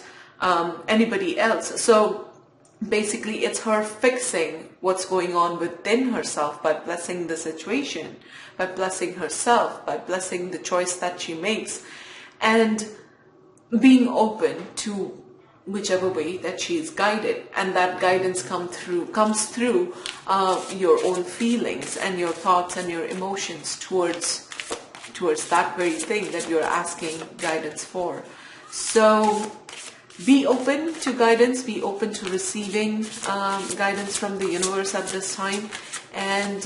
anybody else. So basically, it's her fixing what's going on within herself by blessing the situation, by blessing herself, by blessing the choice that she makes, and being open to whichever way that she is guided. And that guidance comes through your own feelings and your thoughts and your emotions towards that very thing that you're asking guidance for. So be open to guidance, be open to receiving guidance from the universe at this time. And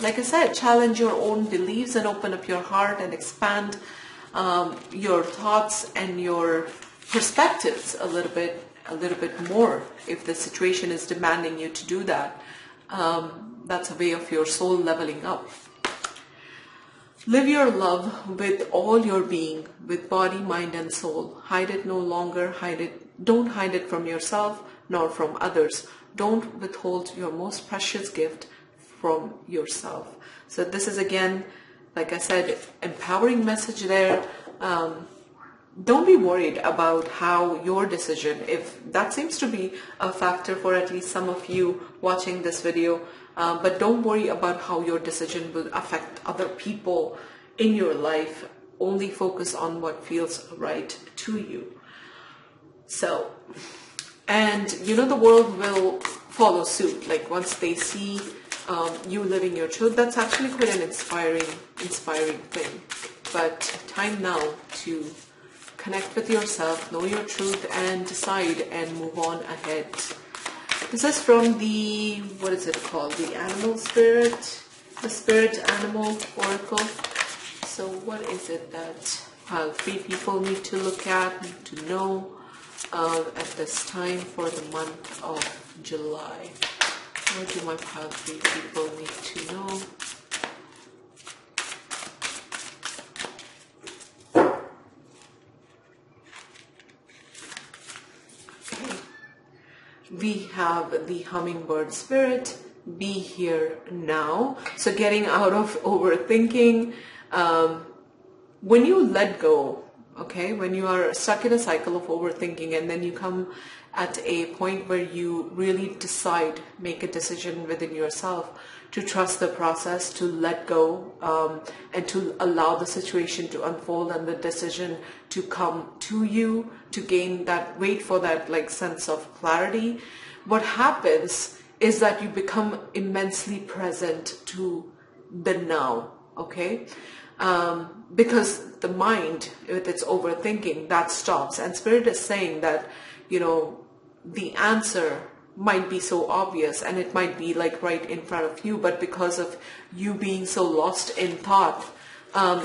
like I said, challenge your own beliefs and open up your heart and expand your thoughts and your perspectives a little bit more. If the situation is demanding you to do that, that's a way of your soul leveling up. Live your love with all your being, with body, mind, and soul. Hide it no longer. Don't hide it from yourself nor from others. Don't withhold your most precious gift from yourself. So this is, again, like I said, empowering message there. Don't be worried about how your decision, if that seems to be a factor for at least some of you watching this video, but don't worry about how your decision will affect other people in your life. Only focus on what feels right to you. So, and the world will follow suit. Like, once they see you living your truth, that's actually quite an inspiring thing. But time now to connect with yourself, know your truth, and decide and move on ahead. This is from the, what is it called? The animal spirit, the spirit animal oracle. So what is it that pile 3 people need to look at, need to know at this time for the month of July? What do my pile 3 people need to know? We have the hummingbird spirit, be here now. So getting out of overthinking. When you let go, okay, when you are stuck in a cycle of overthinking and then you come at a point where you really decide, make a decision within yourself to trust the process, to let go, and to allow the situation to unfold and the decision to come to you, to gain that, wait for that like sense of clarity. What happens is that you become immensely present to the now, okay? Because the mind, with its overthinking, that stops. And Spirit is saying that, you know, the answer might be so obvious and it might be like right in front of you, but because of you being so lost in thought,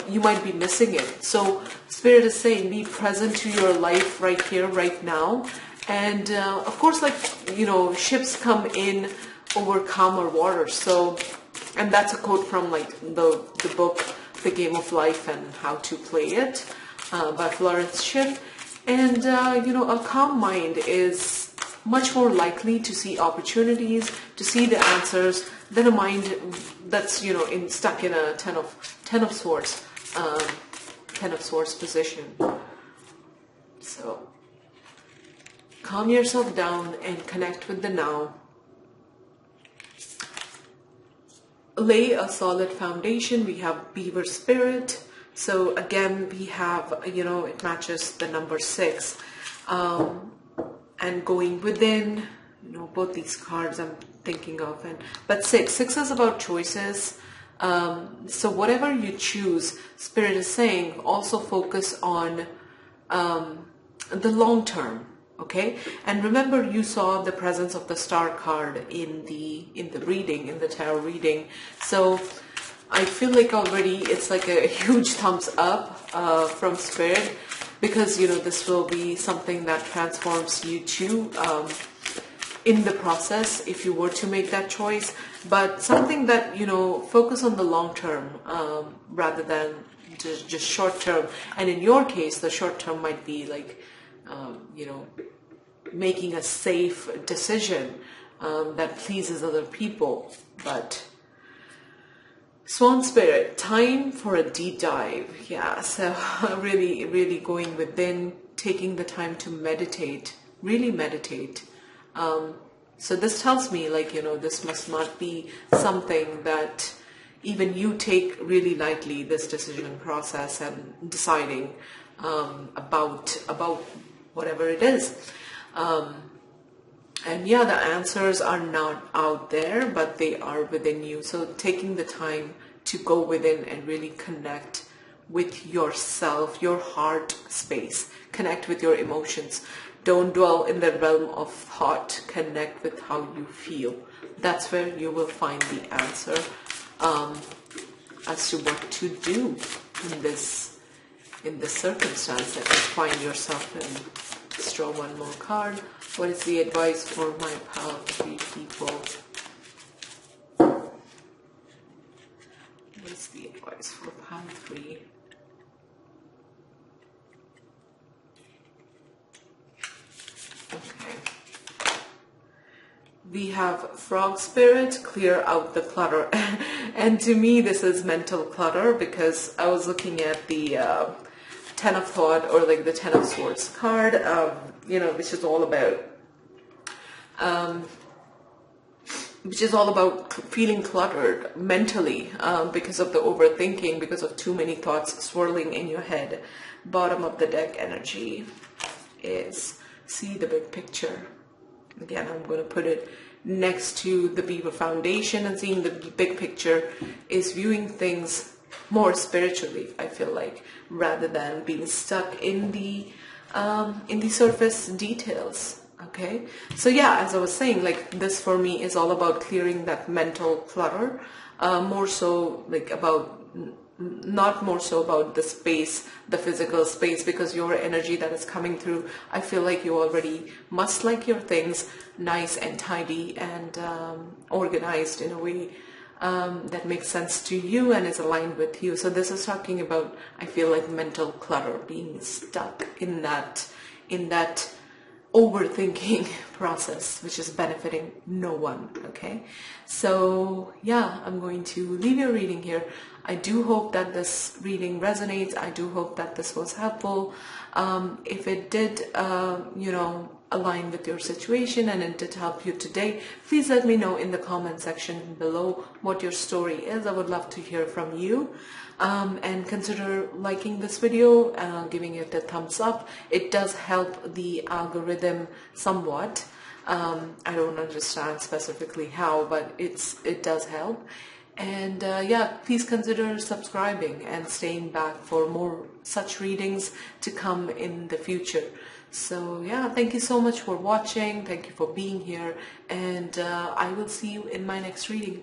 you might be missing it. So Spirit is saying, be present to your life right here, right now. And of course, like, you know, ships come in over calmer waters. So, and that's a quote from like the book, The Game of Life and How to Play It by Florence Schiff. And, you know, a calm mind is much more likely to see opportunities, to see the answers, than a mind that's, you know, stuck in a ten of swords position. So calm yourself down and connect with the now. Lay a solid foundation. We have beaver spirit. So again, we have, you know, it matches the number 6. And going within, you know, both these cards I'm thinking of. But 6 is about choices. So whatever you choose, Spirit is saying, also focus on the long term. Okay, and remember, you saw the presence of the star card in the reading, in the tarot reading. So I feel like already it's like a huge thumbs up from Spirit, because, you know, this will be something that transforms you too in the process if you were to make that choice. But something that, you know, focus on the long term rather than just short term. And in your case, the short term might be like, you know, making a safe decision that pleases other people. But Swan Spirit, time for a deep dive. Yeah, so really, really going within, taking the time to meditate, really meditate. So this tells me, like, you know, this must not be something that even you take really lightly, this decision process and deciding about whatever it is. And yeah, the answers are not out there, but they are within you. So taking the time to go within and really connect with yourself, your heart space, connect with your emotions. Don't dwell in the realm of thought. Connect with how you feel. That's where you will find the answer as to what to do in this circumstance that you find yourself in. Let's draw one more card. What is the advice for my pile 3 people? What is the advice for pile 3? Okay. We have Frog Spirit, clear out the clutter. And to me, this is mental clutter, because I was looking at the 10 of Thought, or like the 10 of Swords card, you know, which is all about feeling cluttered mentally because of the overthinking, because of too many thoughts swirling in your head. Bottom of the deck energy is see the big picture. Again, I'm going to put it next to the Beaver Foundation, and seeing the big picture is viewing things more spiritually, I feel like, rather than being stuck in the surface details. Okay, so yeah, as I was saying, like, this for me is all about clearing that mental clutter, more so like about, not more so about the space, the physical space, because your energy that is coming through, I feel like you already must like your things nice and tidy and organized in a way that makes sense to you and is aligned with you. So this is talking about, I feel like, mental clutter, being stuck in that overthinking process, which is benefiting no one. Okay, so yeah, I'm going to leave your reading here. I do hope that this reading resonates. I do hope that this was helpful. If it did, align with your situation and it did help you today, please let me know in the comment section below what your story is. I would love to hear from you. And consider liking this video, giving it a thumbs up. It does help the algorithm somewhat. I don't understand specifically how, but it does help. And yeah, please consider subscribing and staying back for more such readings to come in the future. So yeah, thank you so much for watching. Thank you for being here, and I will see you in my next reading.